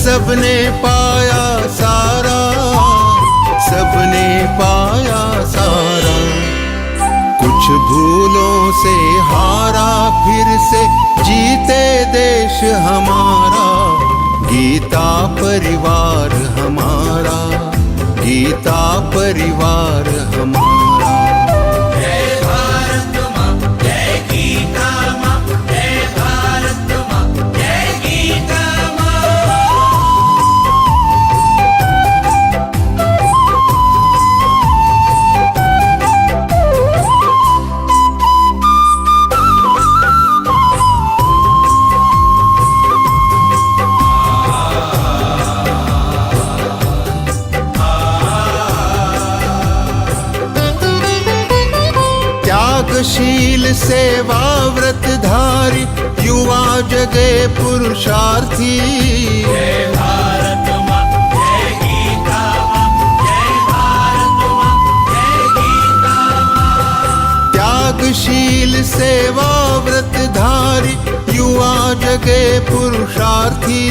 सबने पाया सारा, सबने पाया सारा। कुछ भूलों से हारा, फिर से जीते देश हमारा। गीता परिवार हमारा, गीता परिवार हमारा। जय भारत माँ, जय गीता माँ, जय भारत माँ, जय गीता माँ। त्यागशील सेवा व्रतधारी, युवा जगे पुरुषार्थी। जय भारत माँ, जय गीता माँ, जय भारत माँ, जय गीता माँ। त्यागशील सेवा व्रतधारी, युवा जगे पुरुषार्थी।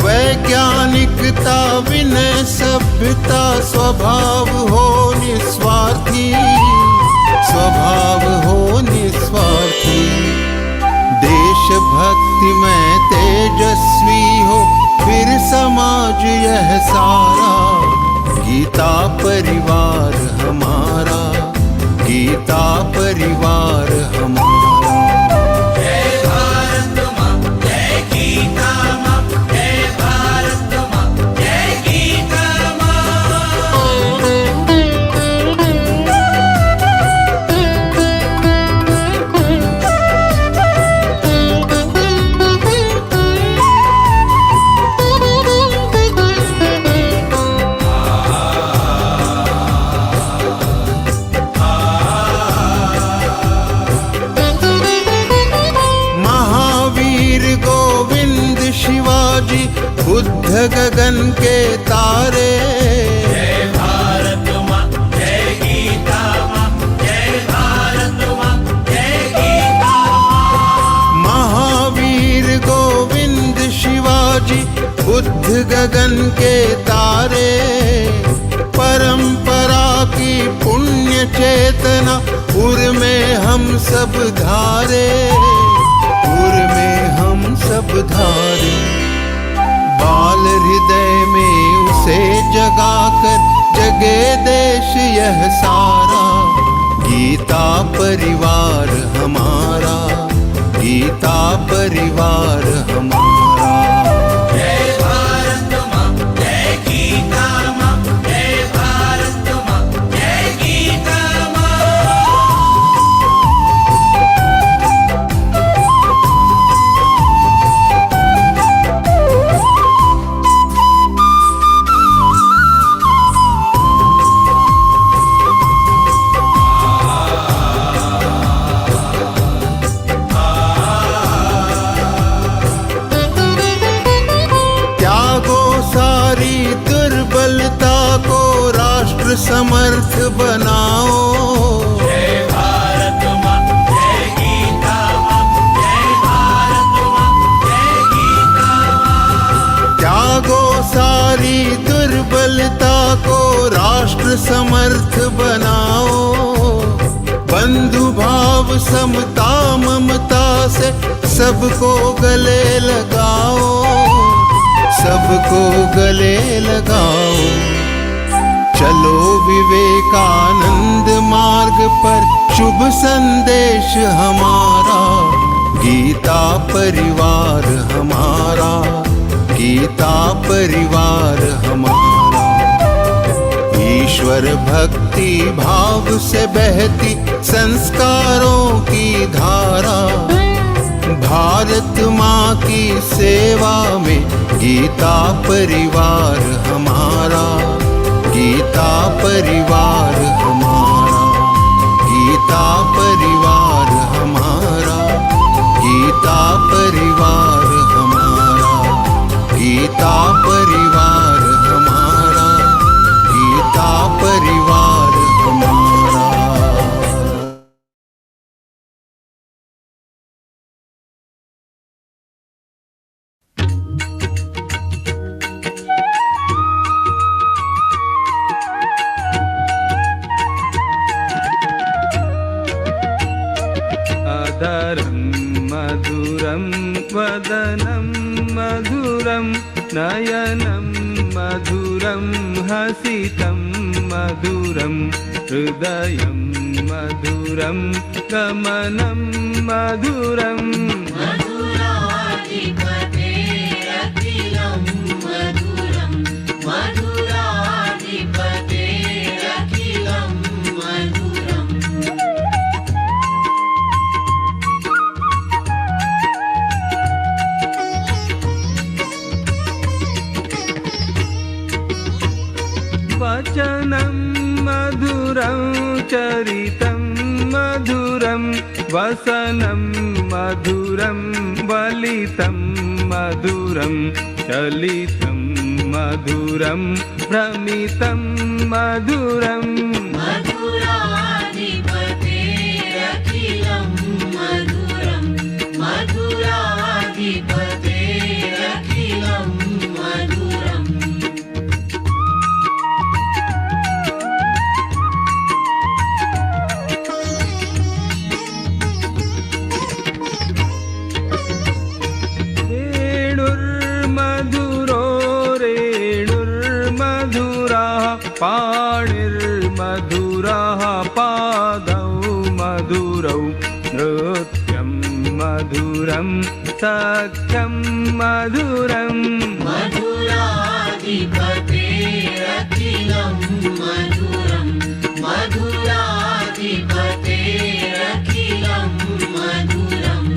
वैज्ञानिकता विनय सभ्यता, स्वभाव हो निस्वार्थी, स्वभाव हो निस्वार्थी। देशभक्ति में तेजस्वी हो, फिर समाज यह सारा। गीता परिवार हमारा, गीता परिवार हमारा। जय भारत माँ, जय गीता माँ, जय भारत माँ, जय गीता माँ। शिवाजी बुद्ध गगन के तारे। जय भारत माँ, जय गीता माँ, जय भारत माँ, जय गीता माँ। महावीर गोविंद शिवाजी बुद्ध गगन के तारे। परंपरा की पुण्य चेतना, उर में हम सब धारे, उर में हम सब धारे। बाल हृदय में उसे जगाकर, जगे देश यह सारा। गीता परिवार हमारा, गीता परिवार हमारा। जय भारत माँ, जय गीता माँ, जय भारत माँ, जय गीता माँ। समर्थ बनाओ। जय भारत माँ, जय गीता माँ, जय भारत माँ, जय गीता माँ। त्यागो सारी दुर्बलता को, राष्ट्र समर्थ बनाओ। बंधु भाव समता ममता से, सबको गले लगाओ, सबको गले लगाओ। चलो विवेकानंद मार्ग पर, शुभ संदेश हमारा। गीता परिवार हमारा, गीता परिवार हमारा। ईश्वर भक्ति भाव से बहती संस्कारों की धारा। भारत माँ की सेवा में, गीता परिवार हमारा, गीता परिवार हमारा। गीता परिवार हमारा, गीता परिवार हमारा। गीता परिवार हमारा, गीता परिवार हमारा। मधुरं नयनं मधुरं हसितं मधुरं हृदयं मधुरं गमनं मधुरम् मधुराधिपतेरखिलं मधुरं मधुराधिपतेरखिलं मधुरम् वचनं मधुरं चरितं मधुरं वसनं मधुरं वलितं मधुरं चलितं मधुरं भ्रमितं मधुरम् मधुराधिपतेरखिलं मधुरं मधुराधिपतेरखिलं मधुरम् वेणुर्मधुरो रेणुर्मधुरः पाणिर्मधुरः पादौ मधुरौ नृत्यं मधुरं सख्यं मधुरम् मधुराधिपतेरखिलं मधुरं मधुराधिपतेरखिलं मधुरम्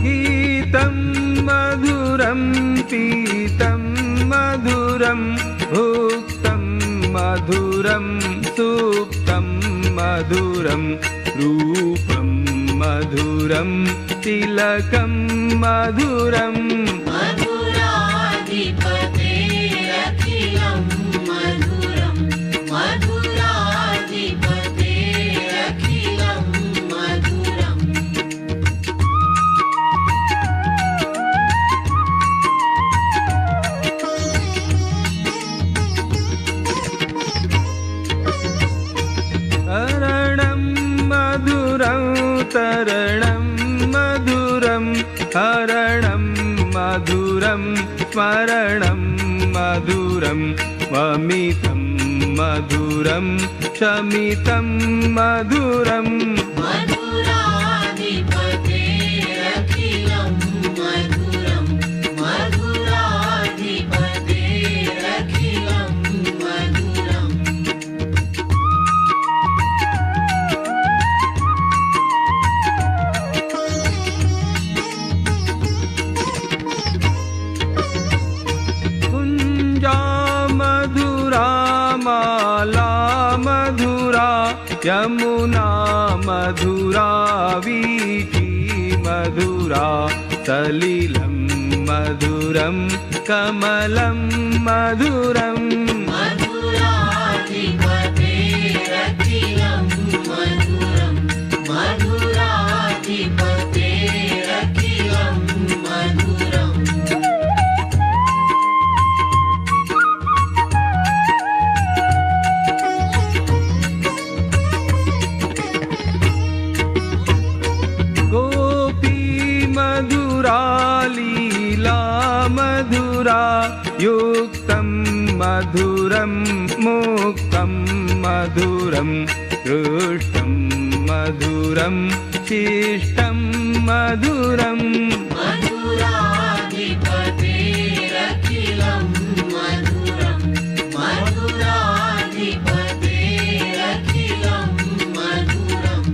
गीतं मधुरं पीतं मधुरं भुक्तं मधुरं सुप्तं मधुरं रूपं मधुरं तिलकं मधुरम् मधुराधिपतेरखिलं मधुरं मधुराधिपतेरखिलं मधुरम् हरणं मधुरं तरणं मधुरं हरणं मधुरं स्मरणं मधुरं वमितं मधुरं शमितं मधुरम् मधुराधिपतेरखिलं मधुरं मधुराधिपतेरखिलं मधुरम् कुञ्जा मधुरा माला मधुरा यमुना मधुरा वीची मधुरा सलिलं मधुरं कमलं मधुरम् मधुराधिपतेरखिलं मधुरं मधुराधिपतेरखिलं मधुरम् गोपी मधुरा लीला मधुरा युक्तं मधुरं मुक्तं मधुरं दृष्टं मधुरं शिष्टं मधुरम् मधुराधिपतेरखिलं मधुरं मधुराधिपतेरखिलं मधुरम्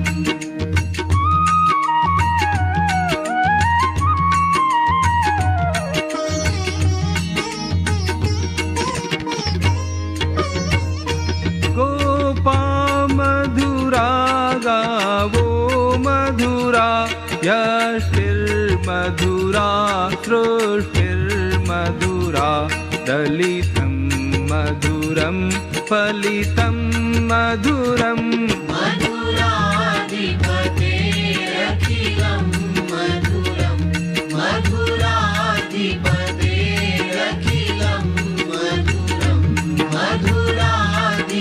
गोपा मधुरा गावो मधुरा यष्टिर्मधुरा सृष्टिर्मधुरा दलितं मधुरं फलितं मधुरम् मधुराधिपतेरखिलं मधुरं मधुराधिपतेरखिलं मधुरं मधुराधिपतेरखिलं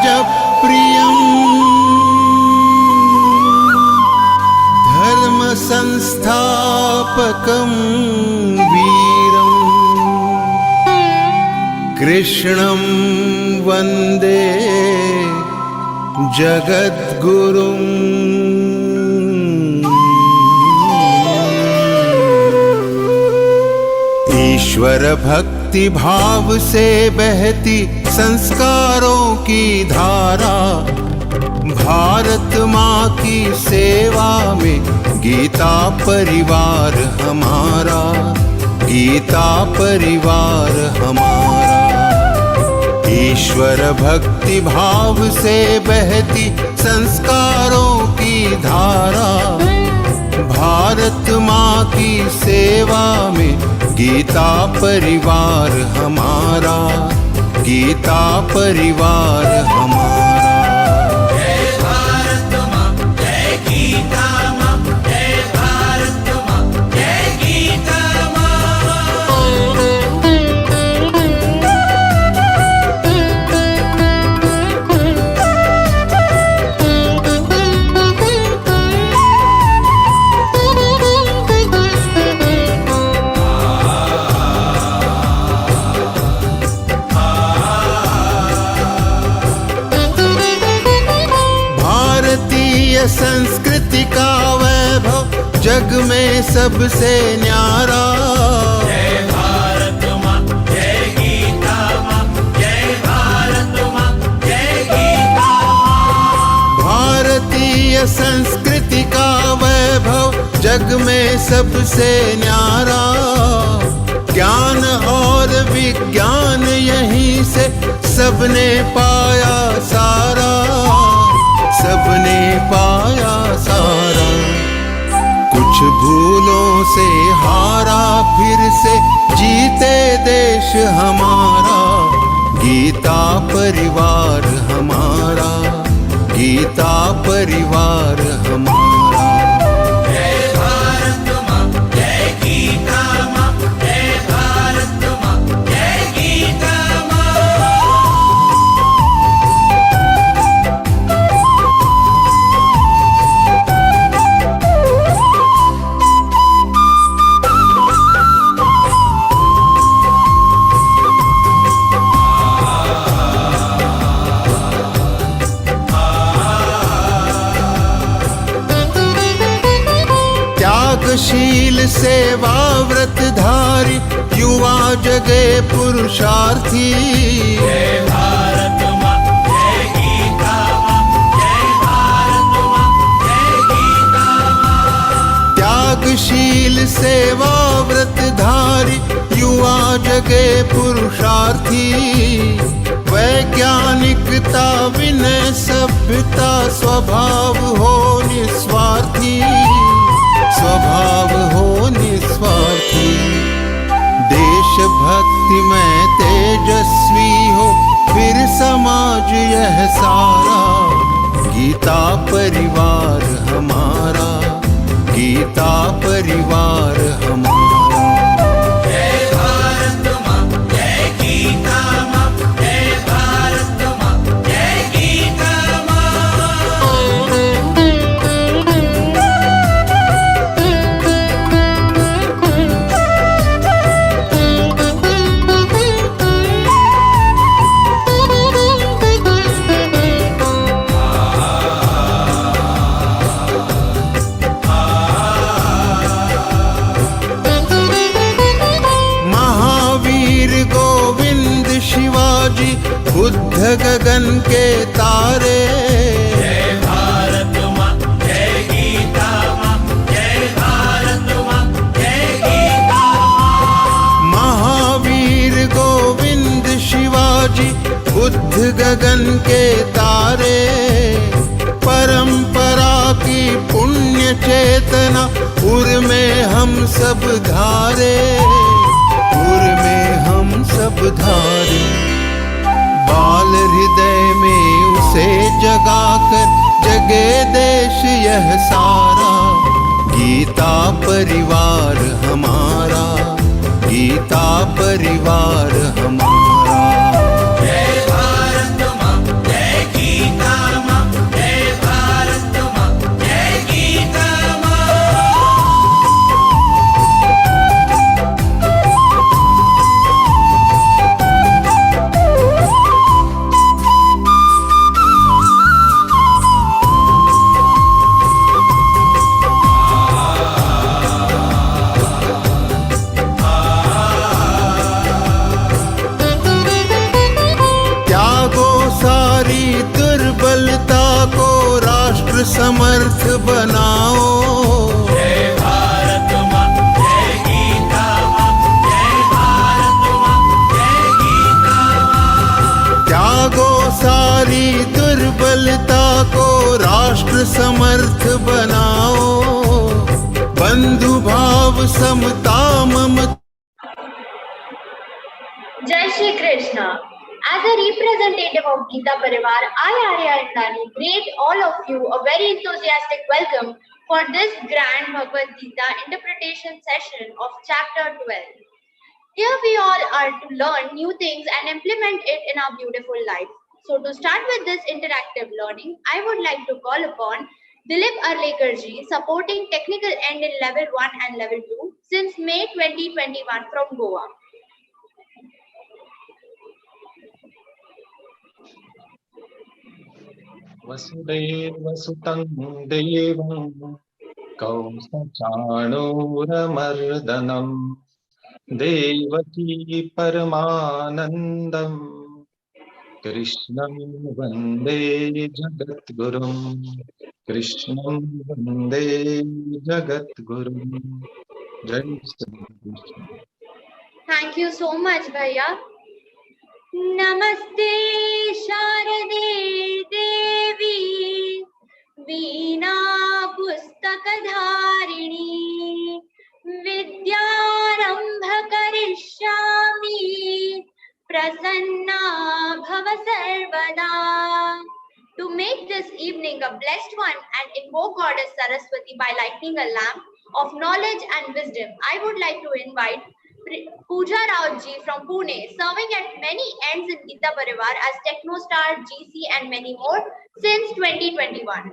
राजप्रियम् धर्म संस्थापकं वीरम् कृष्णं वन्दे जगद्गुरुम्। ईश्वर भक्ति भाव से बहती संस्कारों की धारा, भारत माँ की सेवा में गीता परिवार हमारा, गीता परिवार हमारा। ईश्वर भक्ति भाव से बहती संस्कारों की धारा, भारत माँ की सेवा में गीता परिवार हमारा, गीता परिवार हमारा। जय भारत माँ, जय गीता माँ, जय भारत माँ, जय गीता संस्कृति का वैभव जग में सबसे न्यारा। जय भारत माँ, जय गीता माँ, जय भारत माँ, जय गीता माँ। भारतीय संस्कृति का वैभव जग में सबसे न्यारा। ज्ञान और विज्ञान यहीं से सबने पाया सारा, सबने पाया सारा। कुछ भूलों से हारा फिर से जीते देश हमारा, गीता परिवार हमारा, गीता परिवार हमारा। जय भारत माँ, जय गीता माँ, जय भारत माँ, जय गीता माँ। त्यागशील सेवा व्रतधारी युवा जगे पुरुषार्थी। जय भारत माँ, जय गीता माँ, जय भारत माँ, जय गीता माँ। त्यागशील सेवा व्रतधारी युवा जगे पुरुषार्थी। वैज्ञानिकता विनय सभ्यता स्वभाव हो निस्वार्थी, स्वभाव हो निस्वार्थी। देशभक्ति में तेजस्वी हो फिर समाज यह सारा, गीता परिवार हमारा, गीता परिवार हमारा। जय भारत माँ, जय गीता माँ, जय भारत माँ, जय गीता माँ। शिवाजी बुद्ध गगन के तारे। जय भारत माँ, जय गीता माँ, जय भारत माँ, जय गीता माँ। महावीर गोविंद शिवाजी बुद्ध गगन के तारे। परंपरा की पुण्य चेतना उर में हम सब धारे, उर में हम सब धारे। बाल हृदय में उसे जगाकर जगे देश यह सारा, गीता परिवार हमारा, गीता परिवार हमारा। जय भारत माँ, जय समर्थ बनाओ। जय भारत माँ, जय गीता माँ, जय भारत माँ, जय गीता माँ। त्यागो सारी दुर्बलता को, राष्ट्र समर्थ बनाओ। बंधु भाव समता ममता। Jai Shri Krishna. As a representative of Geeta Parivar, I, Arya Indani, greet all of you a very enthusiastic welcome for this grand Bhagavad Gita interpretation session of chapter 12. Here we all are to learn new things and implement it in our beautiful life. So to start with this interactive learning, I would like to call upon Dilip Arlekarji, supporting technical end in level 1 and level 2 since May 2021 from Goa. वसुदेवसुतं देवं कंसचाणूरमर्दनं देवकी परमानन्दं कृष्णं वन्दे जगद्गुरुं कृष्णं वन्दे जगद्गुरुं जय Shri Krishna. Thank you so much, Bhaiya. Namaste Sharade Devi Veena Pustakadharini Vidyarambha Karishyami Prasanna Bhava Sarvada. To make this evening a blessed one and invoke Goddess Saraswati by lighting a lamp of knowledge and wisdom, I would like to invite Pooja Raoji from Pune, serving at many ends in Geeta Parivar as Technostar, GC and many more since 2021.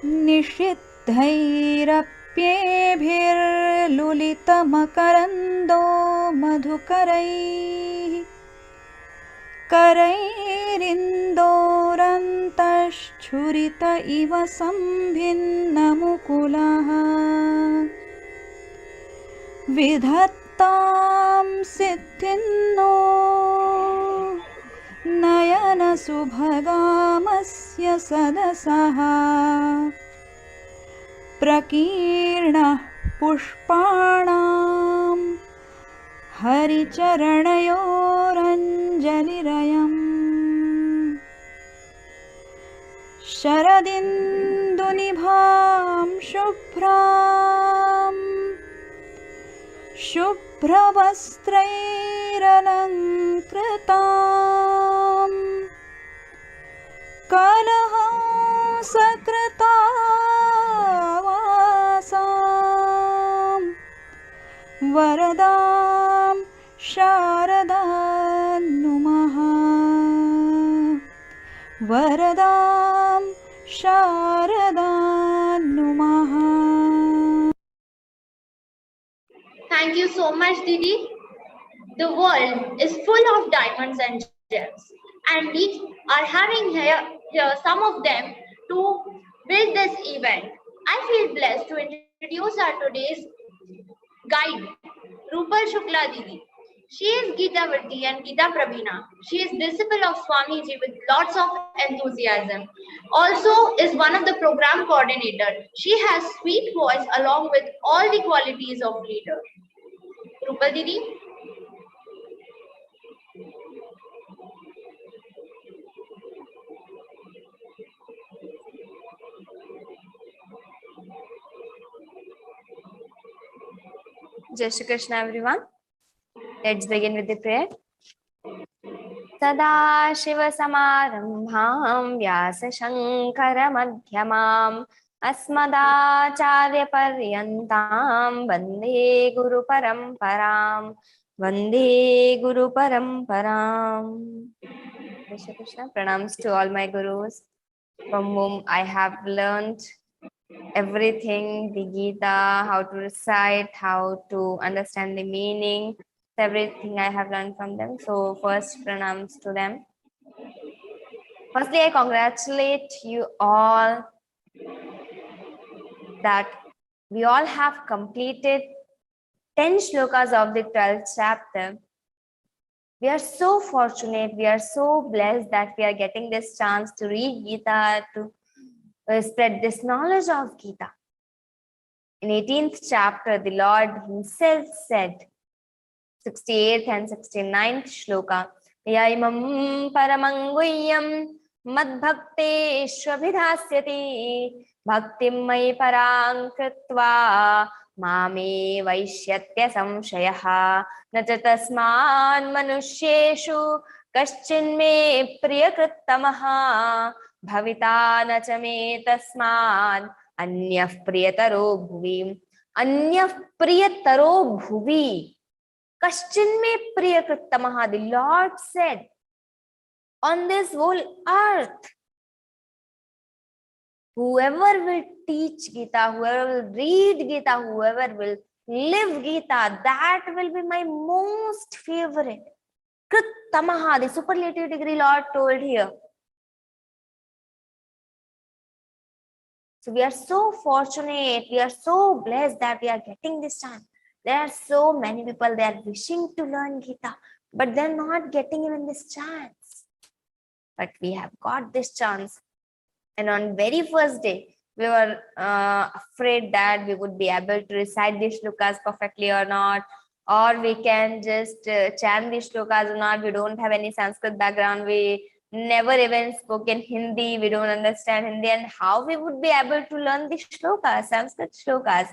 निषिद्धैरप्येभिर्लुलितमकरन्दो मधुकरैः करैरिन्दोरन्तश्छुरित इव सम्भिन्नमुकुलः विधत्तां सिद्धिन्नो नयनसुभगामस्य सदसः प्रकीर्णः पुष्पाणां हरिचरणयोरञ्जलिरयम् शरदिन्दुनिभां शुभ्रवस्त्रैरलङ्कृतां कलहंसकृतावासां वरदां शारदां नुमः वरदां शारदां नुमः. Thank you so much, Didi. The world is full of diamonds and gems, and we are having here some of them to build this event. I feel blessed to introduce our today's guide, Rupal Shukla Didi. She is Geeta Virti and Geeta Pravina. She is disciple of Swamiji with lots of enthusiasm. Also is one of the program coordinator. She has sweet voice along with all the qualities of leader. Rupal Didi. Jai Shri Krishna, everyone. Let's begin with the prayer. Sada Shiva Samarambham Vyasa Shankara Madhyamam Asmadacharya Paryantam Vande Guru Paramparam Vande Guru Paramparam. Jai Shri Krishna. Pranams to all my gurus from whom I have learned everything, the Gita, how to recite, how to understand the meaning, everything I have learned from them. So first, pranams to them. Firstly, I congratulate you all that we all have completed 10 shlokas of the 12th chapter. We are so fortunate, we are so blessed that we are getting this chance to read Gita, to spread this knowledge of Gita. In 18th chapter, the Lord himself said, 68th and 69th shloka, Yaimam paramanguyyam madbhakte shvabhidhasyati bhaktim mai parang kritva mame vaishyatya samshayaha nacha tasman manushyeshu kaschin me priyakrittamaha bhavita nacha me tasman anyah priyataro bhuvi anyah priyataro bhuvi kaschin me priyakrittamaha. The Lord said, on this whole earth, whoever will teach Gita, whoever will read Gita, whoever will live Gita, that will be my most favorite. Krittamaha, the superlative degree Lord told here. So we are so fortunate, we are so blessed that we are getting this chance. There are so many people, they are wishing to learn Gita, but they're not getting even this chance. But we have got this chance. And on very first day, we were afraid that we would be able to recite the shlokas perfectly or not, or we can just chant the shlokas or not. We don't have any Sanskrit background. We never even spoken Hindi. We don't understand Hindi. And how we would be able to learn the shlokas, Sanskrit shlokas?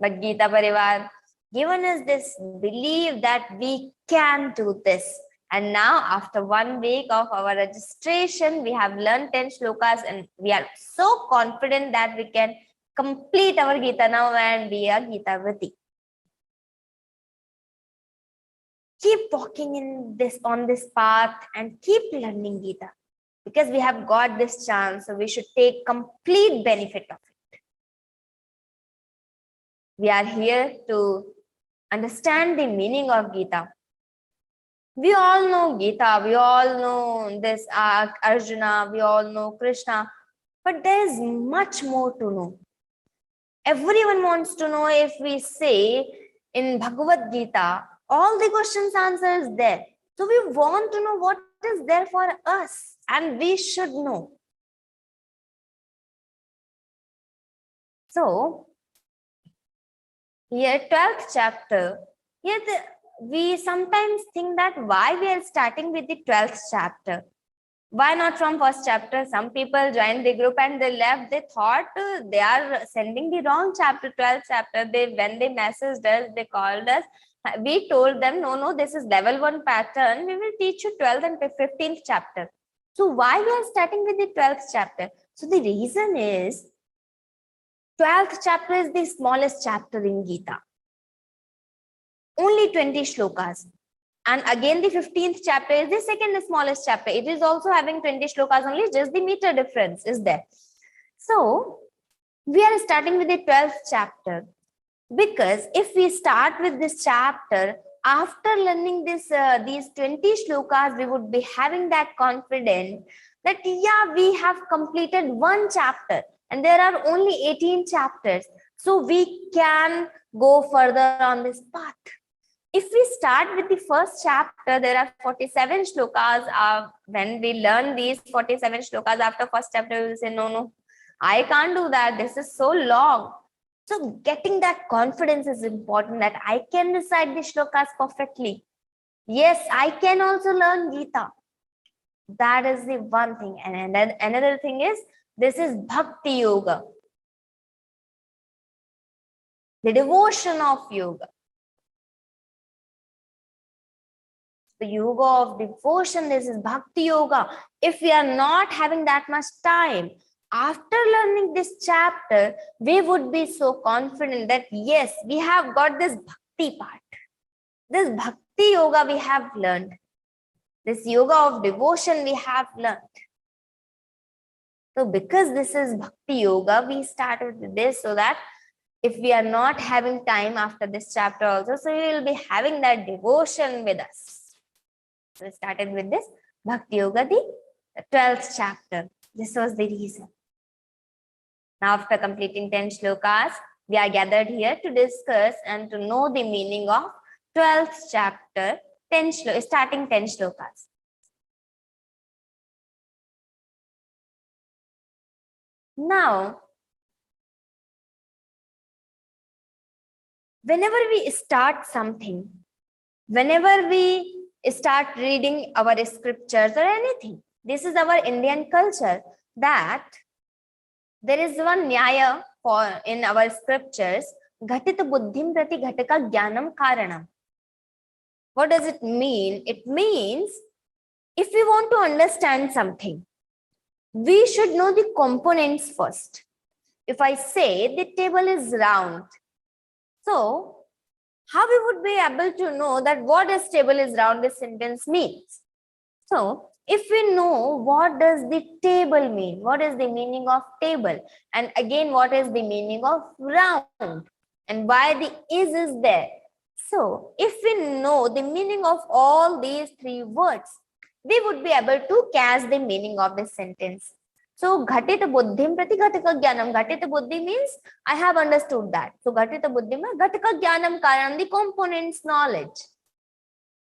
But Gita Parivar given us this belief that we can do this. And now after 1 week of our registration, we have learned 10 shlokas and we are so confident that we can complete our Gita now and be a Gita Vriti. Keep walking in this on this path and keep learning Gita because we have got this chance. So we should take complete benefit of it. We are here to understand the meaning of Gita. We all know Gita, we all know this Arjuna, we all know Krishna, but there is much more to know. Everyone wants to know. If we say in Bhagavad-Gītā, all the questions answers there. So we want to know what is there for us and we should know. So here 12th chapter, here we sometimes think that why we are starting with the 12th chapter. Why not from first chapter? Some people joined the group and they left. They thought they are sending the wrong chapter, 12th chapter. When they messaged us, they called us. We told them, no, this is level 1 pattern. We will teach you 12th and 15th chapter. So why we are starting with the 12th chapter? So the reason is 12th chapter is the smallest chapter in Gita. Only 20 shlokas. And again, the 15th chapter is the second smallest chapter. It is also having 20 shlokas only, just the meter difference is there. So we are starting with the 12th chapter because if we start with this chapter, after learning this these 20 shlokas, we would be having that confidence that, yeah, we have completed 1 chapter and there are only 18 chapters. So we can go further on this path. If we start with the first chapter, there are 47 shlokas. When we learn these 47 shlokas after first chapter, we will say, no, I can't do that. This is so long. So getting that confidence is important that I can recite the shlokas perfectly. Yes, I can also learn Gita. That is the one thing. And another thing is, this is Bhakti Yoga. The devotion of yoga. The yoga of devotion, this is Bhakti Yoga. If we are not having that much time, after learning this chapter, we would be so confident that yes, we have got this Bhakti part. This Bhakti Yoga we have learned. This yoga of devotion we have learned. So because this is Bhakti Yoga, we started with this so that if we are not having time after this chapter also, so we will be having that devotion with us. So we started with this Bhakti Yoga, the 12th chapter. This was the reason. Now after completing 10 shlokas, we are gathered here to discuss and to know the meaning of 12th chapter starting 10 shlokas. Now, whenever we start something, whenever we start reading our scriptures or anything, this is our Indian culture, that there is one nyaya for in our scriptures, ghatita buddhim prati ghataka jnanam karanam. What does it mean? It means if we want to understand something, we should know the components first. If I say the table is round, so how we would be able to know that what is table is round this sentence means? So if we know what does the table mean, what is the meaning of table, and again what is the meaning of round, and why the is there. So if we know the meaning of all these three words, we would be able to catch the meaning of this sentence. So ghatita buddhim prati ghataka jnanam. Ghatita buddhi means I have understood that. So ghatita buddhim ghataka jnanam karanam, the components knowledge.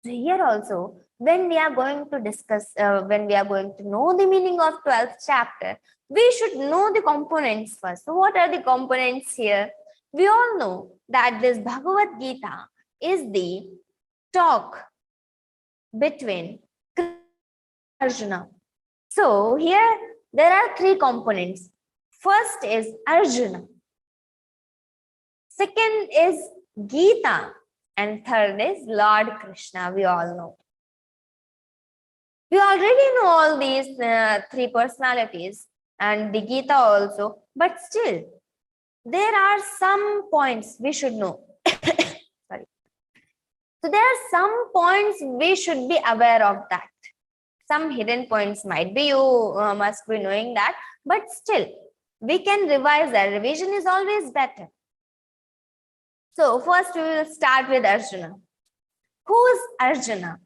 So here also, when we are going to discuss, when we are going to know the meaning of 12th chapter, we should know the components first. So what are the components here? We all know that this Bhagavad-Gītā is the talk between Krishna and Arjuna. So here there are three components. First is Arjuna. Second is Geeta. And third is Lord Krishna, we all know. We already know all these three personalities and the Geeta also, but still, there are some points we should know. Sorry. So there are some points we should be aware of that. Some hidden points might be, you must be knowing that, but still, we can revise that. Revision is always better. So first we will start with Arjuna. Who is Arjuna?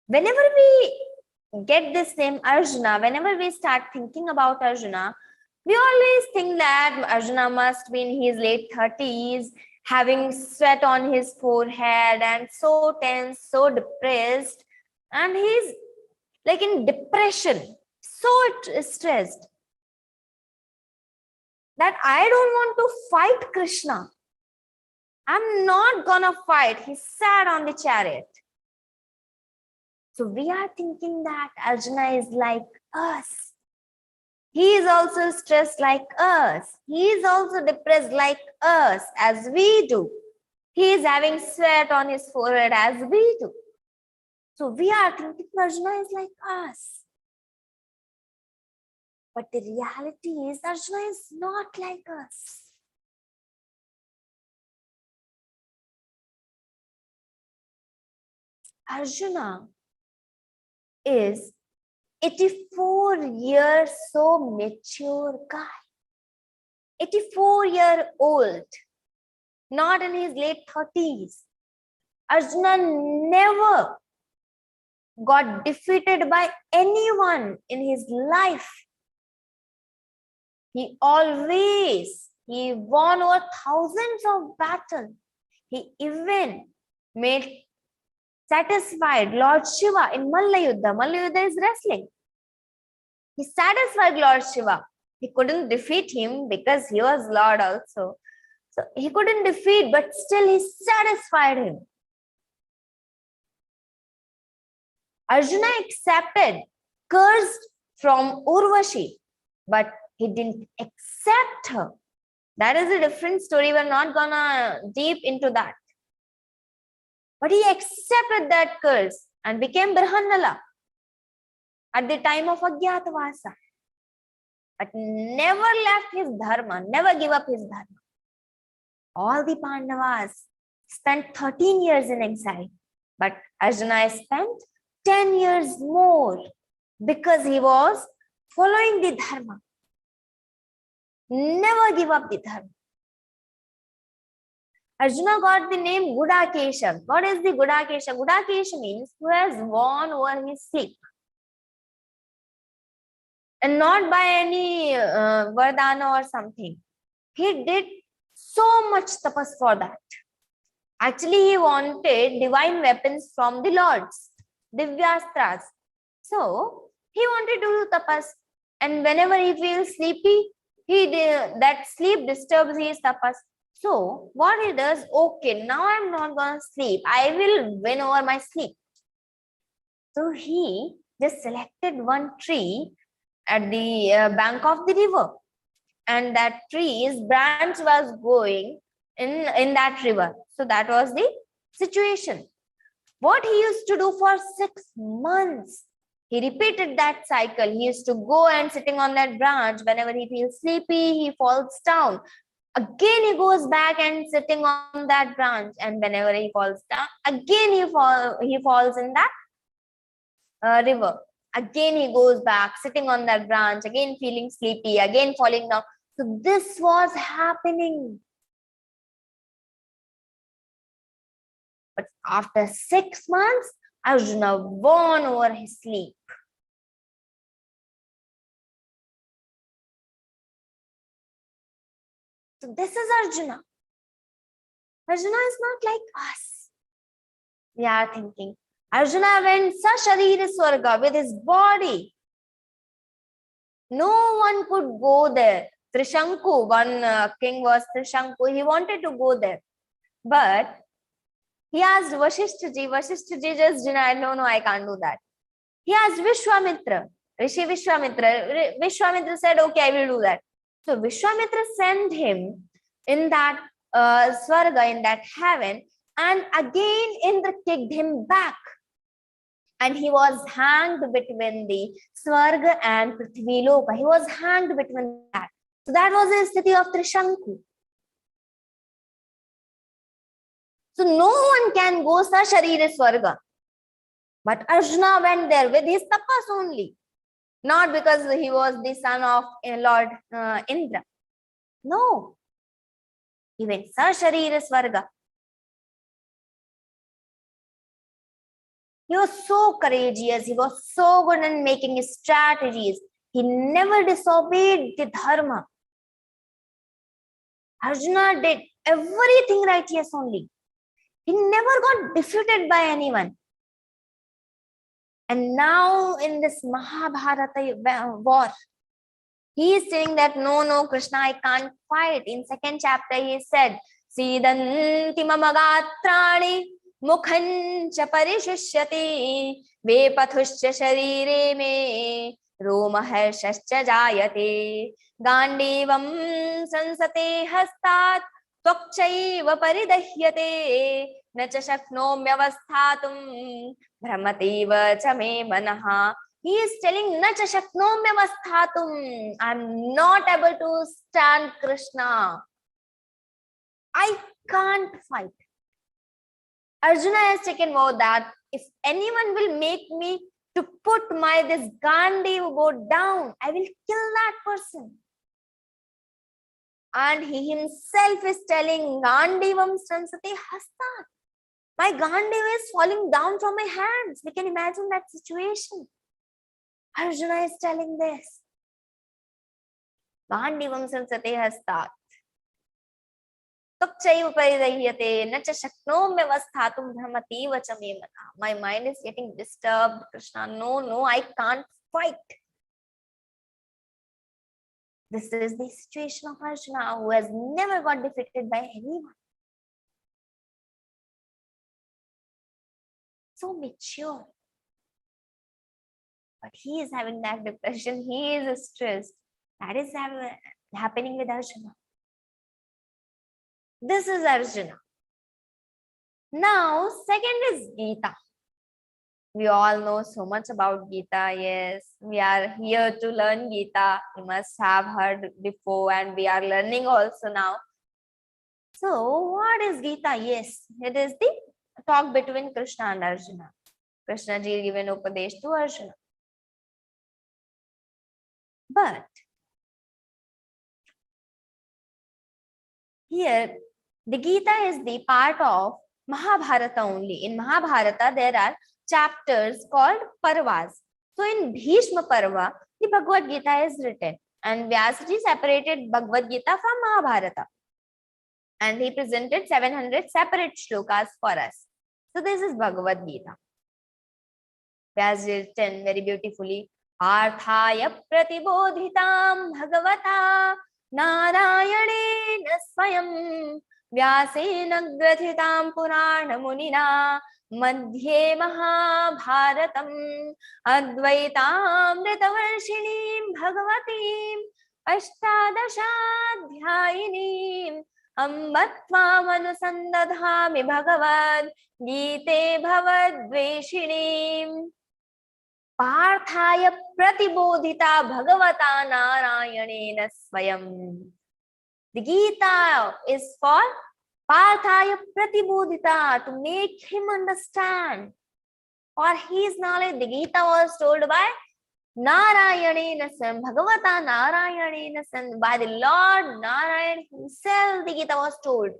Whenever we get this name Arjuna, whenever we start thinking about Arjuna, we always think that Arjuna must be in his late 30s, having sweat on his forehead and so tense, so depressed, and he's like in depression, so stressed that I don't want to fight Krishna. I'm not gonna fight. He sat on the chariot. So we are thinking that Arjuna is like us. He is also stressed like us. He is also depressed like us, as we do. He is having sweat on his forehead as we do. So we are thinking Arjuna is like us. But the reality is Arjuna is not like us. Arjuna is 84 years so mature guy. 84-year-old, not in his late 30s. Arjuna never got defeated by anyone in his life. He won over thousands of battles. He even made satisfied Lord Shiva in Malla Yuddha. Malla Yuddha is wrestling. He satisfied Lord Shiva. He couldn't defeat him because he was Lord also. So he couldn't defeat, but still he satisfied him. Arjuna accepted curse from Urvashi, but he didn't accept her. That is a different story. We're not gonna deep into that. But he accepted that curse and became Brahmanala at the time of Ajñātavāsa. But never left his dharma, never gave up his dharma. All the Pandavas spent 13 years in exile, but Arjuna spent 10 years more because he was following the dharma. Never give up the dharma. Arjuna got the name Gudakesha. What is the Gudakesha? Gudakesha means who has won over his sleep. And not by any Vardhana or something. He did so much tapas for that. Actually, he wanted divine weapons from the lords, Divyastras. So he wanted to do tapas, and whenever he feels sleepy, that sleep disturbs his tapas. So what he does, okay, now I'm not gonna sleep. I will win over my sleep. So he just selected one tree at the bank of the river, and that tree's branch was going in that river. So that was the situation. What he used to do for 6 months, he repeated that cycle. He used to go and sitting on that branch. Whenever he feels sleepy, he falls down. Again, he goes back and sitting on that branch. And whenever he falls down, again he falls in that river. Again, he goes back, sitting on that branch, again feeling sleepy, again falling down. So this was happening. But after 6 months, Arjuna won over his sleep. So this is Arjuna. Arjuna is not like us. We are thinking, Arjuna went Sasharira Swarga with his body. No one could go there. Trishanku, one king was Trishanku. He wanted to go there. But he asked Vasishthaji. Vasishthaji just denied, no, I can't do that. He asked Vishwamitra, Rishi Vishwamitra. Vishwamitra said, okay, I will do that. So Vishwamitra sent him in that Swarga, in that heaven, and again Indra kicked him back. And he was hanged between the Swarga and Prithvi Loka. He was hanged between that. So that was the city of Trishanku. So no one can go Sasharira Swarga. But Arjuna went there with his tapas only. Not because he was the son of Lord Indra. No. He went Sasharira Swarga. He was so courageous. He was so good in making his strategies. He never disobeyed the dharma. Arjuna did everything righteous only. He never got defeated by anyone. And now in this Mahabharata war, he is saying that no, Krishna, I can't fight. In 2nd chapter, he said, Sidanti mamagatrani mukhancha parishishyati vepathuscha sharire me romaharshascha jayate gandivam sansate hastat tvakchaiva paridahyate nacha shaknomyavasthatum brahmativa cha me manaha. He is telling, nacha shaknomyavasthatum. I am not able to stand Krishna. I can't fight. Arjuna has taken vow that if anyone will make me to put this Gandhi go down, I will kill that person. And he himself is telling, Gandivam sansate hastat. My Gandhi is falling down from my hands. We can imagine that situation. Arjuna is telling this. Gandivam sansate hastat. My mind is getting disturbed, Krishna. No, I can't fight. This is the situation of Arjuna, who has never got defeated by anyone. So mature. But he is having that depression. He is stressed. That is happening with Arjuna. This is Arjuna. Now, second is Geeta. We all know so much about Geeta. Yes, we are here to learn Geeta. You must have heard before, and we are learning also now. So, what is Geeta? Yes, it is the talk between Krishna and Arjuna. Krishna ji given Upadesh to Arjuna. But here, the Geeta is the part of Mahabharata only. In Mahabharata, there are chapters called Parvas. So in Bhishma Parva, the Bhagavad Gita is written, and Vyasaji separated Bhagavad Gita from Mahabharata. And he presented 700 separate shlokas for us. So this is Bhagavad Gita. As written very beautifully. Arthaya pratibodhitam bhagavata narayane swayam vyasena grathitam purana munina madhye mahabharatam advaitamritavarshinim bhagavatim ashtadashadhyayinim ambattvamanusandathami bhagavad gite bhavadveshinim Parthaya pratibodhita bhagavata narayanena swayam. The Gita is for Parthaya pratibodhita, to make him understand. For his knowledge, the Gita was told by Narayanena Swayam, Bhagavata Narayanena Swayam, by the Lord Narayan himself. The Gita was told.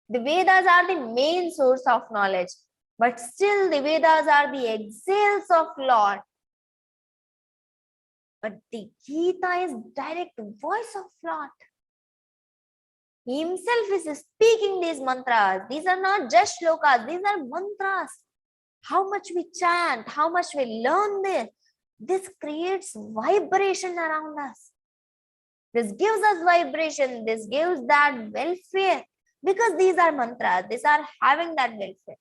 The Vedas are the main source of knowledge. But still the Vedas are the exhales of Lord. But the Gita is direct voice of Lord. He himself is speaking these mantras. These are not just shlokas, these are mantras. How much we chant, how much we learn this creates vibration around us. This gives us vibration, this gives that welfare. Because these are mantras, these are having that welfare.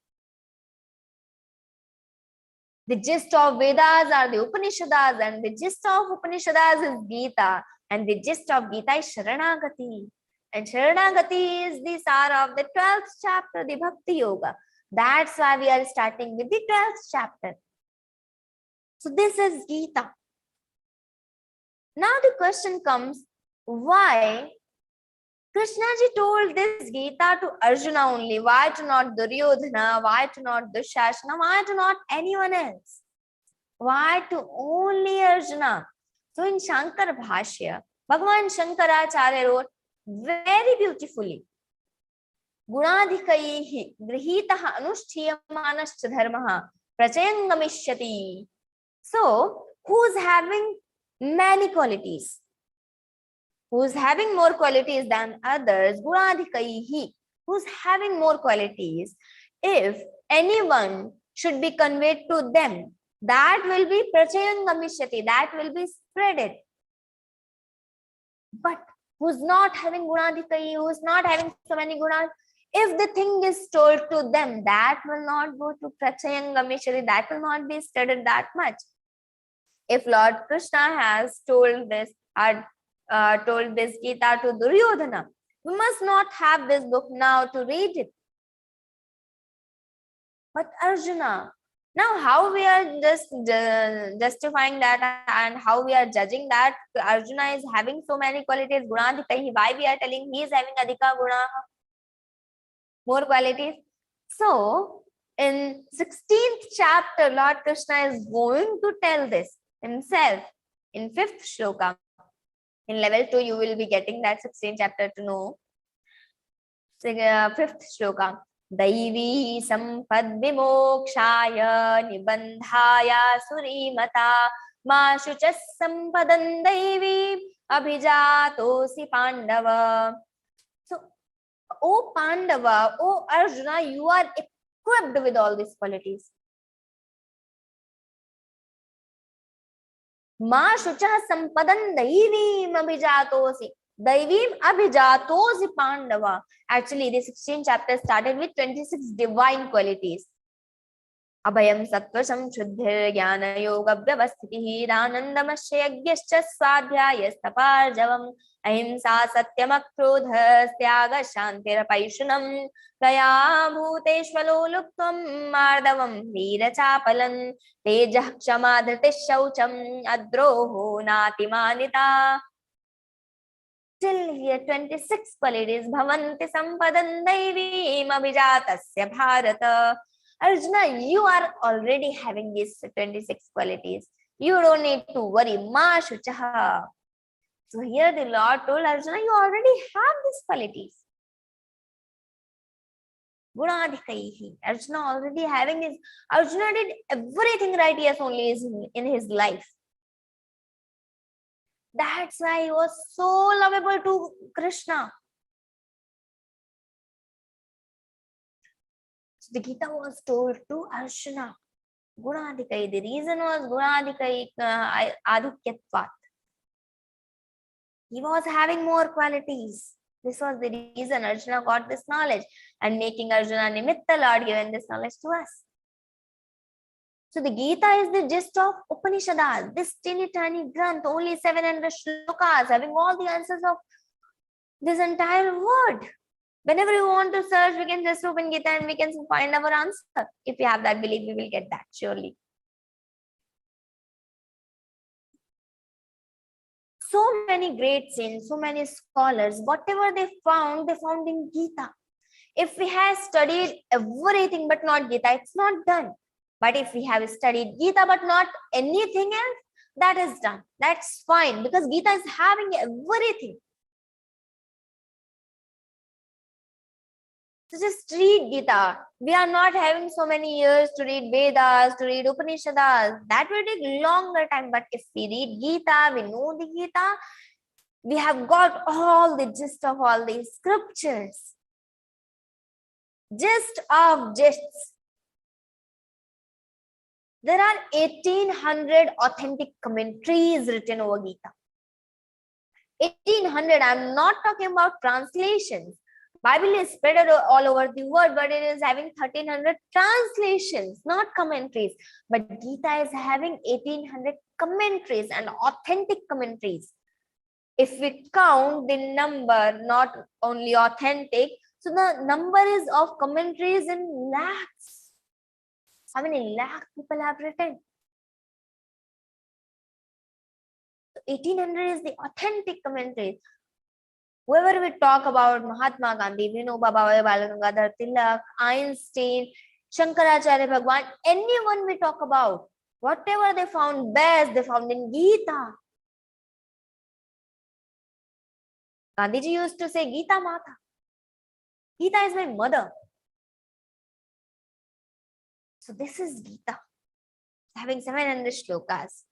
The gist of Vedas are the Upanishads, and the gist of Upanishads is Geeta, and the gist of Geeta is Sharanagati. And Sharanagati is the sar of the 12th chapter, the Bhakti Yoga. That's why we are starting with the 12th chapter. So this is Geeta. Now the question comes, why Krishnaji told this Geeta to Arjuna only? Why to not Duryodhana? Why to not Dushasana? Why to not anyone else? Why to only Arjuna? So in Shankara Bhashya, Bhagavan Shankaracharya wrote very beautifully, Gunadhikaihi grihitaha anushthiyamanascha dharmaha prachayangamishyati. So who's having many qualities? Who's having more qualities than others? Gunadhikaihi, who's having more qualities. If anyone should be conveyed to them, that will be prachayangamishati, that will be spreaded. But who's not having gunadhikaihi, who's not having so many gunas, if the thing is told to them, that will not go to prachayangamishati, that will not be studied that much. If Lord Krishna has told this Geeta to Duryodhana, we must not have this book now to read it. But Arjuna, now how we are just justifying that and how we are judging that Arjuna is having so many qualities, Gunadhikaihi, why we are telling he is having Adhika Guna, more qualities? So in 16th chapter, Lord Krishna is going to tell this himself in 5th shloka. In level 2, you will be getting that 16th chapter to know. 5th shloka. Daivi sampad vimokshaya nibandhaya surimata ma shuchas sampadan daivi abhijatosi pandava. So, O Pandava, O Arjuna, you are equipped with all these qualities. Ma shuchah sampadan daivim abhijatosi. Daivim abhijatosi Pandava. Actually, the 16th chapter started with 26 divine qualities. Abhayam sattva samshuddhir jnana yoga vyavasthitihi ranandamasya yagyascha swadhyayasthaparjavam ahimsa satyam akrodha tyaga shantirapayishunam daya bhuteshvalo luktvam mardavam veerachapalan tejah kshamadhriti shaucham adroho natimanita. Till here 26 qualities bhavanti sampadan daivim abhijatasya bharata. Arjuna, you are already having these 26 qualities. You don't need to worry. Ma shuchaha. So here the Lord told Arjuna, you already have these qualities. Gunadhikaihi. Arjuna already having this. Arjuna did everything right, yes, only in his life. That's why he was so lovable to Krishna. So the Gita was told to Arjuna. Gunadikai. The reason was Gunadikai Adhikyatvat. He was having more qualities. This was the reason Arjuna got this knowledge, and making Arjuna Nimitta, Lord given this knowledge to us. So the Gita is the gist of Upanishads, this teeny tiny granth, only 700 shlokas, having all the answers of this entire world. Whenever you want to search, we can just open Gita and we can find our answer. If we have that belief, we will get that surely. So many great saints, so many scholars, whatever they found in Gita. If we have studied everything but not Gita, it's not done. But if we have studied Gita but not anything else, that is done. That's fine, because Gita is having everything. So just read Gita. We are not having so many years to read Vedas, to read Upanishads. That will take longer time. But if we read Gita, we know the Gita, we have got all the gist of all these scriptures. Gist of gists. There are 1800 authentic commentaries written over Gita. 1800, I'm not talking about translations. Bible is spread all over the world, but it is having 1300 translations, not commentaries. But Gita is having 1800 commentaries and authentic commentaries. If we count the number, not only authentic, so the number is of commentaries in lakhs. How many lakh people have written? 1800 is the authentic commentaries. Whoever we talk about, Mahatma Gandhi, Vinoba Bhave Balagangadhar Tilak, Einstein, Shankaracharya Bhagwan, anyone we talk about, whatever they found best, they found in Gita. Gandhiji used to say, Gita Mata. Gita is my mother. So this is Gita, having 700 shlokas.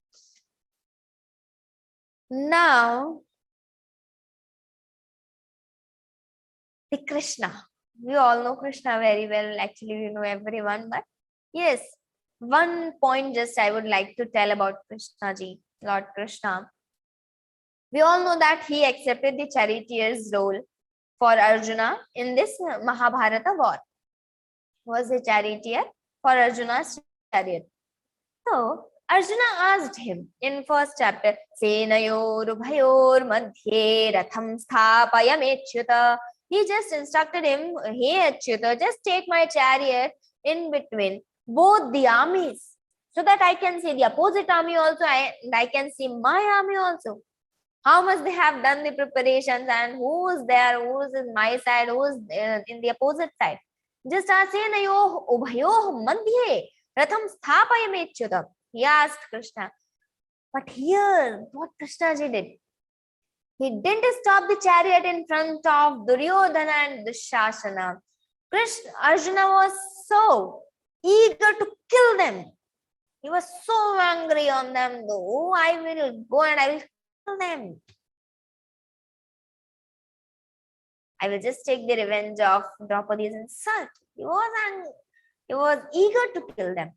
Now, the Krishna. We all know Krishna very well. Actually, we know everyone. But yes, one point just I would like to tell about Krishna ji, Lord Krishna. We all know that he accepted the charioteer's role for Arjuna in this Mahabharata war. He was a charioteer for Arjuna's chariot. So Arjuna asked him in first chapter, Senayor Ubhayor Madhye Ratham Sthapayamechyuta. He just instructed him, hey Achyuta, just take my chariot in between both the armies, so that I can see the opposite army also, and I can see my army also. How much they have done the preparations, and who is there, who is in my side, who is in the opposite side. Just ask, Senayo Ubhayo Madhye Ratham Sthapayamechyuta. He asked Krishna. But here, what Krishna ji did? He didn't stop the chariot in front of Duryodhana and Dushasana. Arjuna was so eager to kill them. He was so angry on them. Oh, I will go and I will kill them. I will just take the revenge of Draupadi's insult. He was eager to kill them.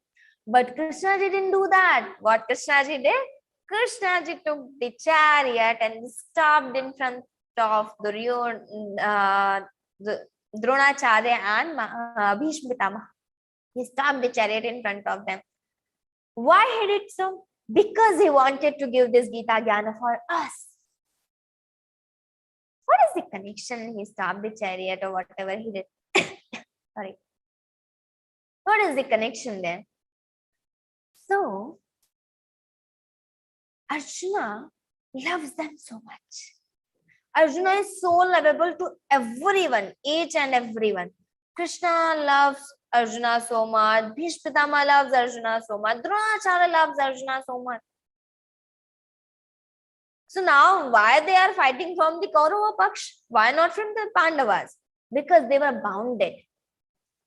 But Krishna ji didn't do that. What Krishna ji did? Krishna ji took the chariot and stopped in front of Dronacharya and Bhishma Pitamaha. He stopped the chariot in front of them. Why he did so? Because he wanted to give this Gita Jnana for us. What is the connection? He stopped the chariot or whatever he did. Sorry. What is the connection there? So, Arjuna loves them so much. Arjuna is so lovable to everyone, each and everyone. Krishna loves Arjuna so much. Bhishma Pitamaha loves Arjuna so much. Dronacharya loves Arjuna so much. So now, why they are fighting from the Kaurava Paksh? Why not from the Pandavas? Because they were bounded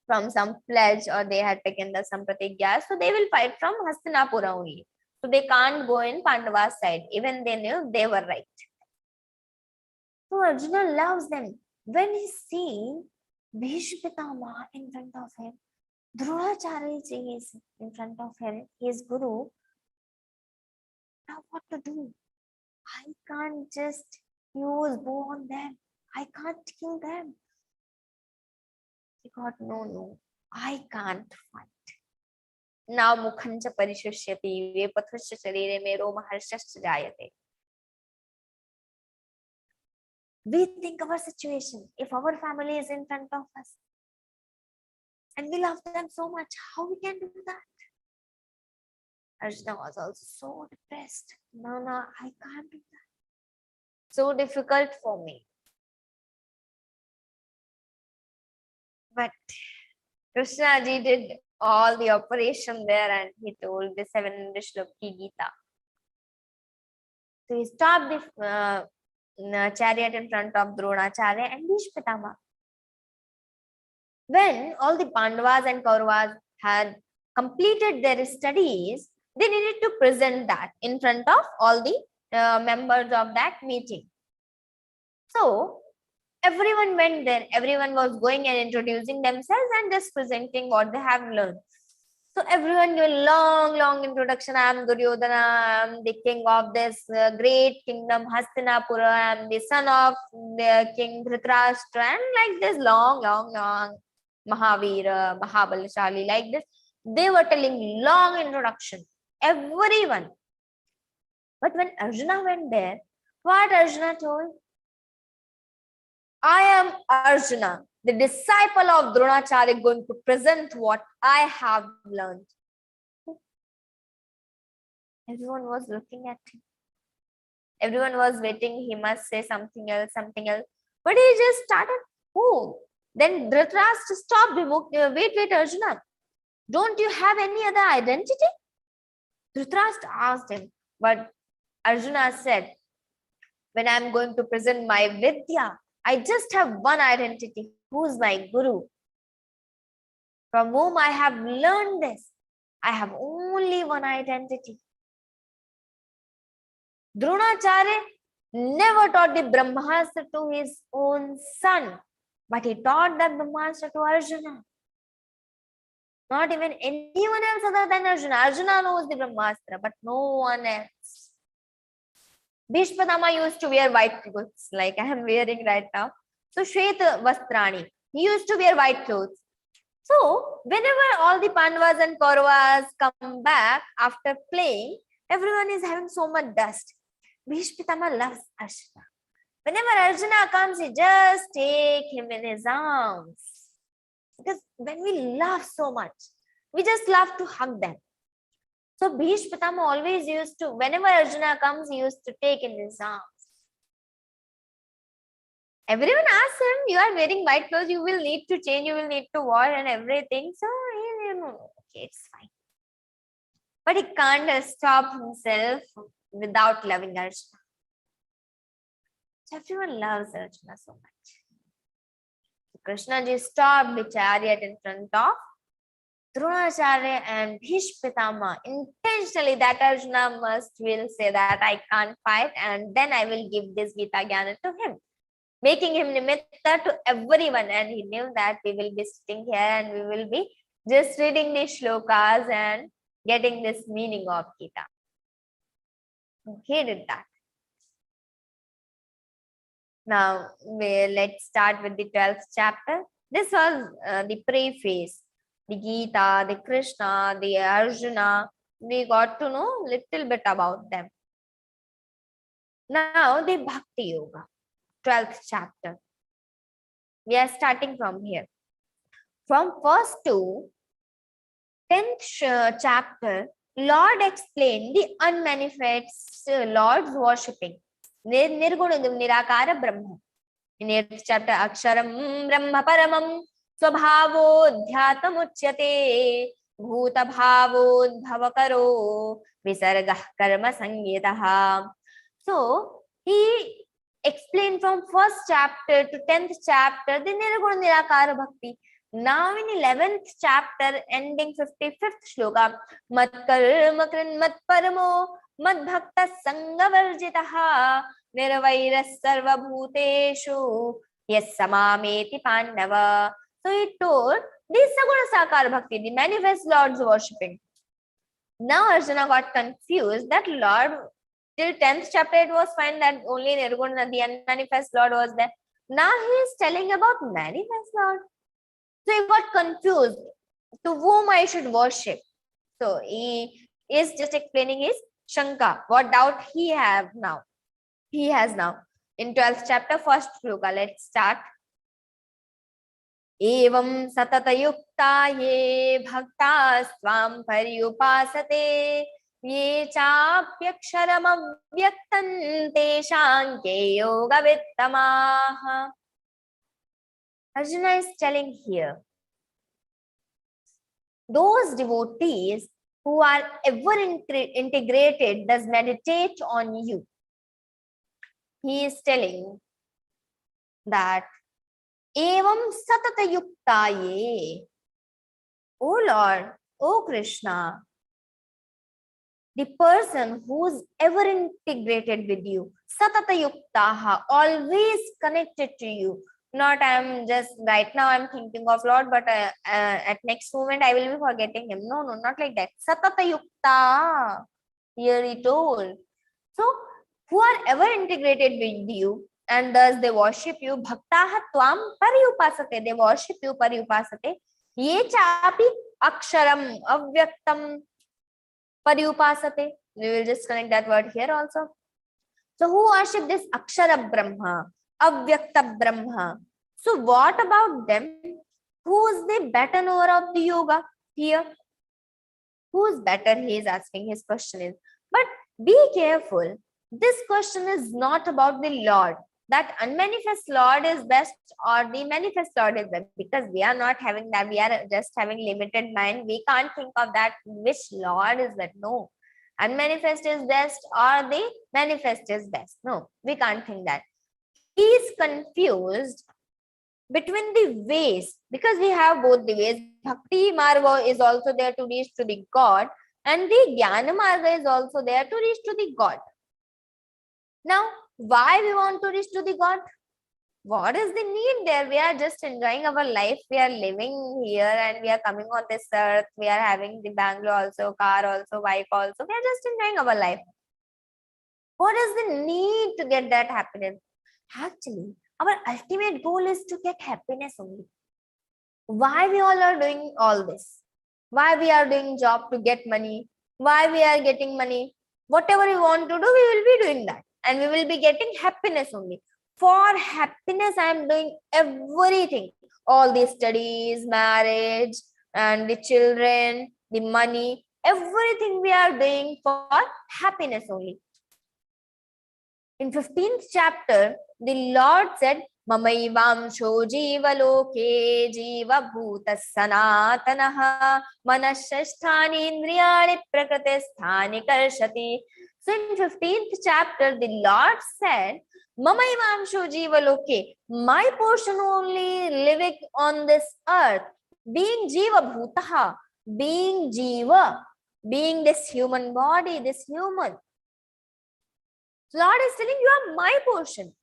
from some pledge, or they had taken the Sampratigya. So they will fight from Hastinapura only. So they can't go in Pandava's side. Even they knew they were right. So Arjuna loves them. When he sees Bhishma Pitamaha in front of him, Dronacharya is in front of him, his guru. Now what to do? I can't just use bow on them. I can't kill them. He got, no, I can't fight. Now mukhancha parishyashyati vepathasya sharire me roma harshasya jayate. We think our situation, if our family is in front of us and we love them so much, how we can do that? Arjuna was also so depressed. No, I can't do that. So difficult for me. But Krishna ji did all the operation there and he told the 700 shloki Geeta. So he stopped the chariot in front of Dronacharya and Bhishma. When all the Pandavas and Kauravas had completed their studies, they needed to present that in front of all the members of that meeting. So everyone went there, everyone was going and introducing themselves and just presenting what they have learned. So everyone gave a long introduction. I am Duryodhana, I am the king of this great kingdom Hastinapura, I am the son of the king Dhritarashtra, and like this long Mahavira, Mahabalashali, like this. They were telling long introduction, everyone. But when Arjuna went there, what Arjuna told? I am Arjuna, the disciple of Dronacharya, going to present what I have learned. Everyone was looking at him. Everyone was waiting. He must say something else. But he just started. Oh, then Dhritarashtra stopped. Wait, Arjuna. Don't you have any other identity? Dhritarashtra asked him. But Arjuna said, when I am going to present my Vidya, I just have one identity. Who's my guru? From whom I have learned this. I have only one identity. Dronacharya never taught the Brahmastra to his own son, but he taught that Brahmastra to Arjuna. Not even anyone else other than Arjuna. Arjuna knows the Brahmastra, but no one else. Bhishma used to wear white clothes like I am wearing right now. So Shweta Vastrani. He used to wear white clothes. So whenever all the Pandavas and Kauravas come back after playing, everyone is having so much dust. Bhishma loves Arjuna. Whenever Arjuna comes, he just take him in his arms. Because when we love so much, we just love to hug them. So Bhishma always used to, whenever Arjuna comes, he used to take in his arms. Everyone asks him, you are wearing white clothes, you will need to change, you will need to wash and everything. So, okay, it's fine. But he can't stop himself without loving Arjuna. So everyone loves Arjuna so much. So Krishna ji stopped the chariot in front of Dronacharya and Bhishma intentionally, that Arjuna will say that I can't fight and then I will give this Gita Jnana to him, making him nimitta to everyone. And he knew that we will be sitting here and we will be just reading these shlokas and getting this meaning of Gita. He did that. Now, let's start with the 12th chapter. This was the preface. The Geeta, the Krishna, the Arjuna, we got to know little bit about them. Now, the Bhakti Yoga, 12th chapter. We are starting from here. From 1st to 10th chapter, Lord explained the unmanifest Lord's worshipping. Nirguna Nirakara Brahma. In 8th chapter, Aksharam Brahma Paramam Swabhavo Dhyatamuchyate Bhuta Bhavo Bhavakaro Visargah Karma Sangitaha. So, he explained from 1st chapter to 10th chapter the Nirguna Nirakara Bhakti. Now in 11th chapter, ending 55th shloka, Mat Karma Krin Mat Paramo Mad Bhakta Sangavarjitaha Nirvairas Sarva Bhuteshu Yes Samameti Pandava. So he told the Saguna Sakara Bhakti, the manifest Lord's worshipping. Now Arjuna got confused that Lord, till 10th chapter it was fine that only Nirguna, the unmanifest Lord was there. Now he is telling about manifest Lord. So he got confused to whom I should worship. So he is just explaining his Shanka, what doubt he has now. In 12th chapter, first shloka, let's start. Evam satatayukta ye bhakta svam paryupasate ye chapyaksharam avyaktan teshanke yoga vittamaha. Arjuna is telling here, those devotees who are ever integrated, does meditate on you. He is telling that Evam satata yuktaye. O Lord, O Krishna, the person who's ever integrated with you, satata yuktaha, always connected to you. Not I'm just right now I'm thinking of Lord, but at next moment I will be forgetting him. No, not like that. Satata yukta, here he told. So who are ever integrated with you and thus they worship you, bhaktaha tvam paryupasate, they worship you paryupasate, ye chapi aksharam avyaktam paryupasate. We will just connect that word here also. So who worship this akshara brahma, avyakta brahma? So what about them? Who is the better knower of the yoga here? Who is better? He is asking, his question is. But be careful. This question is not about the Lord. That unmanifest Lord is best or the manifest Lord is best, because we are not having that. We are just having limited mind. We can't think of that which Lord is that. No. Unmanifest is best or the manifest is best. No, we can't think that. He is confused between the ways, because we have both the ways. Bhakti Marga is also there to reach to the God, and the Jnana Marga is also there to reach to the God. Now, why we want to reach to the God? What is the need there? We are just enjoying our life. We are living here and we are coming on this earth. We are having the Bangalore also, car also, bike also. We are just enjoying our life. What is the need to get that happiness? Actually, our ultimate goal is to get happiness only. Why we all are doing all this? Why we are doing job to get money? Why we are getting money? Whatever we want to do, we will be doing that. And we will be getting happiness only. For happiness, I am doing everything. All the studies, marriage, and the children, the money, everything we are doing for happiness only. In 15th chapter, the Lord said, Mamaivamsho jiva loke jiva bhuta sanatanaha manashasthani indriyani prakritisthani karshati. So in 15th chapter, the Lord said, Mamaivamsho jiva loke, my portion only living on this earth, being jiva bhutaha, being jiva, being this human body, this human. Lord is telling you are my portion.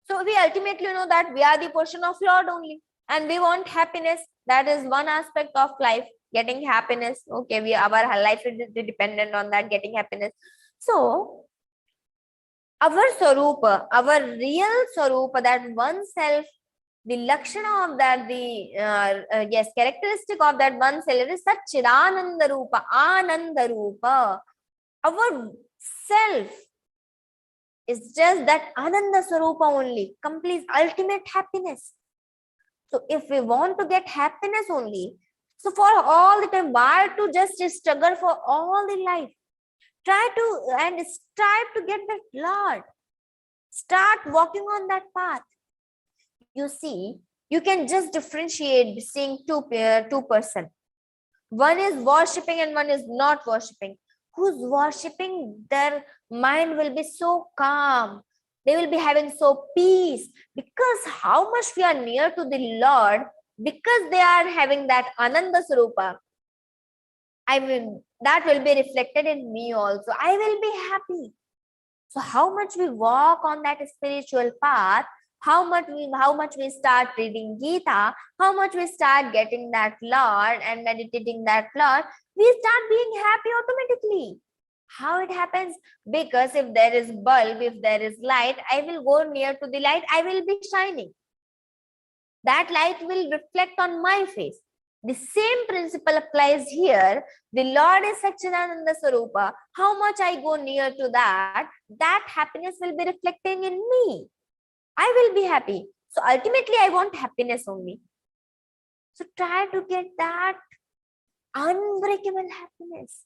So we ultimately know that we are the portion of Lord only. And we want happiness. That is one aspect of life, getting happiness. Okay, our life is dependent on that, getting happiness. So, our Swarupa, our real Swarupa, that oneself, the Lakshana of that, the characteristic of that oneself is Satchidananda Rupa, Ananda Rupa. Our self is just that Ananda Swarupa only, complete ultimate happiness. So if we want to get happiness only, so for all the time, why to just struggle for all the life? Try to and strive to get that Lord. Start walking on that path. You see, you can just differentiate seeing two persons. One is worshipping and one is not worshipping. Who's worshipping, their mind will be so calm. They will be having so peace, because how much we are near to the Lord, because they are having that Ananda Swarupa. I mean, that will be reflected in me also. I will be happy. So how much we walk on that spiritual path, how much we start reading Geeta, how much we start getting that Lord and meditating that Lord, we start being happy automatically. How it happens? Because if there is bulb, if there is light, I will go near to the light, I will be shining. That light will reflect on my face. The same principle applies here. The Lord is Satchidananda Swarupa. How much I go near to that, that happiness will be reflecting in me. I will be happy. So ultimately, I want happiness only. So try to get that unbreakable happiness.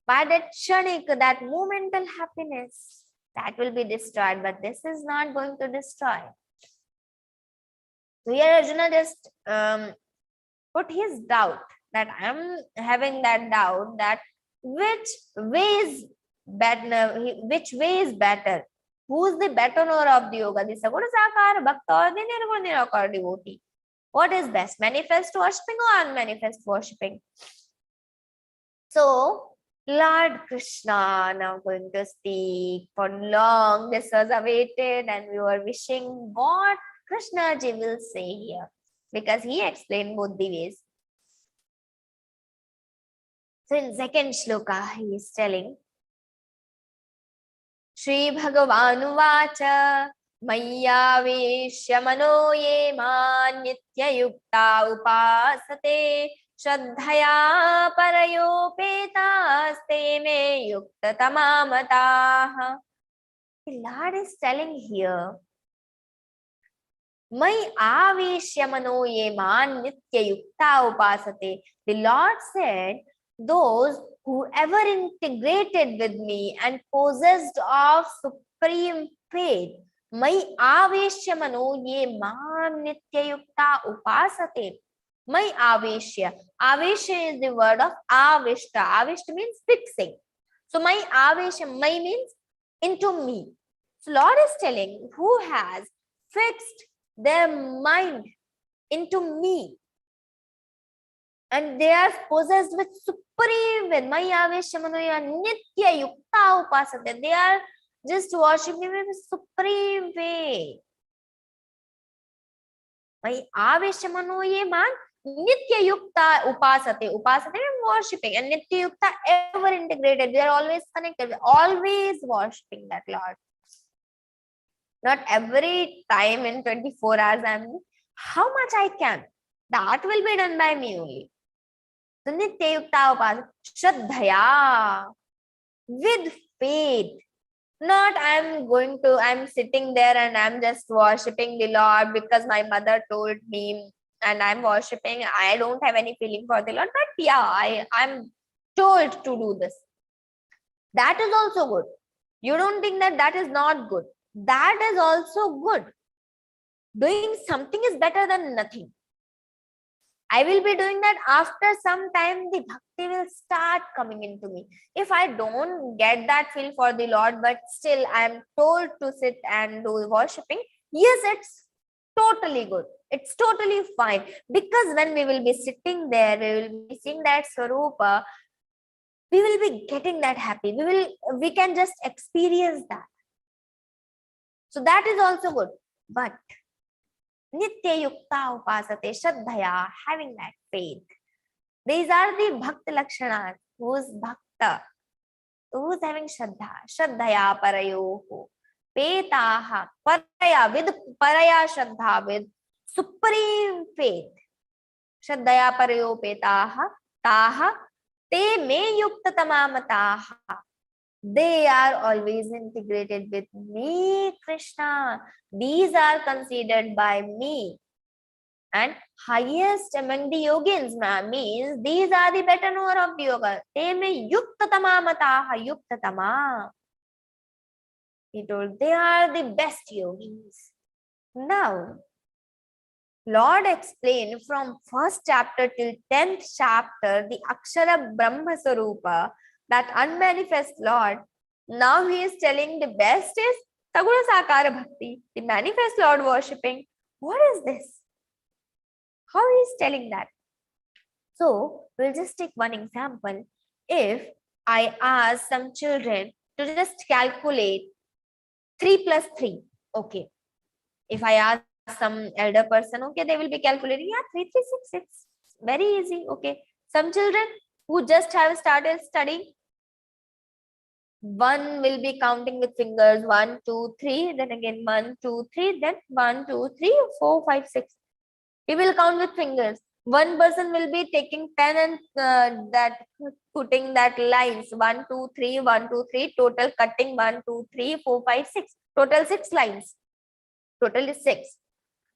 By that kshanik, that momental happiness, that will be destroyed. But this is not going to destroy. So here Arjuna just put his doubt, that I am having that doubt, that which way is better? Who is the better knower of the yoga? The Saguna Sakara Bhakta or the Nirguna Nirakara devotee? What is best? Manifest worshipping or unmanifest worshipping? So Lord Krishna now going to speak. For long this was awaited and we were wishing what Krishna ji will say here, because he explained both the ways. So in second shloka, he is telling, Śrī-Bhagavānuvaca Mayyāveshya mano ye man nitya yukta upasate Shraddhaya parayopetaste me yukta tamamataha. The Lord is telling here, Mai aveshya mano ye man nitya yukta upasate. The Lord said, those who ever integrated with me and possessed of supreme faith, Mai aveshya mano ye man nitya yukta upasate. Mai aveshya. Aveshya is the word of avishta. Avishta means fixing. So Mai aveshya, Mai means into me. So Lord is telling, who has fixed their mind into me and they are possessed with supreme with Maya Veshamanoya Nitya Yukta Upasate. They are just worshiping me with supreme way. Maya Veshamanoye man Nitya Yukta Upasate. Upasate means worshipping, and Nitya Yukta ever integrated. They are always connected, always worshipping that Lord. Not every time in 24 hours I'm how much I can. That will be done by me only. So Nitya Yukta Upasate. Shraddhaya. With faith. Not I'm sitting there and I'm just worshipping the Lord because my mother told me and I'm worshipping. I don't have any feeling for the Lord. But yeah, I'm told to do this. That is also good. You don't think that that is not good. That is also good. Doing something is better than nothing. I will be doing that. After some time, the bhakti will start coming into me. If I don't get that feel for the Lord, but still I am told to sit and do worshipping, yes, it's totally good. It's totally fine. Because when we will be sitting there, we will be seeing that Swarupa, we will be getting that happy. We can just experience that. So that is also good. But Nitya Yukta Upasate Shraddhaya, having that faith. These are the Bhakta Lakshanas. Who's Bhakta? Who's having Shraddha? Shraddhaya Parayoho. Petaha. Paraya, with Paraya Shraddha, with supreme faith. Shraddhaya Parayo Petaha. Taha. Te me Yukta Tamamataha. They are always integrated with me, Krishna. These are considered by me. And highest among the yogins means these are the better knower of the yoga. Te me yukta tamamataha yukta tama. He told they are the best yogis. Now, Lord explained from first chapter till 10th chapter the Akshara Brahma Sarupa, that unmanifest Lord. Now he is telling the best is Saguna Sakara Bhakti, the manifest Lord worshipping. What is this? How he is telling that? So we'll just take one example. If I ask some children to just calculate 3 plus 3, okay. If I ask some elder person, okay, they will be calculating, yeah, 3, 3, 6, it's very easy. Okay. Some children who just have started studying, one will be counting with fingers, 1, 2, 3, then again 1, 2, 3, then 1, 2, 3, 4, 5, 6. He will count with fingers. One person will be taking pen and that putting that lines 1, 2, 3, 1, 2, 3, total cutting 1, 2, 3, 4, 5, 6. Total 6 lines. Total is 6.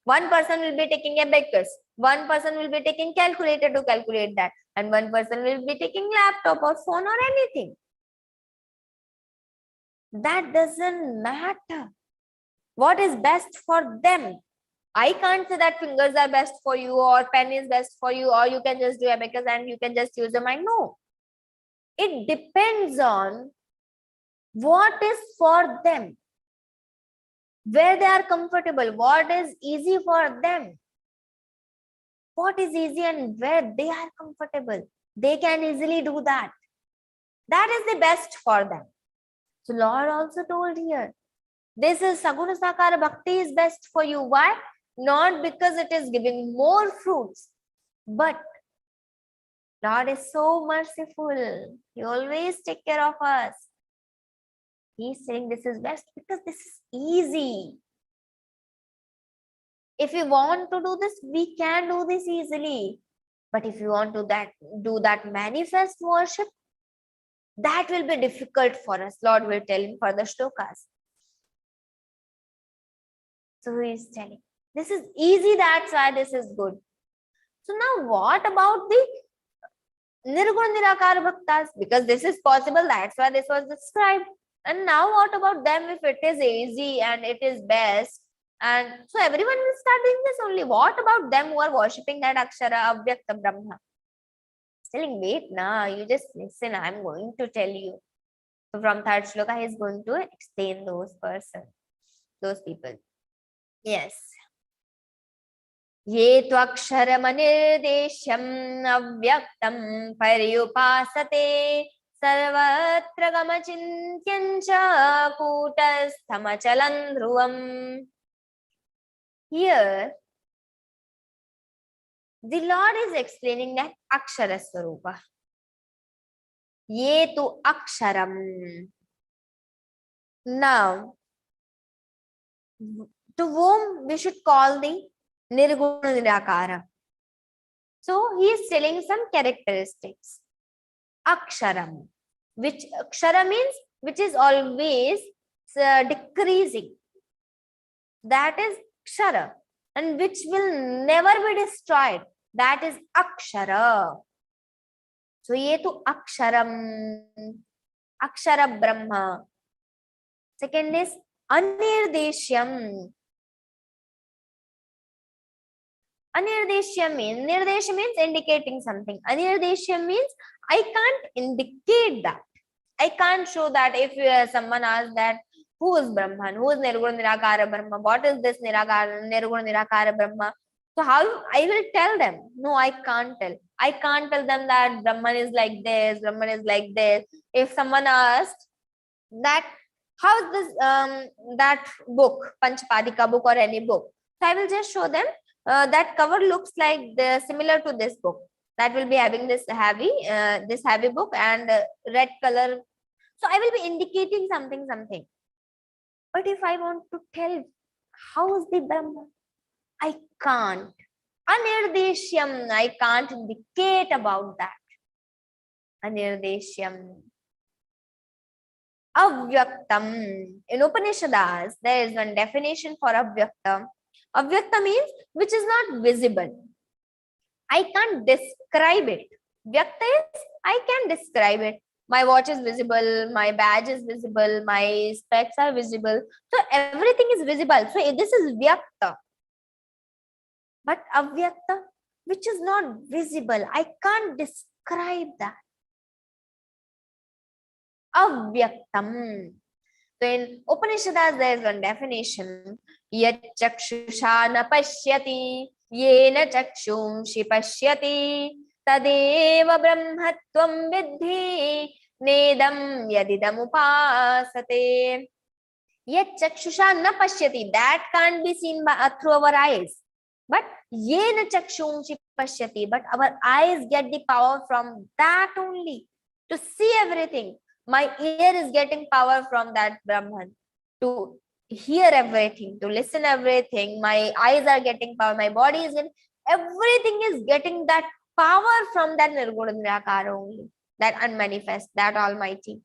One person will be taking abacus. One person will be taking calculator to calculate that. And one person will be taking laptop or phone or anything. That doesn't matter. What is best for them? I can't say that fingers are best for you or pen is best for you or you can just do abacus and you can just use the mind. No. It depends on what is for them, where they are comfortable, what is easy for them. What is easy and where they are comfortable. They can easily do that. That is the best for them. So Lord also told here, this is Saguna Sakara Bhakti is best for you. Why? Not because it is giving more fruits, but Lord is so merciful. He always takes care of us. He's saying this is best because this is easy. If we want to do this, we can do this easily. But if you want to do that manifest worship, that will be difficult for us. Lord will tell in further shlokas. So he is telling, this is easy, that's why this is good. So now what about the Nirguna Nirakara Bhaktas? Because this is possible, that's why this was described. And now what about them if it is easy and it is best? And so everyone will start doing this only. What about them who are worshipping that Akshara Avyakta Brahma? Telling, wait, you just listen, I'm going to tell you. So from third shloka, he is going to explain those persons, those people. Yes. Ye tvaksharam anirdeshyam avyaktam paryupasate sarvatra gamachintyancha kutastamachalam dhruvam. Here, the Lord is explaining that Akshara Swarupa. Ye tu Aksharam. Now, to whom we should call the Nirguna Nirakara. So, he is telling some characteristics. Aksharam, which Akshara means which is always decreasing. That is Kshara, and which will never be destroyed. That is Akshara. So, ye tu Aksharam, Akshara Brahma. Second is Anirdeshyam. Anirdeshyam means, Nirdesha means indicating something. Anirdeshyam means I can't indicate that. I can't show that. If someone asks that, who is Brahman? Who is Nirguna Nirakara Brahma? What is this Nirguna Nirakara Brahma? So how I will tell them? No, I can't tell. I can't tell them that Brahman is like this, Brahman is like this. If someone asked that, how is this that book, Panchapadika book or any book? So I will just show them that cover looks like similar to this book. That will be having this heavy book and red color. So I will be indicating something. But if I want to tell how is the Brahma, I can't. Anirdeshyam, I can't indicate about that. Anirdeshyam. Avyaktam. In Upanishads, there is one definition for Avyaktam. Avyakta means which is not visible. I can't describe it. Vyakta is I can describe it. My watch is visible, my badge is visible, my specs are visible. So everything is visible. So this is Vyakta. But Avyakta, which is not visible, I can't describe that. Avyaktam. So in Upanishads, there is one definition. Yat chakshusha na pashyati, yena chakshumshi pashyati, tadeva brahmatvam vidhi, nedam yadidam upasate. Yet chakshusha na pashyati. That can't be seen by through our eyes. But yena chakshunshi pashyati. But our eyes get the power from that only to see everything. My ear is getting power from that Brahman to hear everything, to listen everything. My eyes are getting power. My body is getting, everything is getting that power from that Nirguna Nirakara only, that unmanifest, that Almighty.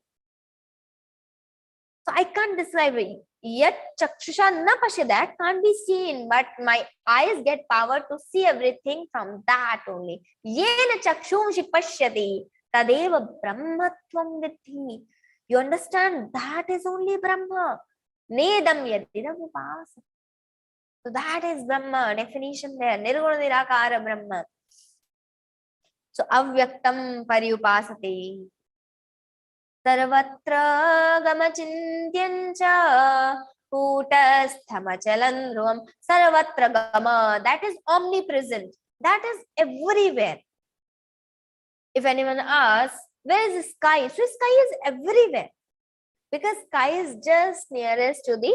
So I can't describe it. Yet chakshusha na pasya, that can't be seen, but my eyes get power to see everything from that only. Yena chakshunshi pashyati tadeva brahmatvam vidhi. You understand? That is only Brahma. Nedam yadidam upasa. So that is Brahma. Definition there. Nirguna nirakara Brahma. So avyaktam pariupasate. Sarvatra gamachintyancha kutasthamachalan dhruvam. Sarvatra gama. That is omnipresent. That is everywhere. If anyone asks, where is the sky? So sky is everywhere. Because sky is just nearest to the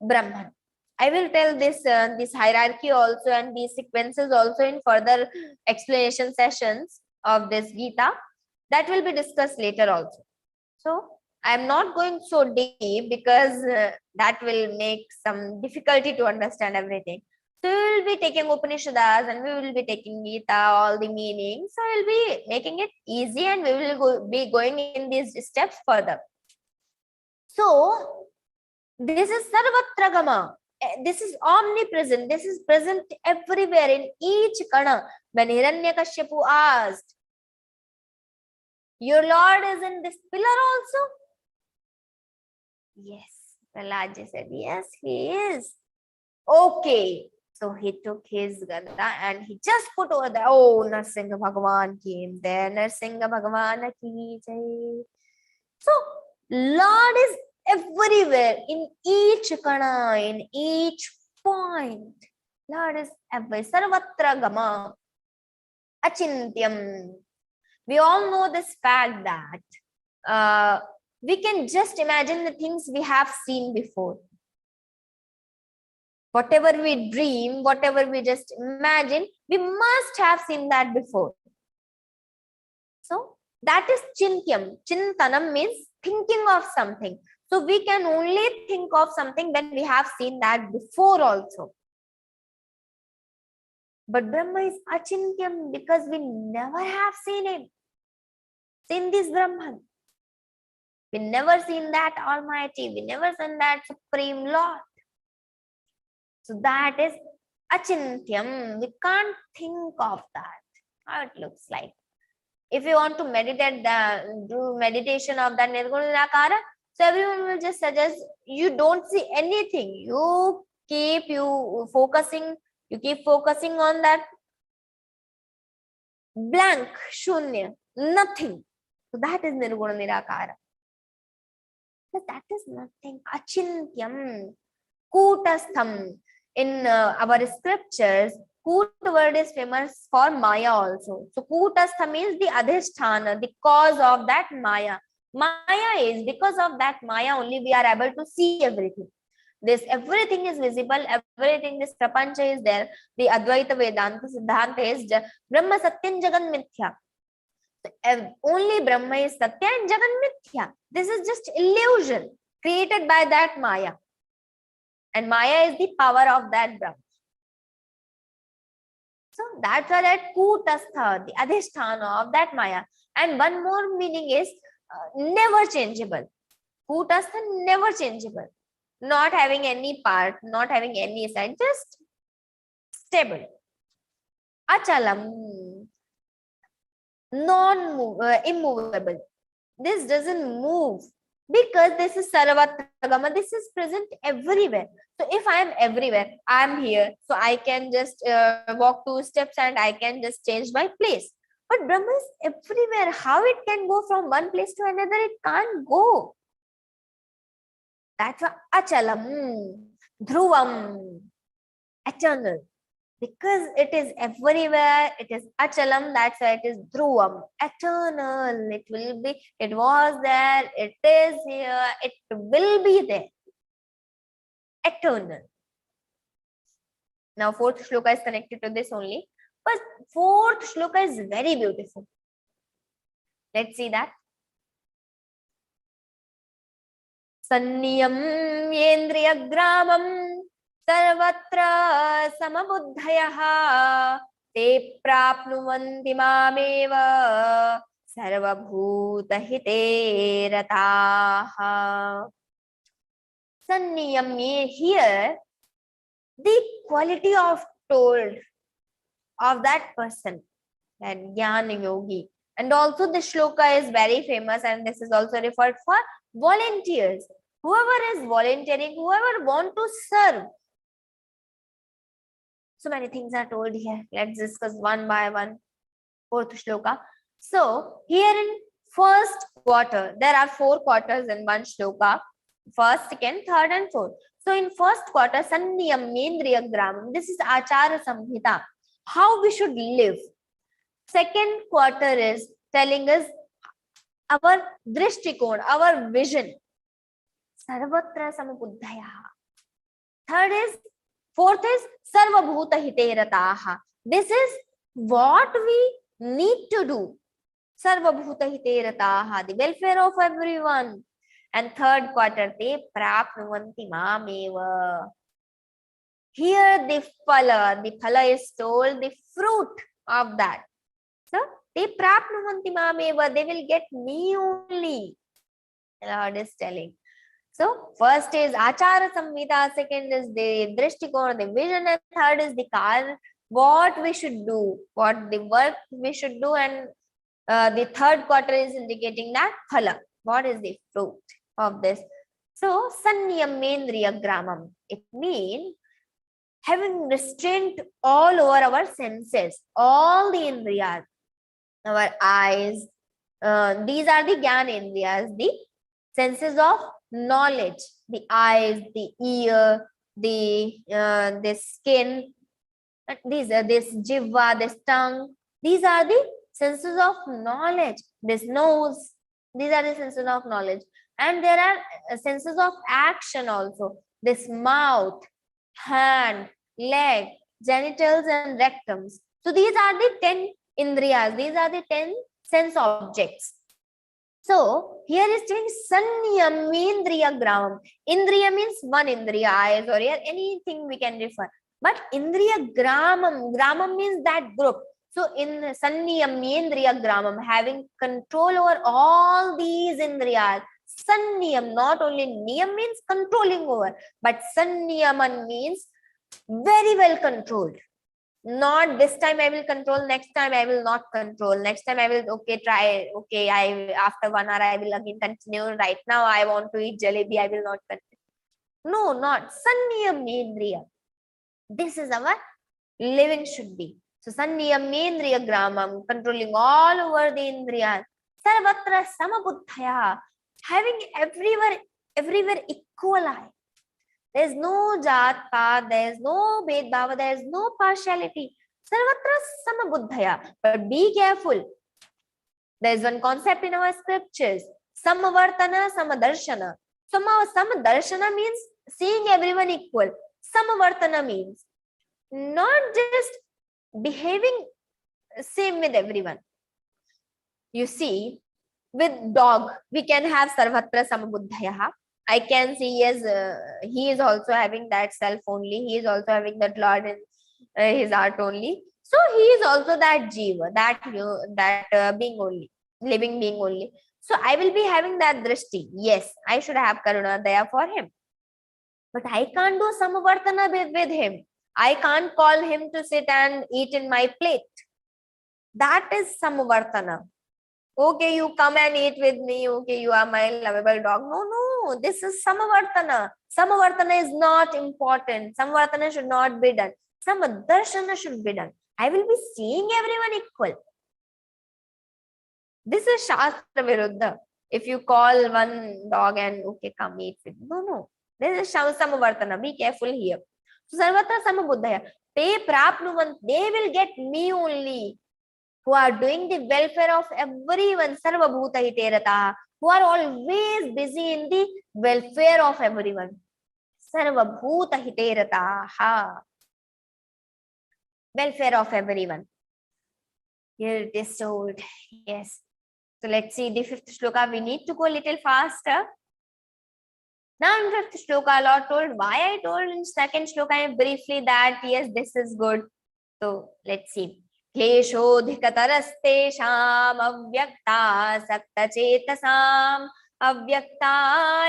Brahman. I will tell this this hierarchy also and these sequences also in further explanation sessions of this Geeta. That will be discussed later also. So I am not going so deep because that will make some difficulty to understand everything. So we will be taking Upanishads and we will be taking Geeta, all the meanings. So we will be making it easy and we will be going in these steps further. So this is Sarvatra Gama. This is omnipresent. This is present everywhere in each kana. When Hiranyakashipu asked, your Lord is in this pillar also? Yes. Prahlad said, yes, he is. Okay. So he took his gada and he just put over there. Oh, Narsingha Bhagavan came there. Narsingha Bhagavan ki jai. So Lord is everywhere, in each kana, in each point. Lord is everywhere. Sarvatra Gama. Achintyam. We all know this fact that we can just imagine the things we have seen before. Whatever we dream, whatever we just imagine, we must have seen that before. So that is Chintyam. Chintanam means thinking of something. So we can only think of something when we have seen that before also. But Brahma is Achintyam because we never have seen him. Seen this Brahman. We never seen that Almighty. We never seen that Supreme Lord. So that is Achintyam. We can't think of that. How it looks like. If you want to meditate, do meditation of that Nirguna Nirakara, so everyone will just suggest you don't see anything. You keep focusing on that blank, shunya, nothing. So that is Nirguna Nirakara. But that is nothing. Achintyam, Kutastham. In our scriptures, Kut word is famous for Maya also. So Kutastha means the Adhisthana, the cause of that Maya. Maya is, because of that Maya only we are able to see everything. This everything is visible, everything, this Prapancha is there. The Advaita Vedanta Siddhanta is Brahma Satyam Jagan Mithya. So, only Brahma is Satya and Jagan Mithya. This is just illusion created by that Maya. And Maya is the power of that Brahma. So that's why that Kutastha, the Adhisthana of that Maya. And one more meaning is never changeable. Kutastha, never changeable. Not having any part, not having any side, just stable. Achalam, immovable. This doesn't move because this is Sarvatra Gama. This is present everywhere. So if I am everywhere, I am here. So I can just walk 2 steps and I can just change my place. But Brahma is everywhere. How it can go from one place to another? It can't go. That's why Achalam, Dhruvam, eternal. Because it is everywhere, it is Achalam, that's why it is Dhruvam, eternal. It will be, it was there, it is here, it will be there. eternal. Now, fourth shloka is connected to this only, but fourth shloka is very beautiful. Let's see that. Sanniyamyendriyagramam sarvatra samabuddhayaha te prapnuvanti mameva sarvabhutahite rataha. Sanniyam, here the quality of told of that person, that Jnana Yogi. And also the shloka is very famous, and this is also referred for volunteers. Whoever is volunteering, whoever want to serve. So many things are told here. Let's discuss one by one. Fourth shloka. So here in first quarter, there are 4 quarters in one shloka. First, second, third, and fourth. So in first quarter, Sanniyam Mendriya Gramam. This is Achara Samhita. How we should live. Second quarter is telling us our drishtikon, our vision. Sarvatra samabuddhaya. Fourth is Sarvabhuta hite rataha. This is what we need to do. Sarvabhuta hite rataha, the welfare of everyone. And third quarter, te prapnuvanti mameva. Here the phala is told, the fruit of that. So, te prapnuvanti mameva, they will get me only. The Lord is telling. So, first is Achara Samhita, second is the Drishtikona, the vision, and third is the what we should do, what the work we should do, and the third quarter is indicating that phala. What is the fruit of this? So, Sanniyam Mendriya Gramam. It means having restraint all over our senses, all the indriyas, our eyes. These are the Jnana Indriyas, the senses of knowledge, the eyes, the ear, the skin, this jiva, this tongue. These are the senses of knowledge. This nose, these are the senses of knowledge. And there are senses of action also. This mouth, hand, leg, genitals, and rectums. So these are the 10 indriyas. These are the 10 sense objects. So here is saying Sanniyam Indriya Gramam. Indriya means one indriya, eyes or ear, anything we can refer. But Indriya Gramam, Gramam means that group. So in Sanniyam Indriya Gramam, having control over all these indriyas. Sanniyam, not only niyam means controlling over, but Sanniyaman means very well controlled. Not this time I will control, next time I will not control, next time I will try, after 1 hour I will again continue. Right now I want to eat jalebi, I will not continue. No, not Sanniyam Indriya. This is our living should be. So Sanniyam Indriya Gramam, controlling all over the indriyas. Sarvatra samabuddhaya, having everywhere equal eye. There is no jat path, there is no bhed bhava, there is no partiality. Sarvatra samabuddhaya. But be careful. There is one concept in our scriptures. Samavartana, samadarshana. Samadarshana means seeing everyone equal. Samavartana means not just behaving same with everyone. You see, with dog, we can have Sarvatra samabuddhaya. I can see, yes, he is also having that self only. He is also having that Lord in his heart only. So he is also that jiva, that being only, living being only. So I will be having that drishti. Yes, I should have karuna daya for him. But I can't do samavartana with him. I can't call him to sit and eat in my plate. That is samavartana. Okay, you come and eat with me. Okay, you are my lovable dog. No, this is samavartana. Samavartana is not important. Samavartana should not be done. Samadarshana should be done. I will be seeing everyone equal. This is Shastra Viruddha. If you call one dog and okay, come eat with me. No. This is samavartana. Be careful here. So Sarvatra samabuddhaya. Te prapnuvan. They will get me only. Who are doing the welfare of everyone, sarvabhuta hite rataha, who are always busy in the welfare of everyone. sarvabhuta hiterataha. Welfare of everyone. Here it is told. Yes. So let's see the fifth shloka. We need to go a little faster. Now in fifth shloka, Lord told why I told in second shloka briefly that yes, this is good. So let's see. क्लेशोऽधिकतरस्तेषाम् अव्यक्ता सक्तचेतसाम् अव्यक्ता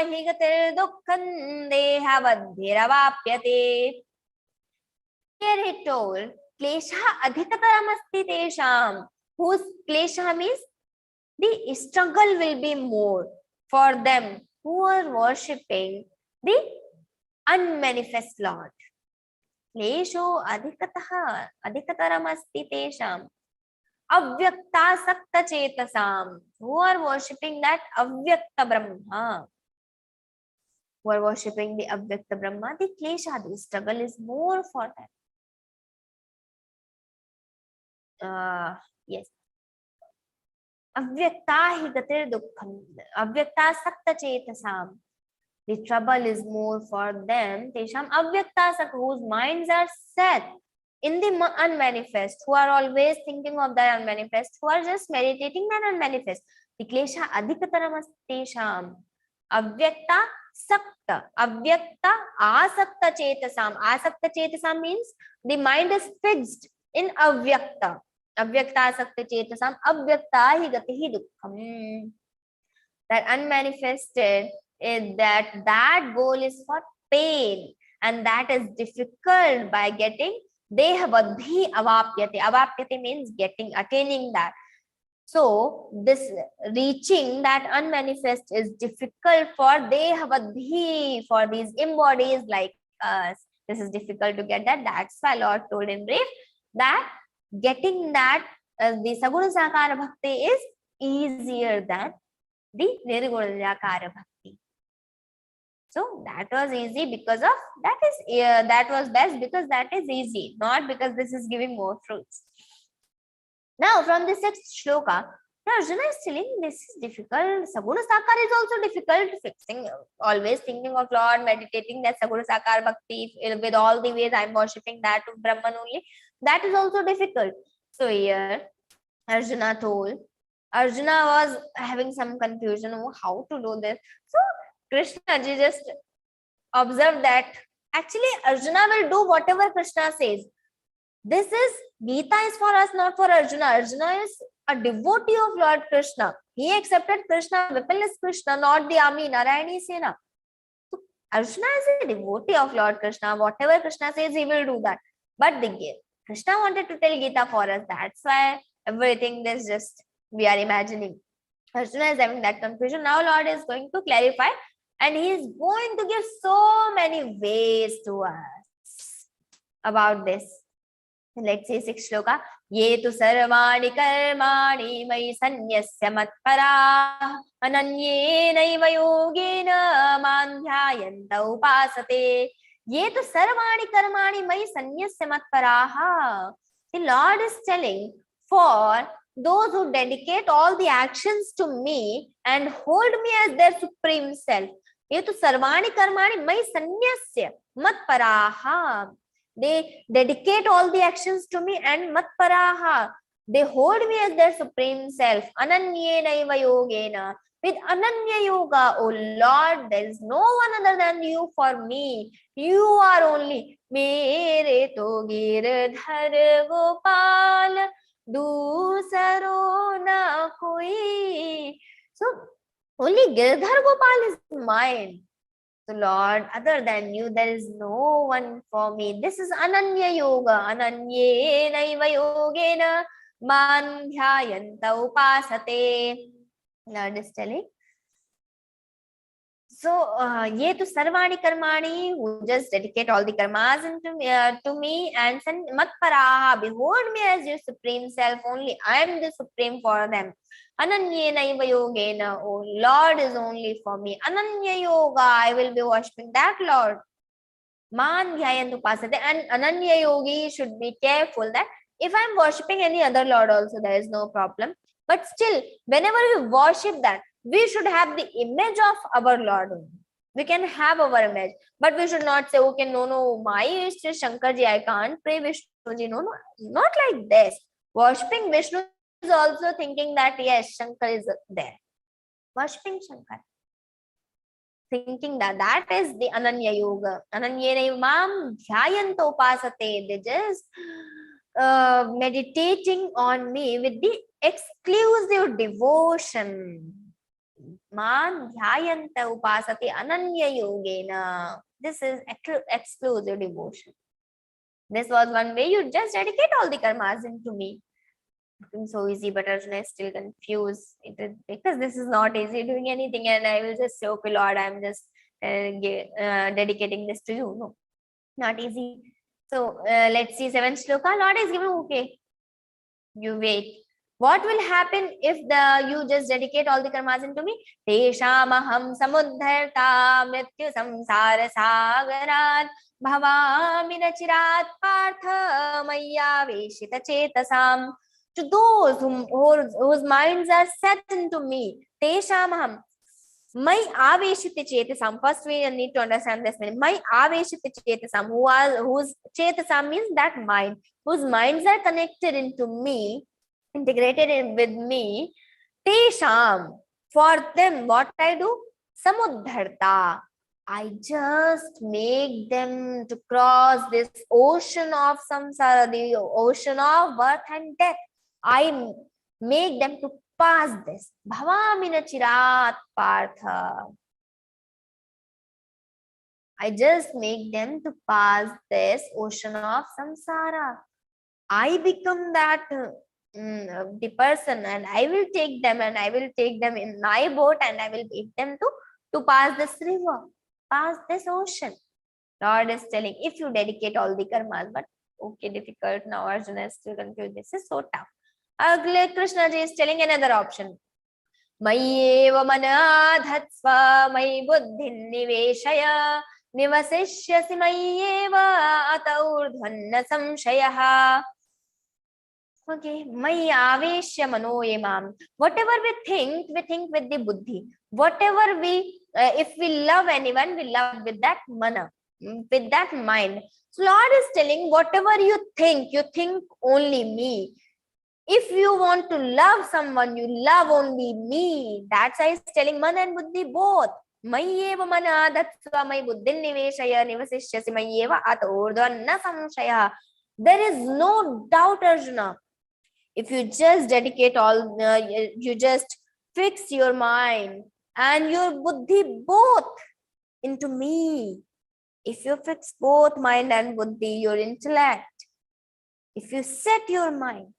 हि गतिर्दुःखं देहवद्भिरवाप्यते. Here he told klesha adhikataramasti tesham, whose klesha means the struggle will be more for them who are worshipping the unmanifest Lord. Klesho adhikataramasti tesham avyakta sakta chetasam, who are worshipping that avyakta Brahma, who are worshipping the avyakta Brahma, the klesha, the struggle is more for them. Yes. Avyakta hi gatir dukkham, avyakta sakta chetasam. The trouble is more for them. Tesham avyakta sak, whose minds are set in the unmanifest, who are always thinking of that unmanifest, who are just meditating that unmanifest. The klesha adhikataram tesham avyakta sakta, avyakta asakta chetasam. Asakta chetasam means the mind is fixed in avyakta. Avyakta asakta chetasam avyakta hi gatihi dukkham. That unmanifested is that goal is for pain, and that is difficult by getting dehavadhi avapyate. Avapyate means getting, attaining that. So this reaching that unmanifest is difficult for dehavadhi, for these embodies like us. This is difficult to get that. That's why Lord told in brief that getting that the saguna sakara bhakti is easier than the nirguna sakara bhakti. So that was easy because of that was best because that is easy, not because this is giving more fruits. Now from the sixth shloka, Arjuna is telling this is difficult. Saguna sakara is also difficult. Fixing, always thinking of Lord, meditating that saguna sakara bhakti with all the ways I'm worshipping that of Brahman only. That is also difficult. So here Arjuna told, Arjuna was having some confusion on how to do this. So Krishna ji just observed that actually Arjuna will do whatever Krishna says. This is Geeta is for us, not for Arjuna. Arjuna is a devotee of Lord Krishna. He accepted Krishna, Vipul is Krishna, not the army, Narayani Sena. So Arjuna is a devotee of Lord Krishna. Whatever Krishna says, he will do that. But Krishna wanted to tell Geeta for us. That's why everything is just we are imagining. Arjuna is having that confusion. Now Lord is going to clarify. And he is going to give so many ways to us about this. Let's say sixth shloka. Ye tu sarvani karmani mai sanyasya matpara ananye naiva yogena mandhyayanta upasate. Ye tu sarvani karmani mai sanyasya matparaha. The Lord is telling for those who dedicate all the actions to me and hold me as their supreme self. Ye tu sarvani karmani mai sanyasya matparaha. They dedicate all the actions to me and matparaha. They hold me as their supreme self. Ananyena iva yogena. With ananya yoga, O Lord, there is no one other than you for me. You are only. Mere to girdhar gopal dusaro na koi. So only Girdhar Gopal is mine. So Lord, other than you, there is no one for me. This is Ananya Yoga. Ananye naiva yogena mandhyayanta upasate. Lord is telling. So, ye tu sarvani karmani, who just dedicate all the karmas to me and send matparaha, behold me as your supreme self. Only I am the supreme for them. Ananyena iva yogena, oh Lord is only for me. Ananya yoga, I will be worshipping that Lord. Mandhyayanta upasate. And Ananya yogi should be careful that if I am worshipping any other Lord also, there is no problem. But still, whenever we worship that, we should have the image of our Lord. We can have our image, but we should not say, okay, no, my is Shankarji, I can't pray Vishnuji. No, not like this. Worshipping Vishnu is also thinking that yes, Shankar is there. Worshipping Shankar, thinking that is the Ananya Yoga. Ananyena mam dhyayanto upasate. They just meditating on me with the exclusive devotion. Man dhyayanta upasati ananya yogena. This is exclusive devotion. This was one way. You just dedicate all the karmas into me. Looking so easy, but Arjuna is still confused. Because this is not easy doing anything, and I will just say, okay, Lord, I'm just dedicating this to you. No, not easy. So let's see 7th shloka. Lord is given, okay. You wait. What will happen if you just dedicate all the karmas into me? Teshamaham samudharta mrityu samsara sagarat bhavami nachirat partha maya veshita chetasam. To those whose minds are set into me, Teshamaham, my aveshita chetasam. First we need to understand this meaning. My aveshita chetasam, whose chetasam means that mind, whose minds are connected into me, integrated in with me. Tesham, for them, what I do? Samudharta, I just make them to cross this ocean of samsara, the ocean of birth and death. I make them to pass this. Bhavamina chirat partha. I just make them to pass this ocean of samsara. I become that the person, and I will take them in my boat, and I will make them to pass this river, pass this ocean. Lord is telling, if you dedicate all the karmas, but okay, difficult. Now Arjuna is still confused. This is so tough. Krishna ji is telling another option. Mayeva manadhatsva may buddhin niveshaya nivasishyasi mayeva ata urdhvanna samshayaha. Okay, maya aveshya manoyemam. Whatever we think with the buddhi. Whatever if we love anyone, we love with that mana, with that mind. So Lord is telling, whatever you think only me. If you want to love someone, you love only me. That's why he's telling mana and buddhi both. Mayeva mana datsva may buddhin niveshaya nivasishyasi mayeva at urdhvanna samshaya. There is no doubt, Arjuna. If you just dedicate all, you just fix your mind and your buddhi both into me. If you fix both mind and buddhi, your intellect, if you set your mind,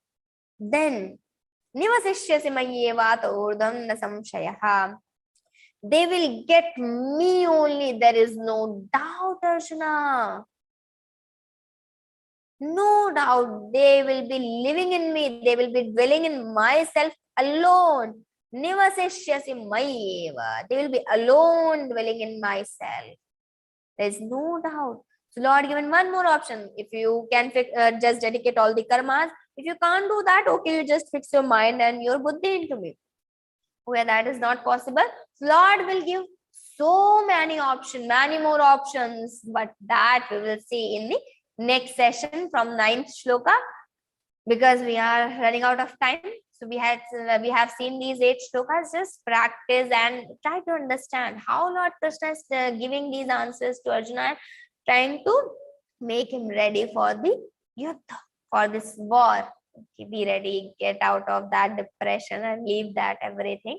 then nivasishyasi mayeva urdhvanna samshayaha. They will get me only. There is no doubt, Arjuna. No doubt, they will be living in me. They will be dwelling in myself alone. Nivasishyasi mayeva. They will be alone dwelling in myself. There is no doubt. So Lord given one more option. If you can just dedicate all the karmas. If you can't do that, okay, you just fix your mind and your buddhi into me. Where that is not possible, Lord will give so many options, many more options. But that we will see in the next session from 9th shloka, because we are running out of time. So we have seen these 8 shlokas. Just practice and try to understand how Lord Krishna is giving these answers to Arjuna, trying to make him ready for the yuddha, for this war. Okay, be ready, get out of that depression and leave that everything.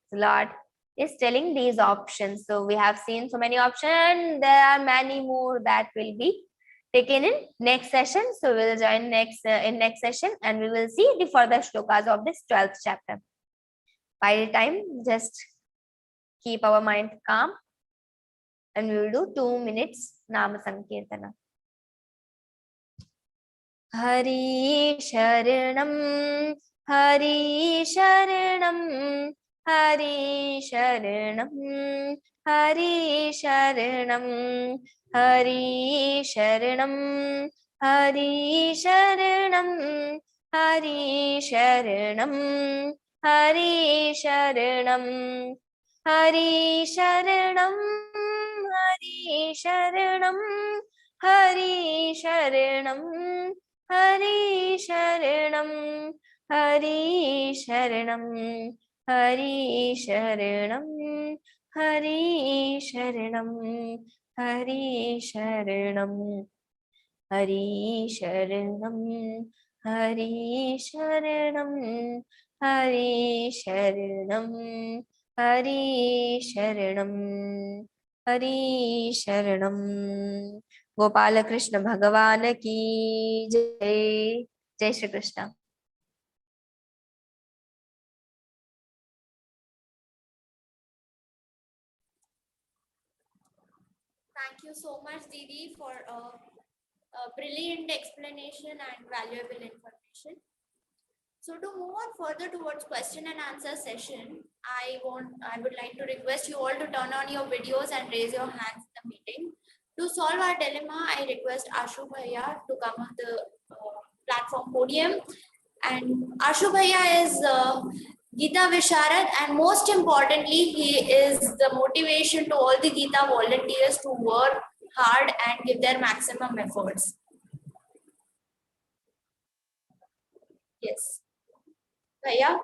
So Lord is telling these options. So we have seen so many options. There are many more that will be taken in next session. So we will join in next session, and we will see the further shlokas of this 12th chapter. By the time, just keep our mind calm, and we will do 2 minutes Nama Sankirtana. Hari Sharanam, Hari Sharanam, Hari Sharanam, Hari Sharanam, Hari Sharanam, Hari Sharanam, Hari Sharanam, Hari Sharanam, Hari Sharanam. Hari Sharanam, Hari Sharanam, Hari Sharanam, Hari Sharanam, Hari Sharanam, Hari Sharanam, Hari Sharanam, Hari Sharanam, Hari Sharanam, Hari Sharanam, Hari Sharanam, Hari Sharanam. Gopala Krishna Bhagavan ki Jai. Jai Shri Krishna. Thank you so much, Didi, for a brilliant explanation and valuable information. So to move on further towards question and answer session, I would like to request you all to turn on your videos and raise your hands in the meeting. To solve our dilemma, I request Ashu Bhaiya to come on the platform podium. And Ashu Bhaiya is Geeta Visharad, and most importantly, he is the motivation to all the Geeta volunteers to work hard and give their maximum efforts. Yes. Bhaiya?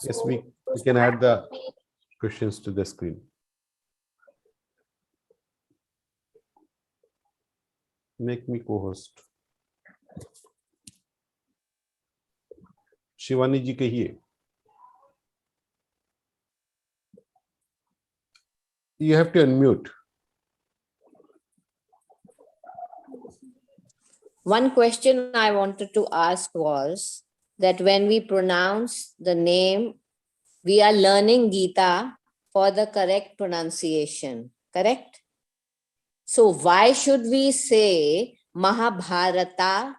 Yes, we can add the questions to the screen. Make me co-host. Shivani जी कहिए. You have to unmute. One question I wanted to ask was that when we pronounce the name, we are learning Geeta for the correct pronunciation, correct? So why should we say Mahabharata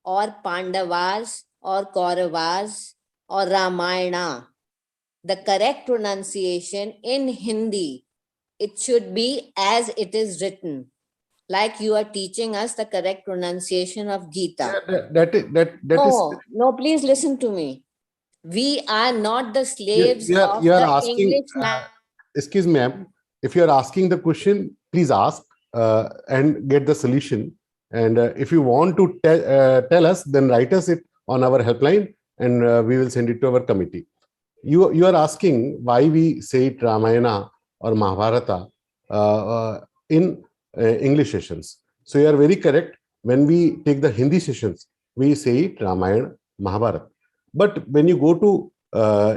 or Pandavas or Kauravas or Ramayana? The correct pronunciation in Hindi, it should be as it is written. Like you are teaching us the correct pronunciation of Geeta. No, please listen to me. We are not the slaves you of are the asking, English language. excuse me, ma'am. If you are asking the question, please ask and get the solution. And if you want to tell us, then write us it on our helpline, and we will send it to our committee. You are asking why we say it Ramayana or Mahabharata in English sessions. So you are very correct. When we take the Hindi sessions, we say it Ramayana, Mahabharata. But when you go to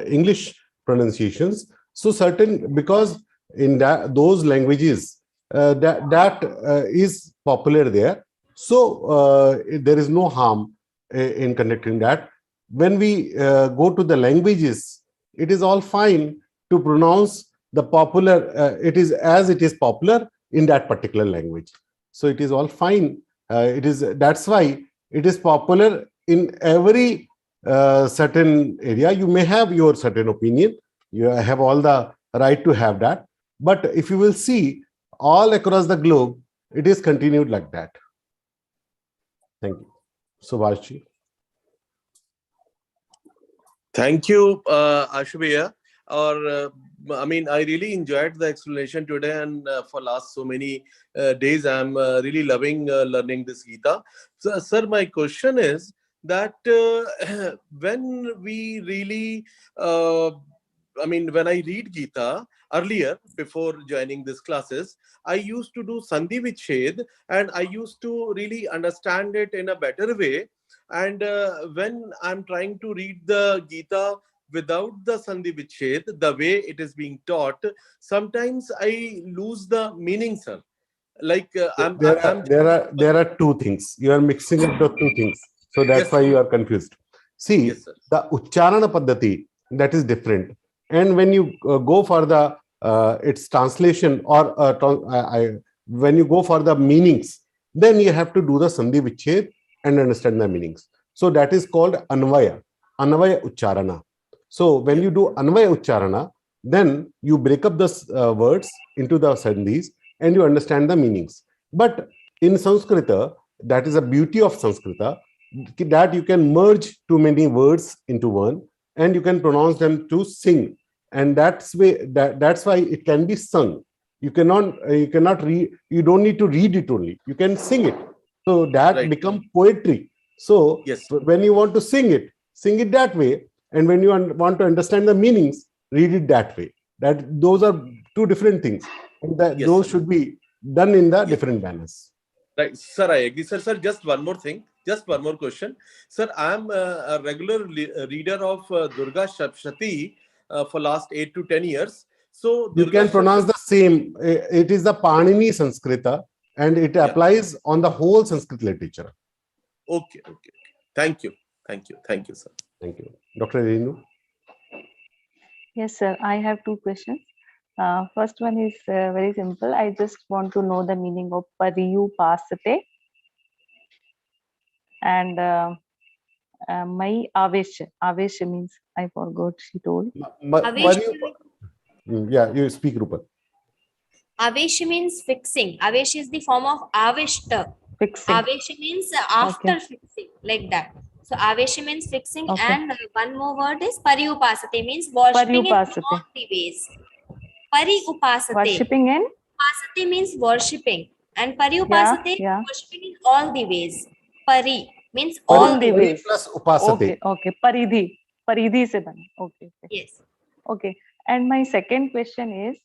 English pronunciations, so certain, because in those languages that is popular there, so there is no harm in conducting that. When we go to the languages, it is all fine to pronounce the popular, it is as it is popular in that particular language. So it is all fine. That's why it is popular in every certain area. You may have your certain opinion. You have all the right to have that. But if you will see all across the globe, it is continued like that. Thank you. Subhashi. Thank you, Ashubhaiya. I mean, I really enjoyed the explanation today, and for last so many days, I'm really loving learning this Geeta. So, sir, my question is that when we really, when I read Geeta earlier, before joining these classes, I used to do Sandhi Vichhed, and I used to really understand it in a better way. And when I'm trying to read the Geeta without the Sandhi Vichhed, the way it is being taught, sometimes I lose the meaning, sir. Like there are two things. You are mixing up the two things. So that's why you are confused. See, the Uchcharana Paddhati, that is different. And when you go for the its translation, or when you go for the meanings, then you have to do the Sandhi Vichhed and understand the meanings. So that is called Anvaya Uchcharana. So when you do Anvaya Uchcharana, then you break up the words into the sandhis and you understand the meanings. But in Sanskrita, that is a beauty of Sanskrita, that you can merge too many words into one and you can pronounce them to sing. and that's why it can be sung. You cannot read. You don't need to read it only. You can sing it. So that Right. become poetry. So Yes. when you want to sing it that way, and when you want to understand the meanings, read it that way. Those are two different things, and Yes, those sir. should be done in the different manners. Right, sir, I agree. Sir, just one more thing. Just one more question. Sir, I am a regular reader of Durga Shapshati for last 8 to 10 years. So You Durga can pronounce Shapshati. the same. It is the Panini Sanskrita, and it applies on the whole Sanskrit literature. Okay. Thank you, sir. Thank you. Dr. Renu? Yes, sir. I have two questions. First one is very simple. I just want to know the meaning of pariyupasate and my avesha. Avesha means, I forgot, she told. Yeah, you speak, Rupal. Avesha means fixing. Avesha is the form of avishta. Fixing. Avesha means after fixing, like that. So avesha means fixing, and one more word is pariupasate, means worshipping in all the ways. Pariupasate. Worshipping in? Upasate means worshipping, and pariupasate worshipping in all the ways. Pari means all the ways. Plus upasate. Okay. Paridhi se bana. Okay. Yes. Okay. And my second question is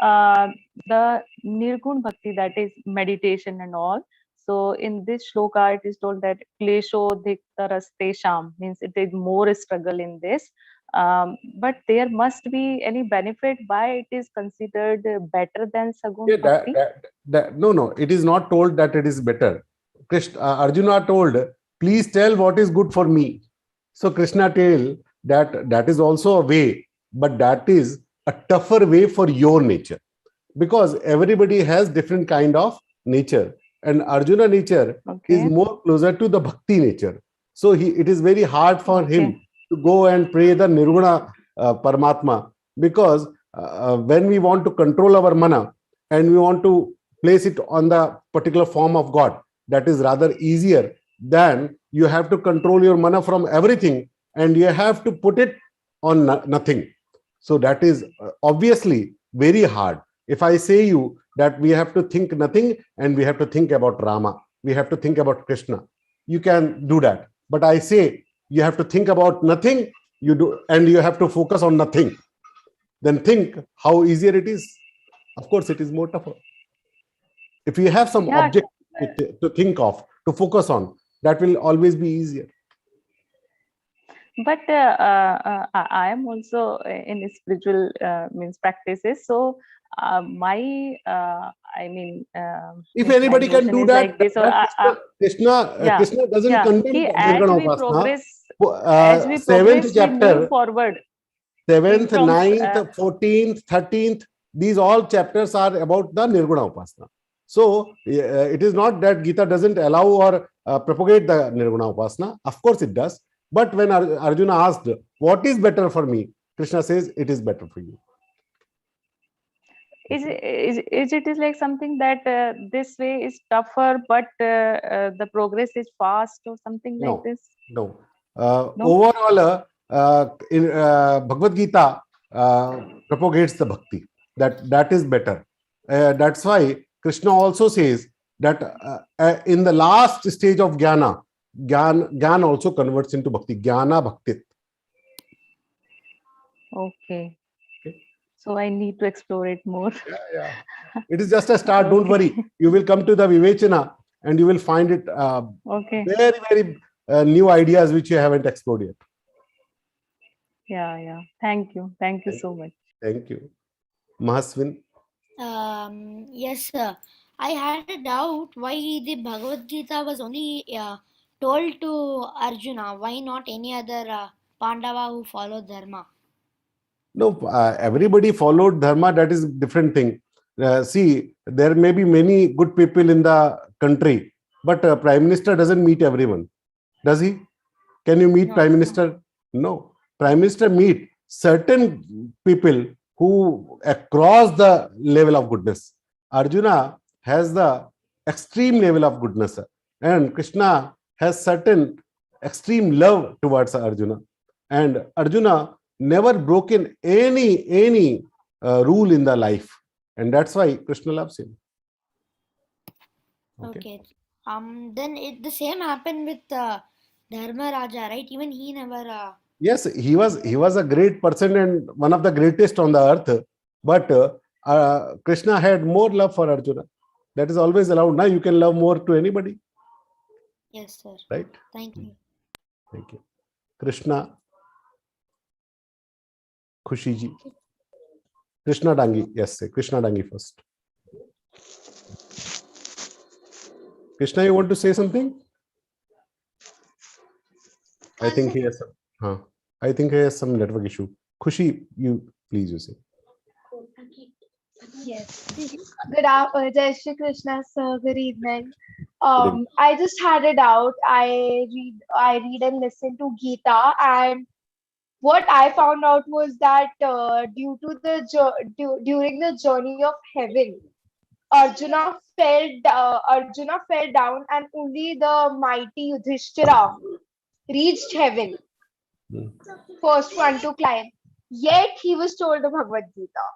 the Nirgun Bhakti, that is meditation and all. So in this shloka, it is told that kleshodhiktaraste means it is more struggle in this. But there must be any benefit why it is considered better than Sagun Bhakti? No, it is not told that it is better. Arjuna told, please tell what is good for me. So Krishna tell that is also a way, but that is a tougher way for your nature, because everybody has different kind of nature, and Arjuna nature is more closer to the bhakti nature. So it is very hard for him to go and pray the Nirguna Paramatma, because when we want to control our mana and we want to place it on the particular form of God, that is rather easier than you have to control your mana from everything and you have to put it on nothing. So that is obviously very hard. If I say you that we have to think nothing and we have to think about Rama, we have to think about Krishna, you can do that. But I say you have to think about nothing, you do, and you have to focus on nothing. Then think how easier it is. Of course, it is more tougher. If you have some object to think of, to focus on, that will always be easier. But I am also in spiritual means practices. So if anybody can do that, like this, Krishna doesn't condemn Nirguna Upasana. As we progress, chapter, we move forward. 7th, 9th, 14th, 13th, these all chapters are about the Nirguna Upasana. So it is not that Geeta doesn't allow or propagate the Nirguna Upasana. Of course it does. But when Arjuna asked, what is better for me? Krishna says, it is better for you. Is it like something that this way is tougher, but the progress is fast or something like this? No. Overall, in Bhagavad-Gītā propagates the bhakti. That is better. That's why Krishna also says that in the last stage of Jnana also converts into bhakti. Jnana bhaktit. Okay. So I need to explore it more. Yeah. It is just a start. Don't worry. You will come to the Vivechana and you will find it very, very new ideas which you haven't explored yet. Yeah. Thank you so much. Thank you. Mahaswin? Yes, sir. I had a doubt why the Bhagavad Gita was only told to Arjuna. Why not any other Pandava who followed Dharma? No, everybody followed Dharma. That is a different thing. See, there may be many good people in the country, but Prime Minister doesn't meet everyone. Does he? Can you meet Prime Minister? No. Prime Minister meet certain people who across the level of goodness. Arjuna has the extreme level of goodness, and Krishna has certain extreme love towards Arjuna. And Arjuna never broken any rule in the life, and that's why Krishna loves him. Okay. Then the same happened with Dharmaraja, right? Even he never. Yes, he was a great person and one of the greatest on the earth, but Krishna had more love for Arjuna. That is always allowed. Now you can love more to anybody. Yes, sir. Right? Thank you. Thank you. Krishna, Khushi ji. Krishna Dangi. Yes, say Krishna Dangi first. Krishna, you want to say something? I think he has some. I think he has some network issue. Khushi, you say. Yes. Good afternoon, Jai Shri Krishna, sir. Good evening. I just had a doubt. I read and listen to Geeta, and what I found out was that due to during the journey of heaven, Arjuna fell down, and only the mighty Yudhishthira reached heaven. First one to climb. Yet he was told the Bhagavad Gita.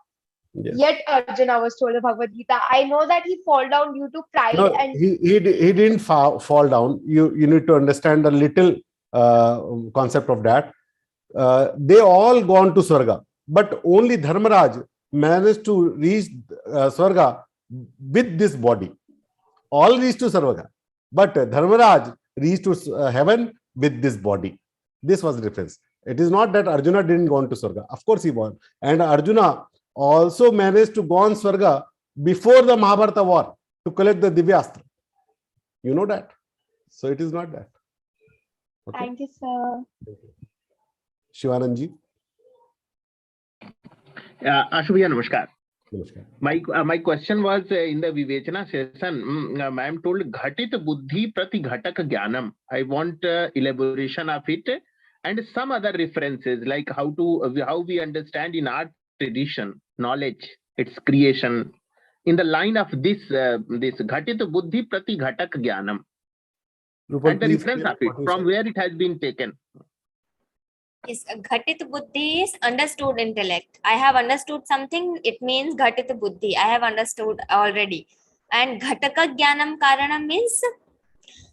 Yes. Yet Arjuna was told the Bhagavad Gita. I know that he fall down due to pride. No, And he didn't fall down. You need to understand a little concept of that. They all gone to Swarga, but only Dharmaraj managed to reach Swarga with this body. All reached to Swarga, but Dharmaraj reached to heaven with this body. This was the difference. It is not that Arjuna didn't go on to Swarga. Of course he won. And Arjuna also managed to go on Swarga before the Mahabharata war to collect the Divyastra. You know that. So it is not that. Okay. Thank you, sir. Shivananji. Ashubhaiya, namaskar. Namaskar. My question was in the Vivechana session, I am told Ghatit Buddhi Prati Ghatak Jnanam. I want elaboration of it and some other references like how we understand in our tradition, knowledge, its creation. In the line of this Ghatit Buddhi Prati Ghatak Jnanam. Rupal, and the reference of it, from where it has been taken. Yes, Ghatit Buddhi is understood intellect. I have understood something, it means Ghatit Buddhi. I have understood already. And Ghataka Jnanam Karanam means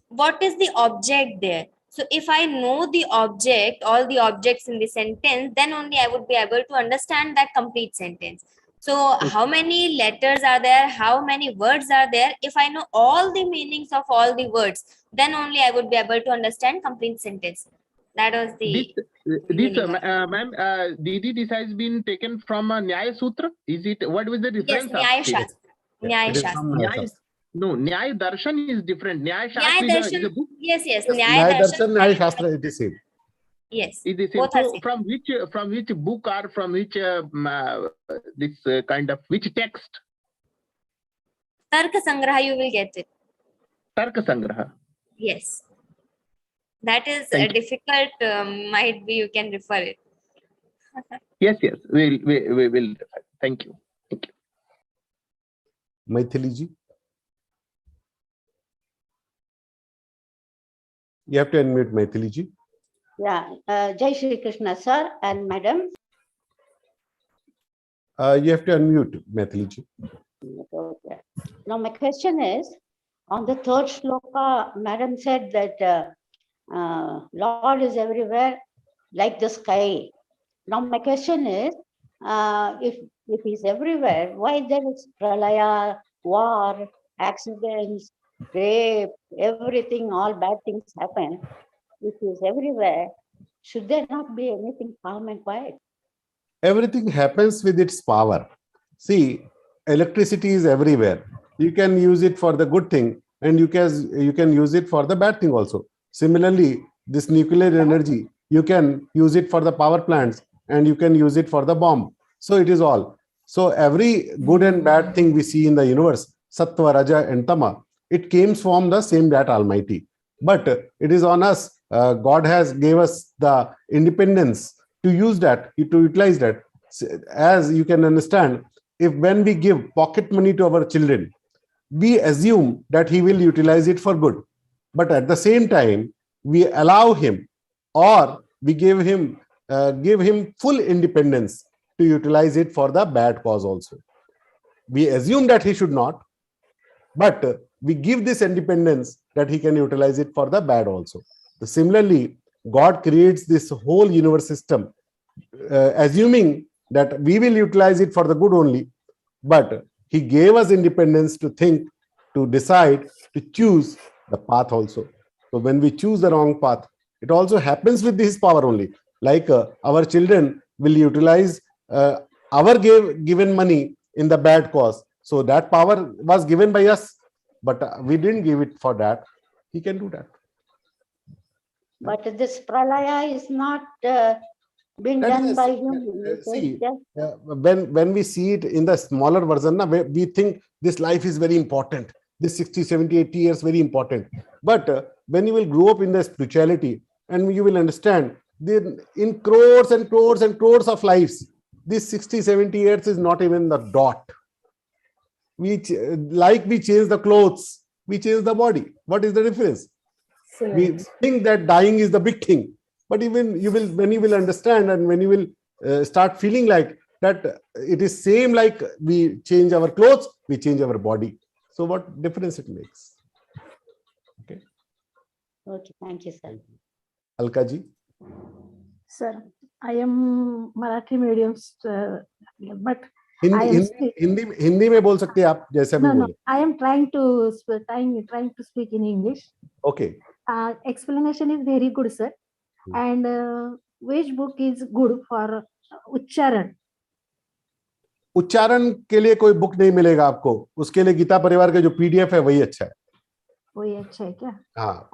what is the object there. So if I know the object, all the objects in the sentence, then only I would be able to understand that complete sentence. So how many letters are there? How many words are there? If I know all the meanings of all the words, then only I would be able to understand complete sentence. That was the ma'am, Didi, this has been taken from a Nyaya Sutra. Is it? What was the difference? Yes, Nyaya Shastra. Nyaya Shastra. No, Nyaya Darshan is different. Nyaya Shastra is a book. Yes. Nyaya Darshan, Nyaya Shastra, it is same. Yes. It is same. So from which book or from which this kind of which text? Tarka Sangraha, you will get it. Tarka Sangraha. Yes. That is difficult. Might be you can refer it. Yes. We will. Thank you. Maithili ji. You have to unmute Maithili ji. Yeah, Jai Shri Krishna, sir and madam. You have to unmute Maithili ji. Okay. Now my question is, on the third shloka, madam said that Lord is everywhere like the sky. Now my question is, if he's everywhere, why there is pralaya, war, accidents, rape, everything, all bad things happen? If he's everywhere, should there not be anything calm and quiet? Everything happens with its power. See, electricity is everywhere. You can use it for the good thing, and you can use it for the bad thing also. Similarly, this nuclear energy, you can use it for the power plants, and you can use it for the bomb. So it is all. So every good and bad thing we see in the universe, Sattva, Raja, and Tama, it came from the same that Almighty. But it is on us. God has gave us the independence to use that, to utilize that. As you can understand, when we give pocket money to our children, we assume that he will utilize it for good. But at the same time, we allow him, or we give him give him full independence to utilize it for the bad cause also. We assume that he should not, but we give this independence that he can utilize it for the bad also. So similarly, God creates this whole universe system, assuming that we will utilize it for the good only, but he gave us independence to think, to decide, to choose the path also. So when we choose the wrong path, it also happens with his power only. Like our children will utilize our given money in the bad cause. So that power was given by us, but we didn't give it for that. He can do that. But this pralaya is not been That done is, by humans. see, when we see it in the smaller version, we think this life is very important. This 60, 70, 80 years very important. But when you will grow up in the spirituality, and you will understand that in crores and crores and crores of lives, this 60, 70 years is not even the dot. We change the clothes, we change the body. What is the difference? We think that dying is the big thing, but even when you will understand, and when you will start feeling like that, it is same like we change our clothes, we change our body. So what difference it makes? Okay. Okay, thank you, sir. Alka ji. Sir, I am Marathi medium, but I am Hindi में बोल सकते हैं आप, जैसे भी बोले. I am trying to speak in English. Okay. Explanation is very good, sir. And which book is good for उच्चारण? उच्चारण के लिए कोई बुक नहीं मिलेगा आपको. उसके लिए गीता परिवार का जो पीडीएफ है वही अच्छा है. वही अच्छा है क्या? हाँ.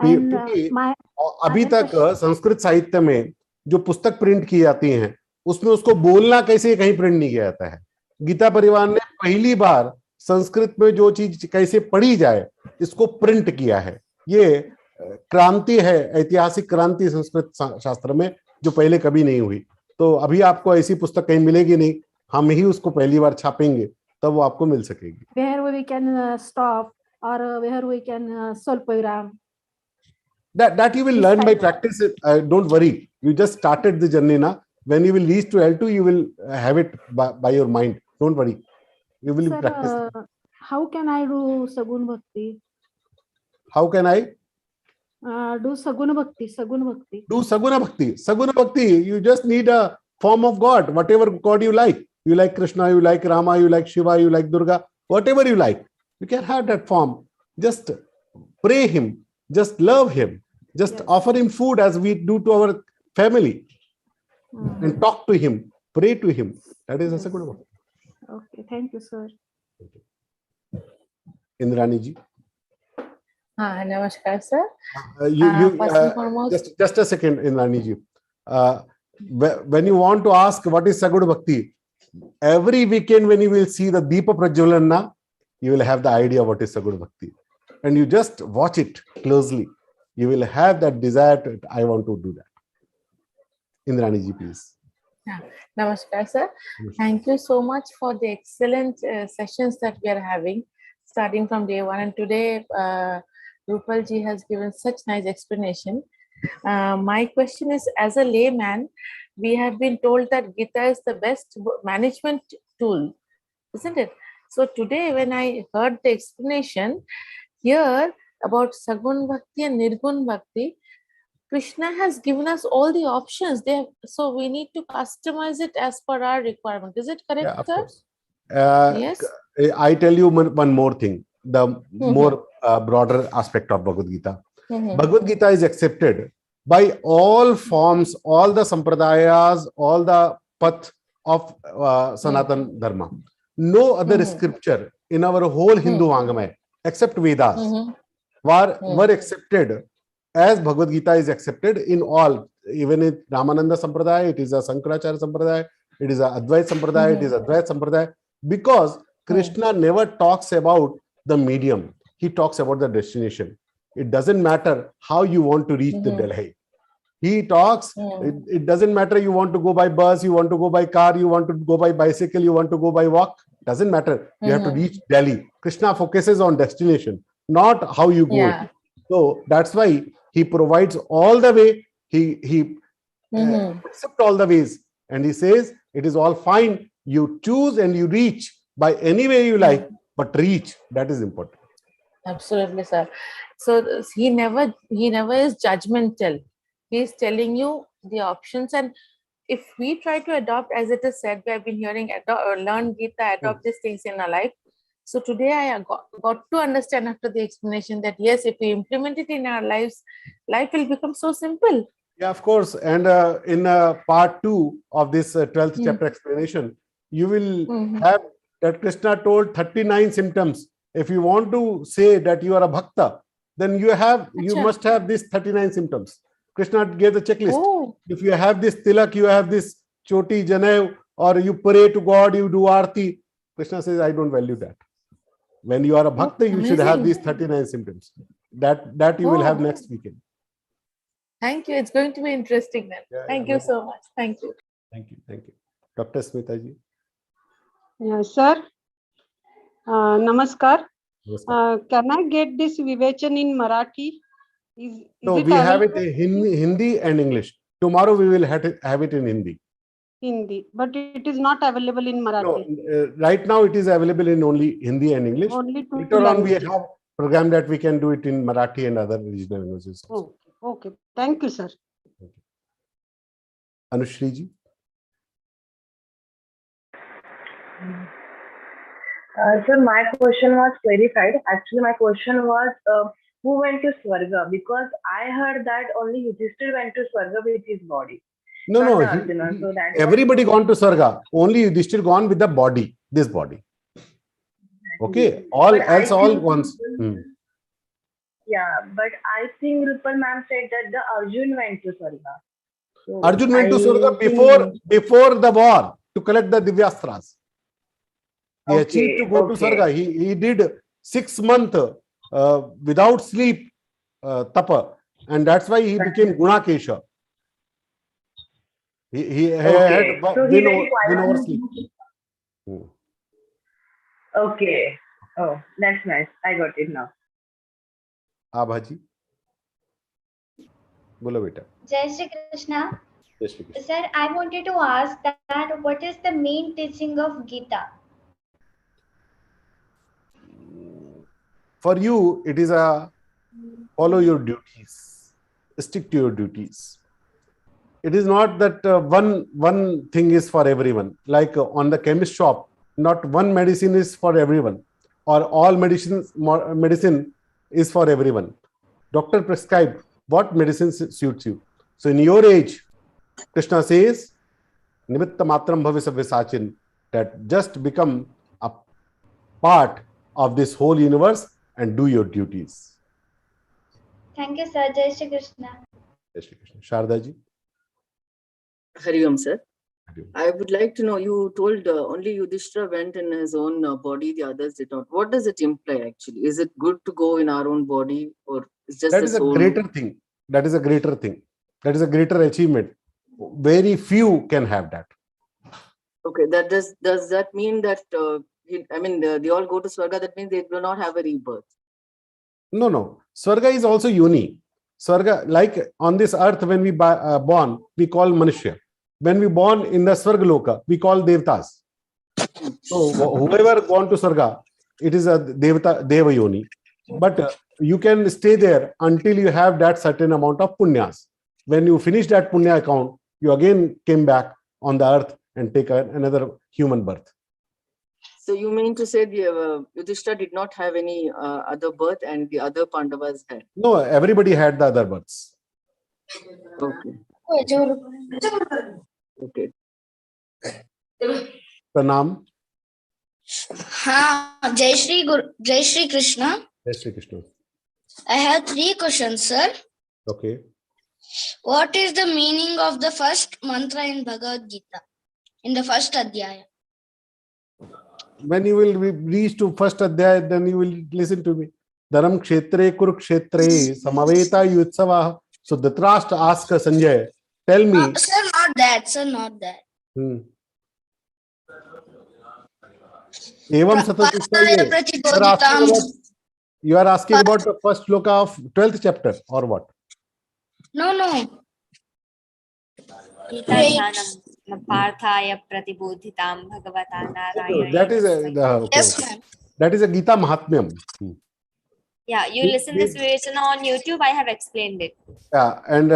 अभी तक संस्कृत साहित्य में जो पुस्तक प्रिंट की जाती हैं, उसमें उसको बोलना कैसे कहीं प्रिंट नहीं किया जाता है. गीता परिवार ने पहली बार संस्कृत में जो चीज कैसे पढ़ी जाए, इसको प्रिंट किया है. ये क्रांति है, ऐतिहासिक क्रांति संस्कृत शास्त्र में, जो पहले कभी नहीं हुई. तो अभी आपको ऐसी पुस्तक कहीं मिलेगी नहीं. हम ही उसको पहली बार छापेंगे, तब वो आपको मिल सकेगी. Where we can stop or where we can solve that you will learn by practice. Don't worry, you just started the journey now. When you will reach to L2, you will have it by your mind. Don't worry, you will practice. How can I do Sagun Bhakti? How can I do Saguna Bhakti? Do Saguna Bhakti. Saguna Bhakti, you just need a form of God, whatever God you like. You like Krishna, you like Rama, you like Shiva, you like Durga, whatever you like. You can have that form. Just pray him, just love him, just offer him food as we do to our family. And talk to him, pray to him. That is a Saguna Bhakti. Okay, thank you, sir. Indrani ji. Namaskar, sir. First and foremost, just a second, Indrani ji. When you want to ask what is Saguna Bhakti, every weekend when you will see the Deepa Prajwalanna, you will have the idea what is Saguna Bhakti. And you just watch it closely. You will have that desire to, I want to do that. Indrani ji, please. Namaskar, sir. Thank you so much for the excellent sessions that we are having, starting from day one. And today, Rupal ji has given such nice explanation. My question is, as a layman, we have been told that Geeta is the best management tool, isn't it? So today, when I heard the explanation here about Sagun Bhakti and Nirgun Bhakti, Krishna has given us all the options there, so we need to customize it as per our requirement. Is it correct, yeah, of sir? Course. Yes. I tell you one more thing, the more broader aspect of Bhagavad Gita. Bhagavad Gita is accepted by all forms, all the sampradayas, all the path of Sanatan Dharma. No other scripture in our whole Hindu Vangamaya, except Vedas, were accepted as Bhagavad Gita is accepted in all. Even in Ramananda Sampradaya, it is a Sankaracharya Sampradaya, it is a Advaita Sampradaya, it is a Advaita Sampradaya, because Krishna never talks about the medium, he talks about the destination. It doesn't matter how you want to reach the Delhi. He talks, it doesn't matter you want to go by bus, you want to go by car, you want to go by bicycle, you want to go by walk, doesn't matter. You have to reach Delhi. Krishna focuses on destination, not how you go. So that's why he provides all the way. He accept all the ways. And he says, it is all fine. You choose and you reach by any way you like, but reach, that is important. Absolutely, sir. So he never is judgmental. He is telling you the options, and if we try to adopt, as it is said, we have been hearing, learn Geeta, adopt these things in our life. So today I got to understand after the explanation that yes, if we implement it in our lives, life will become so simple. Yeah, of course. And in part 2 of this 12th chapter explanation, you will have that Krishna told 39 symptoms. If you want to say that you are a bhakta, then you must have these 39 symptoms. Krishna gave the checklist. Oh. If you have this tilak, you have this choti janev, or you pray to God, you do arti. Krishna says, I don't value that. When you are a bhakta, you should have these 39 symptoms. That you will have next weekend. Thank you. It's going to be interesting then. Thank you so much. Thank you. Thank you. Thank you. Dr. Smita ji. Yes, sir. Namaskar. Can I get this Vivechan in Marathi? No, we have it in Hindi and English. Tomorrow we will have it in Hindi. Hindi, but it is not available in Marathi. No, right now it is available in only Hindi and English. Only two Later on we languages. have program that we can do it in Marathi and other regional languages. Oh, okay. Thank you, sir. Anushri ji. So my question was clarified. Actually, my question was who went to Swarga? Because I heard that only Yudhishthira went to Swarga with his body. No, Arjuna. So that everybody gone to Swarga. Only Yudhishthira gone with the body, this body. Okay, all else all once. Yeah, but I think Rupal ma'am said that the Arjun went to Swarga. So Arjun went to Swarga before the war to collect the Divyastras. He achieved to go to Swarga. He did 6 months without sleep, tapa, and that's why he became Gunakesha. He had win over sleep. Okay. Oh, that's nice. I got it now. Abhaji. Bolo beta. Jai Shri Krishna. Jai Shri Krishna. Sir, I wanted to ask that what is the main teaching of Geeta? For you, it is a follow your duties, stick to your duties. It is not that one thing is for everyone. Like on the chemist shop, not one medicine is for everyone, or all medicine is for everyone. Doctor prescribed what medicine suits you. So in your age, Krishna says, Nimitta matram bhavisavya, that just become a part of this whole universe and do your duties. Thank you, sir. Jai Shri Krishna. Jai Shri Krishna. Sharda ji. Hari Om, sir. I would like to know, you told only Yudhishthira went in his own body, the others did not. What does it imply actually? Is it good to go in our own body, or is just that is a greater thing? That is a greater thing. That is a greater achievement. Very few can have that. Okay, that does that mean that they all go to Swarga? That means they do not have a rebirth. No. Swarga is also yoni. Swarga, like on this earth, when we born, we call Manushya. When we born in the Swargaloka, we call Devtas. So whoever gone to Swarga, it is a Deva yoni. But you can stay there until you have that certain amount of punyas. When you finish that punya account, you again came back on the earth and take another human birth. So you mean to say the Yudhishthira did not have any other birth and the other Pandavas had? No, everybody had the other births. Okay. Okay. Pranam. Jai Shri Krishna. Jai Shri Krishna. I have 3 questions, sir. Okay. What is the meaning of the first mantra in Bhagavad Gita, in the first adhyaya? When you will reach to first adhyaya, then you will listen to me. Dharam kshetre kurukshetre samaveta yutsava. So Dhritarashtra asked Sanjay, tell me. Sir, not that. Sir, not that. Evam Satachittaye. You are asking about the first sloka of 12th chapter or what? No. Gita Dhyanam Parthaya Pratibodhitam Bhagavata Narayana. That is that is a Gita Mahatmyam. Yeah, you listen this version on YouTube. I have explained it. Yeah, and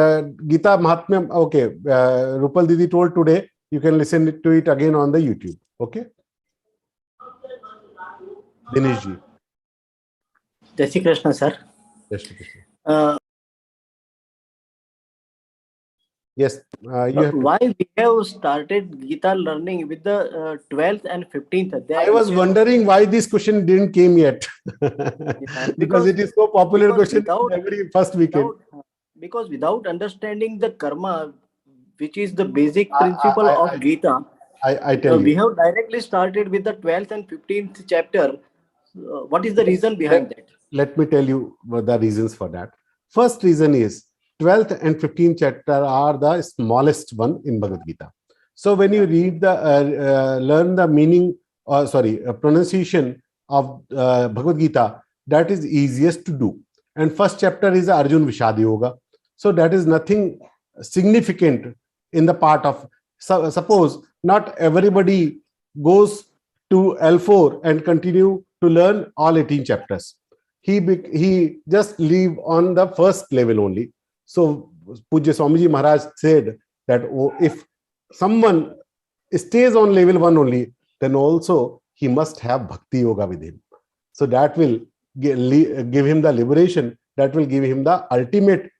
Gita Mahatmyam. Okay, Rupal Didi told today. You can listen to it again on the YouTube. Okay. Dinesh ji. Jai Shri Krishna, sir. Jai Shri Krishna. Yes. Why we have started Gita learning with the 12th and 15th? I was wondering why this question didn't came yet. because it is so popular question without, every first weekend. Because without understanding the karma, which is the basic principle of Gita, I tell you. We have directly started with the 12th and 15th chapter. What is the reason behind that? Let me tell you the reasons for that. First reason is 12th and 15th chapter are the smallest one in Bhagavad Gita. So when you read the learn the meaning, pronunciation of Bhagavad Gita, that is easiest to do. And first chapter is Arjuna Vishad Yoga. So that is nothing significant in the part of, suppose not everybody goes to L4 and continue to learn all 18 chapters. He just leave on the first level only. So Pujya Swamiji Maharaj said that if someone stays on level 1 only, then also he must have Bhakti Yoga with him. So that will give him the liberation, that will give him the ultimate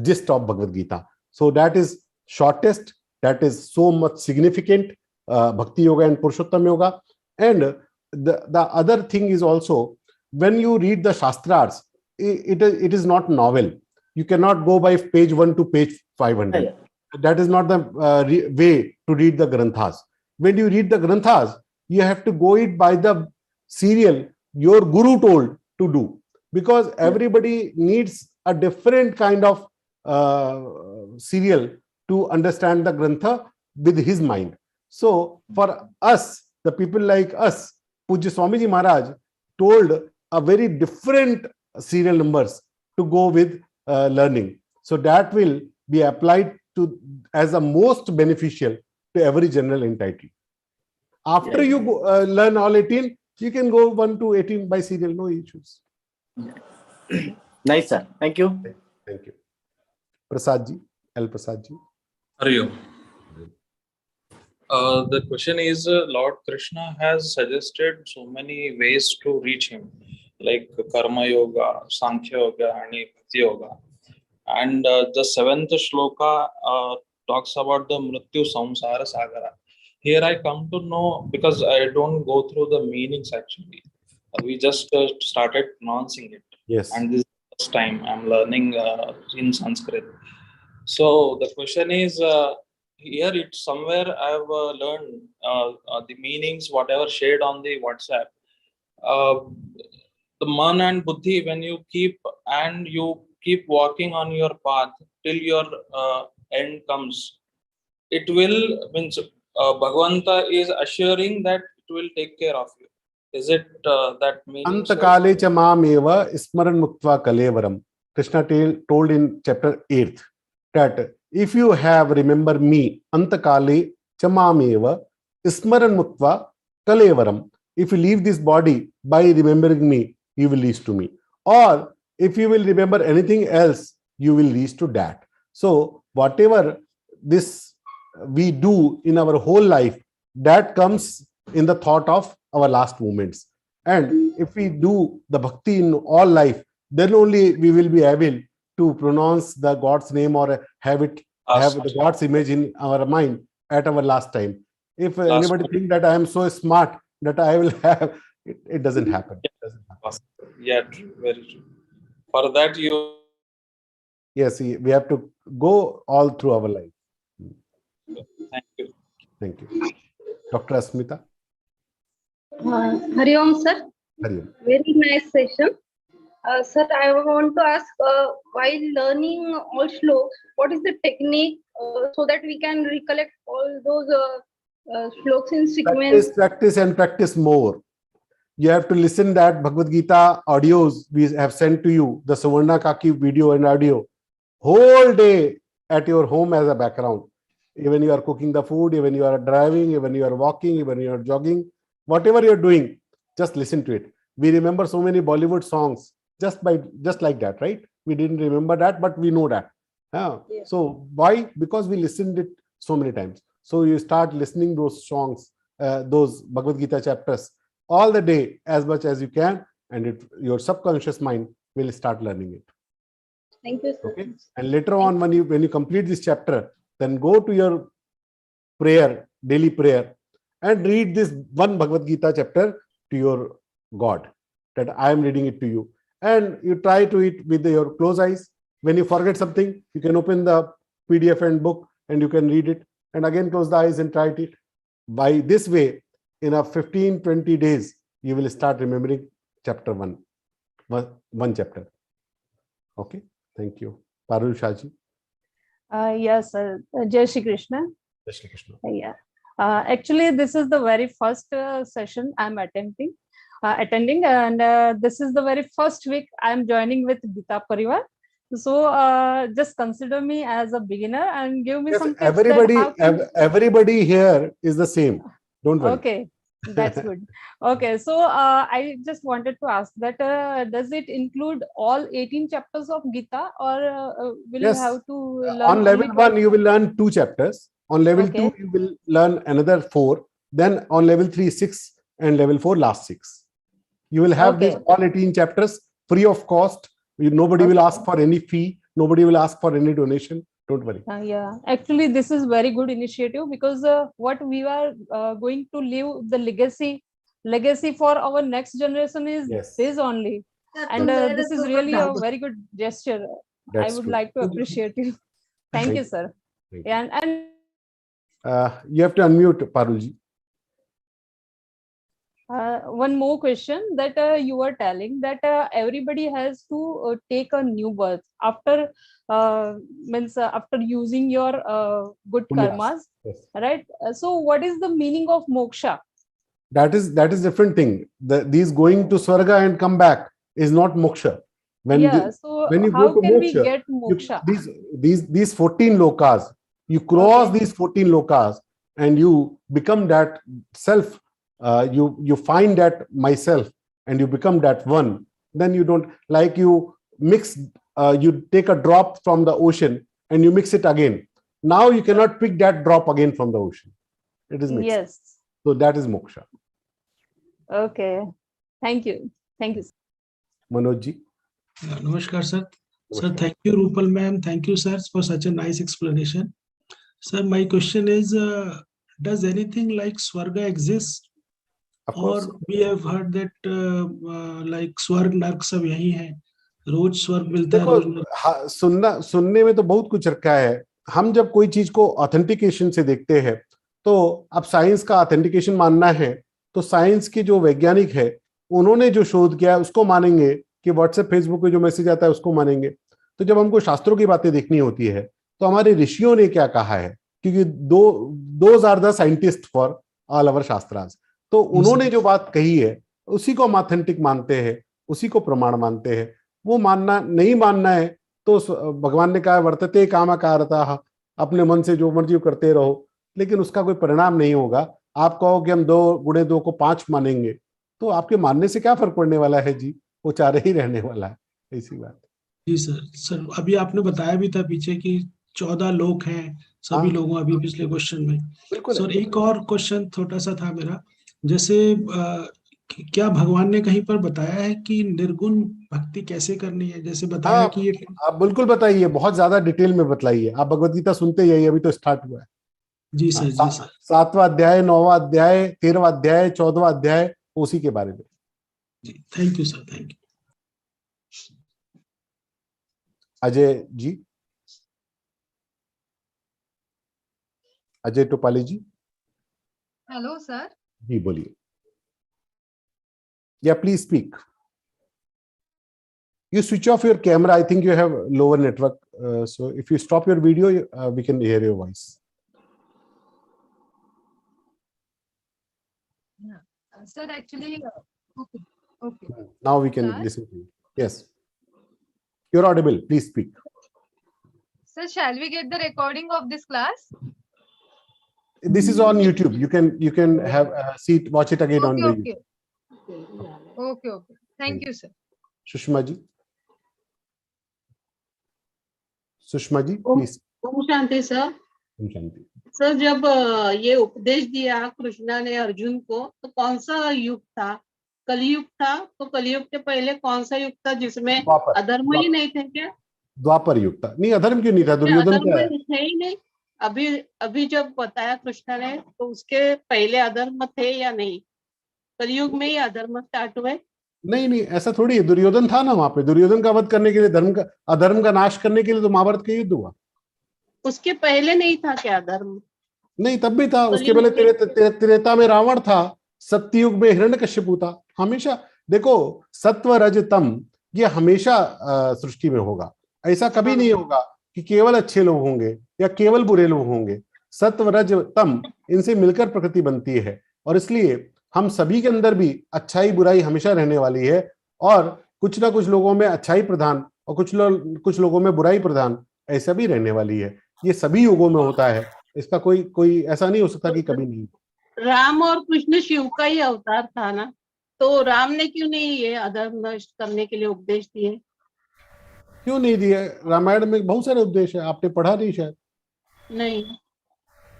gist of Bhagavad Gita. So that is shortest, that is so much significant, Bhakti Yoga and Purushottam Yoga. And the other thing is also, when you read the Shastras, it is not novel. You cannot go by page 1 to page 500. That is not the way to read the Granthas. When you read the Granthas, you have to go it by the serial your Guru told to do. Because everybody needs a different kind of serial to understand the Grantha with his mind. So for us, the people like us, Pujya Swamiji Maharaj told a very different serial numbers to go with learning. So that will be applied to as a most beneficial to every general entitled. After you go, learn all 18, you can go 1 to 18 by serial, no issues. Nice, sir. Thank you. Thank you. Prasad ji, L. Prasad ji. Are you? The question is, Lord Krishna has suggested so many ways to reach him, like Karma Yoga, Sankhya Yoga, and Bhakti Yoga. And the 7th shloka talks about the Mrityu Samsara Sagara. Here I come to know, because I don't go through the meanings actually. We just started pronouncing it. Yes. And this is the first time I'm learning in Sanskrit. So the question is, here it's somewhere I've learned the meanings, whatever shared on the WhatsApp. The man and buddhi, when you keep walking on your path till your end comes, it will means Bhagavanta is assuring that it will take care of you. Is it that meaning? Antakale cha mameva smaran muktva kalevaram. Krishna told in chapter 8 that if you have remember me, Antakale cha mameva smaran muktva kalevaram. If you leave this body by remembering me, you will reach to me. Or if you will remember anything else, you will reach to that. So whatever this we do in our whole life, that comes in the thought of our last moments. And if we do the bhakti in all life, then only we will be able to pronounce the God's name or have the God's image in our mind at our last time. If anybody think that I am so smart that I will have, it doesn't happen. Yeah, true, very true. For that you... Yes, we have to go all through our life. Thank you. Thank you. Dr. Asmita. Hari Om, sir. Hari Om. Very nice session. Sir, I want to ask, while learning all shlokas, what is the technique so that we can recollect all those shlokas in sequence? Practice more. You have to listen that Bhagavad Gita audios we have sent to you, the Suvarna Kaki video and audio, whole day at your home as a background. even you are cooking the food, even you are driving, even you are walking, even you are jogging, whatever you're doing, just listen to it. We remember so many Bollywood songs just like that, right? We didn't remember that, but we know that. Yeah. So why? Because we listened it so many times. So you start listening those songs, those Bhagavad Gita chapters all the day as much as you can, and your subconscious mind will start learning it. Thank you, sir. Okay. And later on, when you complete this chapter, then go to your prayer, daily prayer, and read this one Bhagavad Gita chapter to your God, that I am reading it to you. And you try to it with your closed eyes. When you forget something, you can open the PDF and book and you can read it, and again close the eyes and try it. By this way, in a 15-20 days, you will start remembering chapter one chapter. Okay, thank you. Parul Shaji. Yes, Jai Shri Krishna. Jai Shri Krishna. Yeah. Actually, this is the very first session I'm attending, and this is the very first week I'm joining with Geeta Parivar. So just consider me as a beginner and give me some tips. Everybody here is the same. Don't worry. Okay, that's good. Okay, so I just wanted to ask that does it include all 18 chapters of Gita, or will you have to learn on level only 1 you will learn 2 chapters. On level Okay. 2 you will learn another 4. Then on level 3 6, and level 4 last 6. You will have Okay. these all 18 chapters free of cost. Nobody will ask for any fee. Nobody will ask for any donation. Don't worry. Yeah, actually, this is very good initiative, because what we are going to leave the legacy for our next generation is this only, and this is really a very good gesture. I That's would true. like to appreciate you. Thank you, sir. Thank Yeah, and You have to unmute, Parulji. one more question, that you were telling that everybody has to take a new birth after after using your good Punyas. karmas, Yes. right? So what is the meaning of moksha? That is different thing. These going to Swarga and come back is not moksha. When you how go to can we moksha, get moksha? these 14 lokas, you cross these 14 lokas and you become that self. You find that myself and you become that one. Then you don't, like you mix, you take a drop from the ocean and you mix it again. Now you cannot pick that drop again from the ocean. It is mixed. Yes. So that is moksha. Okay. Thank you. Thank you. Manoj ji. Namaskar, sir. Sir, thank you, Rupal ma'am. Thank you, sir, for such a nice explanation. Sir, my question is, does anything like Swarga exist? Of course. Or we have heard that like स्वर्ग नर्क सब यही है, रोज स्वर्ग मिलता है, रोज नर्क. सुनने में तो बहुत कुछ रखा है. हम जब कोई चीज को ऑथेंटिकेशन से देखते हैं, तो अब साइंस का ऑथेंटिकेशन मानना है तो साइंस के जो वैज्ञानिक है उन्होंने जो शोध किया उसको मानेंगे, कि व्हाट्सएप फेसबुक पे जो मैसेज आता है उसको मानेंगे. तो जब हमको शास्त्रों की बातें देखनी होती है तो हमारे ऋषियों ने क्या कहा है, क्योंकि those are the scientist for all our shastras. तो उन्होंने जो बात कही है उसी को हम ऑथेंटिक मानते हैं, उसी को प्रमाण मानते हैं. वो मानना नहीं मानना है तो भगवान ने कहा वर्तते कामकारतः, अपने मन से जो मर्जी करते रहो, लेकिन उसका कोई परिणाम नहीं होगा. आप कहो कि हम 2 गुणे 2 को 5 मानेंगे, तो आपके मानने से क्या फर्क पड़ने वाला है जी, वो 4 ही रहने वाला है. इसी बात. जी सर, अभी आपने बताया भी था पीछे कि 14 लोग हैं सभी लोगों, अभी पिछले क्वेश्चन में. सर एक और क्वेश्चन छोटा सा था मेरा, जैसे क्या भगवान ने कहीं पर बताया है कि निर्गुण भक्ति कैसे करनी है? जैसे बताया कि ये आप बिल्कुल बताइए, बहुत ज्यादा डिटेल में बतलाइए. आप भगवद गीता सुनते ही, अभी तो स्टार्ट हुआ है. जी सर, जी सर. 7वां अध्याय, 9वां अध्याय, 13वां अध्याय, 14वां अध्याय, उसी के बारे में. जी, thank you sir, thank you. Ajay ji, Ajay Topali ji. Hello sir. जी बोलिए. Yeah, please speak. You switch off your camera. I think you have lower network. So if you stop your video, we can hear your voice. Yeah. Sir, actually, okay. Now we can listen to you. Yes. You're audible. Please speak. Sir, shall we get the recording of this class? this is on YouTube. You can have watch it again on the Okay. Okay. Thank you, sir. Sushma ji. Sushma ji, please. Om Shanti sir. Om Shanti. Sir जब ये उपदेश दिया कृष्णा ने अर्जुन को तो कौन सा युग था? कलयुग था. तो कलयुग के पहले कौन सा युग था जिसमें अधर्म ही नहीं थे क्या? द्वापर युग था. नहीं, अधर्म क्यों नहीं था? दुर्योधन क्या है? ही नहीं. अभी जब बताया कृष्णा ने तो उसके पहले अधर्म थे या नहीं? कलयुग में ही अधर्म स्टार्ट हुए? नहीं, ऐसा थोड़ी है. दुर्योधन था ना वहां पे. दुर्योधन का वध करने के लिए, अधर्म का नाश करने के लिए तो महाभारत का युद्ध हुआ. उसके पहले नहीं था क्या अधर्म? नहीं, तब भी था. उसके पहले त्रेता में रावण था. सत्ययुग में हिरण्यकश्यपु था. हमेशा देखो, सत्व रज तम ये हमेशा सृष्टि में होगा. ऐसा कभी नहीं होगा कि केवल अच्छे लोग होंगे या केवल बुरे लोग होंगे. सत्व रज तम इनसे मिलकर प्रकृति बनती है, और इसलिए हम सभी के अंदर भी अच्छाई बुराई हमेशा रहने वाली है. और कुछ ना कुछ लोगों में अच्छाई प्रधान और कुछ लोगों में बुराई प्रधान ऐसा भी रहने वाली है. ये सभी युगों में होता है. इसका कोई ऐसा नहीं हो सकता कि कभी नहीं. राम और कृष्ण शिव का ही अवतार था ना, तो राम ने क्यों नहीं ये अधर्म नष्ट करने के लिए उपदेश दिए? क्यों नहीं दिए? रामायण में बहुत सारे उपदेश है. आपने पढ़ा नहीं शायद? नहीं.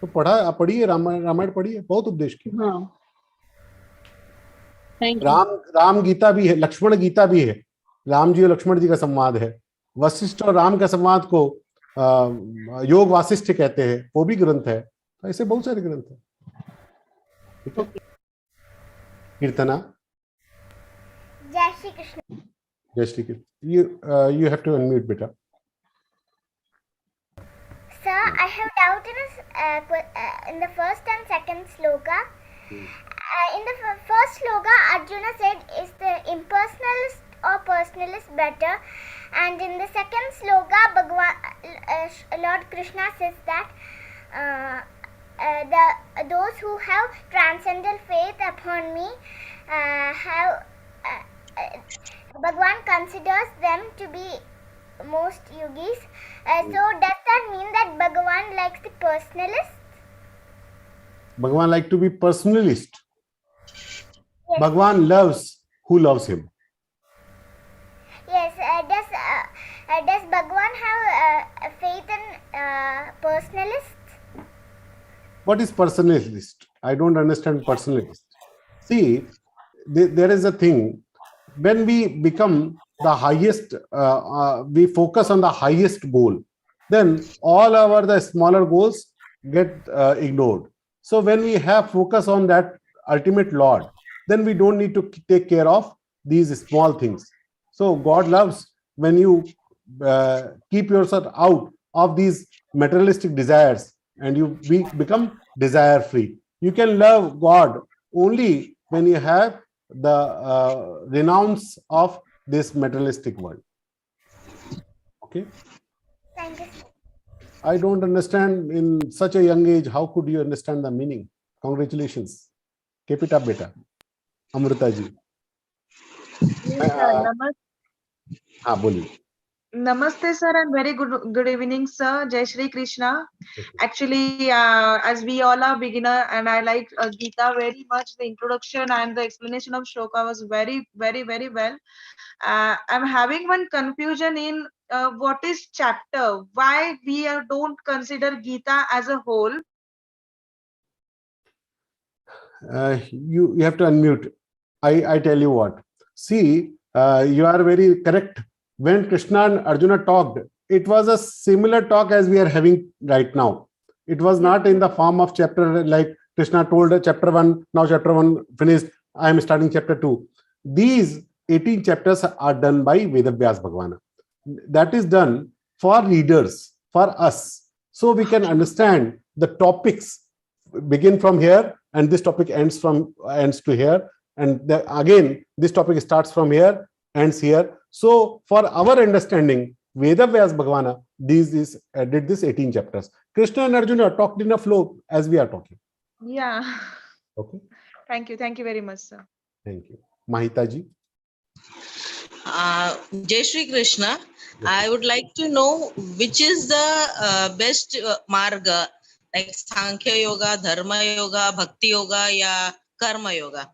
तो पढ़िए, रामायण पढ़िए, बहुत उपदेश किए. हाँ. राम गीता भी है, लक्ष्मण गीता भी है. राम जी और लक्ष्मण जी का संवाद है. वशिष्ठ और राम का संवाद को योग वासिष्ठ कहते हैं, वो भी ग्रंथ है. तो ऐसे बहुत सारे ग्रंथ हैं. ठीक है. कीर्तना. जय श्री कृष्ण. जय Shri Krishna. You have to unmute, beta. Sir, I have doubt in the first and second sloka. In the first sloka, Arjuna said, "Is the impersonalist or personalist better?" And in the second sloka, Lord Krishna says that those who have transcendental faith upon me Bhagwan considers them to be most yogis. So does that mean that Bhagwan likes the personalist? Bhagwan like to be personalist. Yes. Bhagwan loves who loves him. Yes. Does Bhagwan have faith in personalists? What is personalist? I don't understand personalist. See, there is a thing. When we become the highest, we focus on the highest goal, then all the smaller goals get ignored. So when we have focus on that ultimate Lord, then we don't need to take care of these small things. So God loves when you keep yourself out of these materialistic desires and you become desire free. You can love God only when you have the renounce of this materialistic world. Okay. Thank you. I don't understand in such a young age. How could you understand the meaning? Congratulations. Keep it up, beta. Amrita ji. Namaste, sir, and very good evening, sir. Jai Shri Krishna. Actually, as we all are beginner, and I like Geeta very much. The introduction and the explanation of shloka was very, very, very well. I'm having one confusion in what is chapter. Why we don't consider Geeta as a whole? You have to unmute. I tell you what. See, you are very correct. When Krishna and Arjuna talked, it was a similar talk as we are having right now. It was not in the form of chapter like Krishna told chapter 1, now chapter 1 finished, I am starting chapter 2. These 18 chapters are done by Vedavyas Bhagavana. That is done for readers, for us. So we can understand the topics begin from here and this topic ends to here. And again, this topic starts from here, ends here. So for our understanding, Vedavyas Bhagavana did this 18 chapters. Krishna and Arjuna talked in a flow as we are talking. Yeah. Okay. Thank you very much, sir. Thank you. Mahita ji. Jai Shri Krishna. I would like to know which is the best marga, like Sankhya Yoga, Dharma Yoga, Bhakti Yoga, ya Karma Yoga?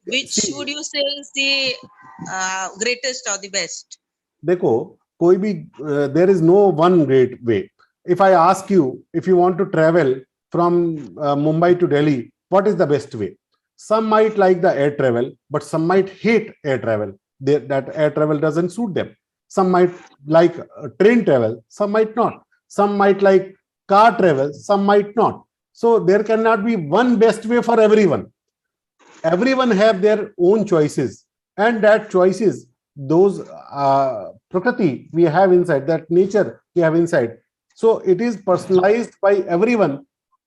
Which would you say is the greatest or the best? देखो कोई भी there is no one great way. If I ask you, if you want to travel from Mumbai to Delhi, what is the best way? Some might like the air travel, but some might hate air travel. That air travel doesn't suit them. Some might like train travel, some might not. Some might like car travel, some might not. So there cannot be one best way for everyone. Everyone have their own choices, and that choices, those prakriti we have inside, that nature we have inside. So it is personalized by everyone.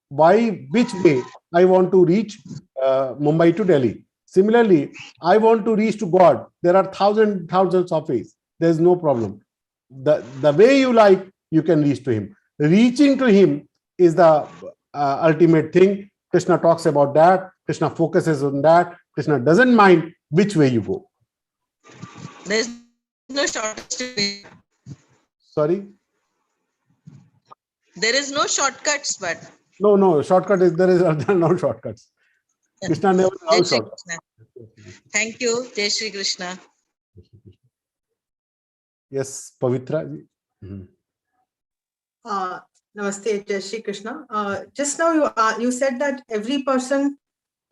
Why, which way I want to reach Mumbai to Delhi. Similarly, I want to reach to God. There are thousands of ways. There is no problem. The way you like, you can reach to Him. Reaching to Him is the ultimate thing. Krishna talks about that. Krishna focuses on that. Krishna doesn't mind which way you go. There's no shortcuts. Sorry? There is no shortcuts, but No, shortcut is there is no shortcuts. Krishna never Jai allows Shri shortcuts. Krishna. Thank you, Jai Shri Krishna. Yes, Pavitra ji. Namaste, Jai Shri Krishna. Just now you said that every person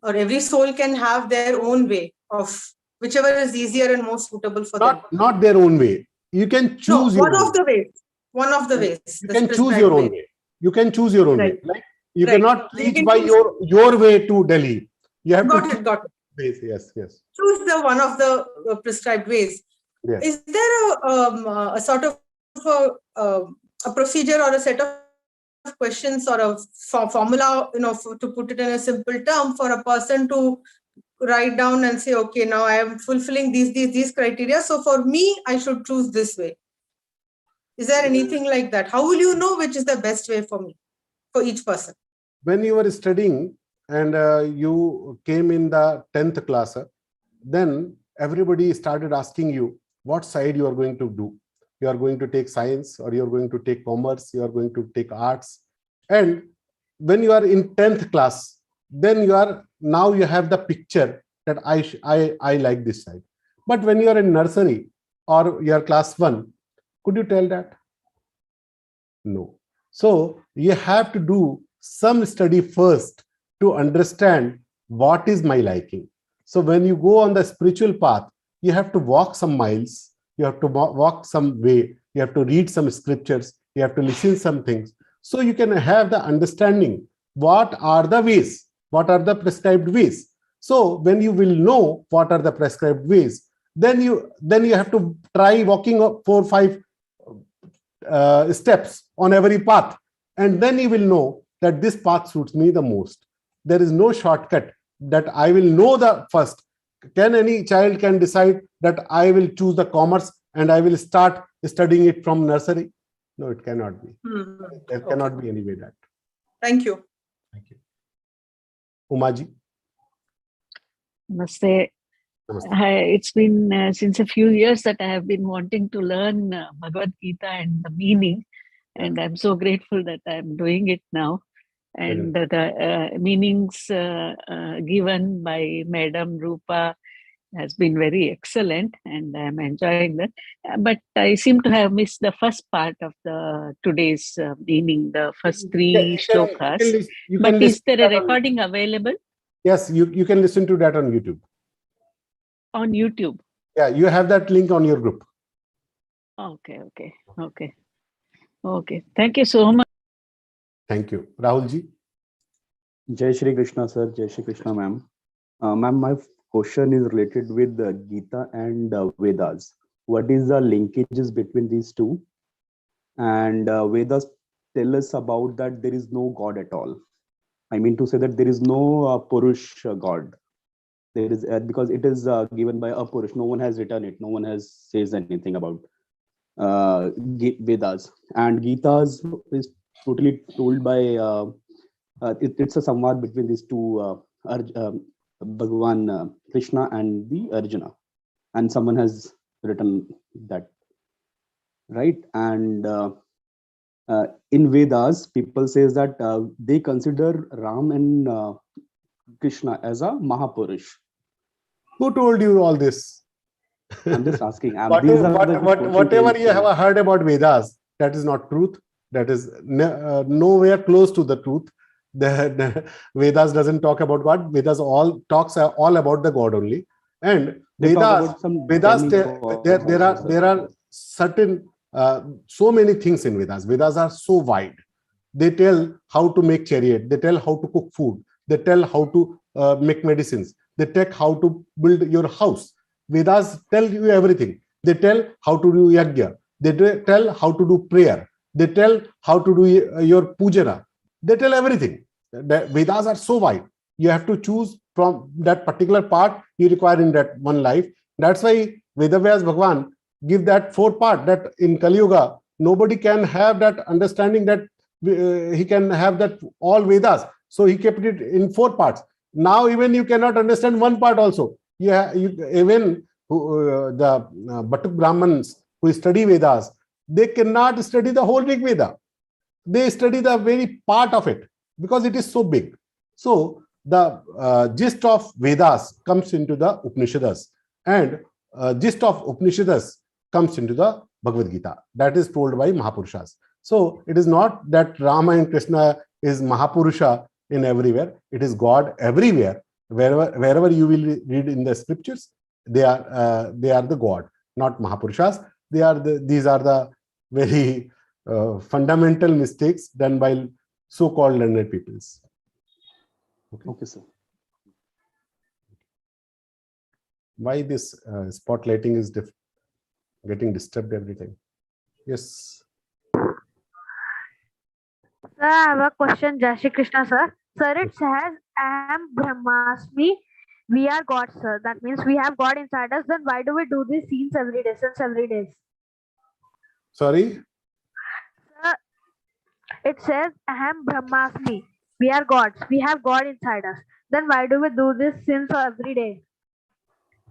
or every soul can have their own way of whichever is easier and more suitable for them. Not their own way. You can choose your one own of the ways. One of the ways. You can choose your own way. You can choose your own way. Like you Right. cannot You reach can by choose- your way to Delhi. You have Got to it, got it. ways. Yes. Choose the one of the prescribed ways. Yes. Is there a sort of a procedure or a set of questions or a formula, to put it in a simple term, for a person to write down and say, okay, now I am fulfilling these criteria, so for me I should choose this way? Is there anything like that? How will you know which is the best way for me, for each person? When you were studying and you came in the 10th class, then everybody started asking you what side you are going to do. You are going to take science, or you are going to take commerce, you are going to take arts. And when you are in 10th class, then you have the picture that I like this side. But when you are in nursery or you are class 1, could you tell that? No. So you have to do some study first to understand what is my liking. So when you go on the spiritual path, you have to walk some miles, you have to walk some way, you have to read some scriptures, you have to listen some things. So you can have the understanding what are the ways, what are the prescribed ways. So when you will know what are the prescribed ways, then you have to try walking up 4 or 5 steps on every path, and then you will know that this path suits me the most. There is no shortcut that I will know the first. Can any child can decide that I will choose the commerce and I will start studying it from nursery? No, it cannot be. There cannot be any way that. Thank you. Umaji. Namaste. It's been since a few years that I have been wanting to learn Bhagavad Gita and the meaning, and I'm so grateful that I'm doing it now. And the meanings given by Madam Rupa has been very excellent, and I'm enjoying that. But I seem to have missed the first part of the today's meaning, the first 3 shlokas. But is there a recording available? Yes, you can listen to that on YouTube. On YouTube? Yeah, you have that link on your group. Okay. Thank you so much. Thank you. Rahul ji. Jai Shri Krishna, sir. Jai Shri Krishna, ma'am. Ma'am, my question is related with Gita and Vedas. What is the linkages between these two? And Vedas tell us about that there is no God at all. I mean to say that there is no Purush God. There is because it is given by a Purush. No one has written it. No one has says anything about Vedas. And Gita's is totally told by it's a samvad between these two Bhagavan Krishna and the Arjuna, and someone has written that, right? And In Vedas, people says that they consider Ram and Krishna as a Mahapurush. Who told you all this? I'm just asking. Whatever you have heard about Vedas, that is not truth. That is nowhere close to the truth. The Vedas doesn't talk about God. Vedas all talks all about the God only. And there are certain so many things in Vedas. Vedas are so wide. They tell how to make chariot. They tell how to cook food. They tell how to make medicines. They tell how to build your house. Vedas tell you everything. They tell how to do yajna. They tell how to do prayer. They tell how to do your pujana. They tell everything. The Vedas are so wide. You have to choose from that particular part you require in that one life. That's why Vedavyas Bhagavan give that 4 part, that in Kali Yuga, nobody can have that understanding that he can have that all Vedas. So he kept it in 4 parts. Now even you cannot understand 1 part also. Even the Bhatuk Brahmins who study Vedas, they cannot study the whole Rig Veda. They study the very part of it because it is so big. So the gist of Vedas comes into the Upanishads, and gist of Upanishads comes into the Bhagavad Gita. That is told by Mahapurushas. So it is not that Rama and Krishna is Mahapurusha in everywhere. It is God everywhere. Wherever you will read in the scriptures, they are the God, not Mahapurushas. These are the very fundamental mistakes done by so-called learned peoples. Okay, sir. Why this spotlighting is getting disturbed every time? Yes. Sir, I have a question, Jai Shri Krishna, sir. Sir, it says, I am Brahmasmi. We are God, sir. That means we have God inside us. Then why do we do these scenes every day, since every day? Sorry? Sir, it says, I am Brahmasmi. We are gods. We have God inside us. Then why do we do this since every day?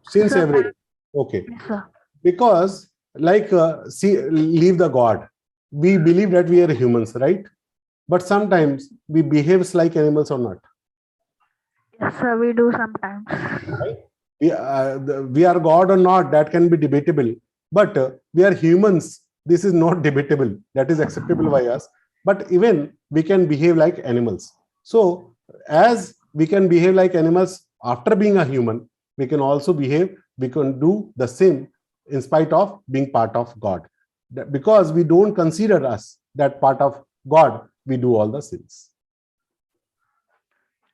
Since every day. Okay. Yes, sir. Because leave the God. We believe that we are humans, right? But sometimes we behave like animals or not. Yes, sir, we do sometimes. Right? We are God or not, that can be debatable. But we are humans. This is not debatable. That is acceptable by us. But even we can behave like animals. So as we can behave like animals after being a human, we can also behave, we can do the same in spite of being part of God. Because we don't consider us that part of God, we do all the sins.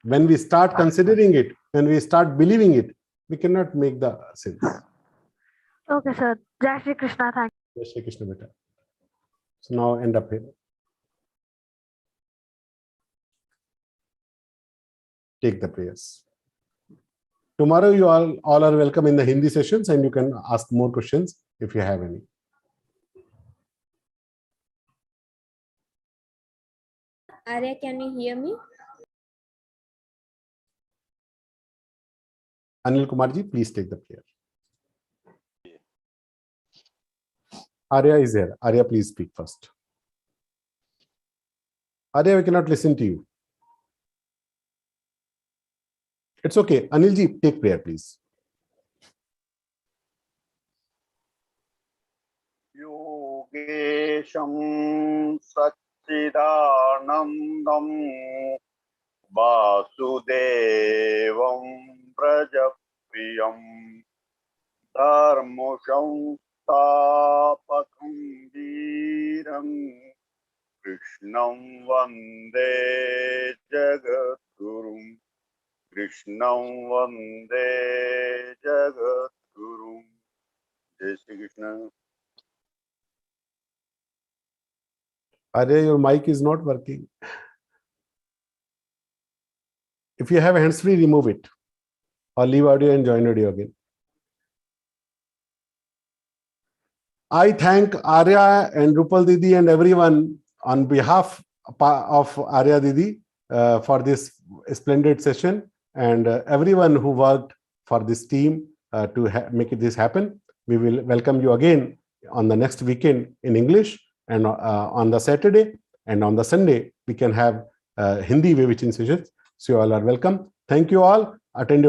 When we start considering it, when we start believing it, we cannot make the sins. Okay, sir. Jai Shri Krishna, thank you. Jai Shri Krishna, beta. So now end up here. Take the prayers. Tomorrow you all are welcome in the Hindi sessions, and you can ask more questions if you have any. Arya, can you hear me? Anil Kumarji, please take the prayer. Arya is here. Arya, please speak first. Arya, we cannot listen to you. It's okay. Anilji, take prayer, please. Yogesham Satchidanandam Vasudevam Prajapriyam Dharmusham Tapakam Veeram Krishnam Vande Jagadgurum Krishnam Vande Jagadgurum. Jai Shri Krishna. Arya, your mic is not working. If you have hands-free, remove it. Or leave audio and join audio again. I thank Arya and Rupal Didi and everyone on behalf of Arya Didi for this splendid session, and everyone who worked for this team to make this happen. We will welcome you again on the next weekend in English, And on the Saturday and on the Sunday, we can have Hindi Vivichin sessions. So you all are welcome. Thank you all. Attend your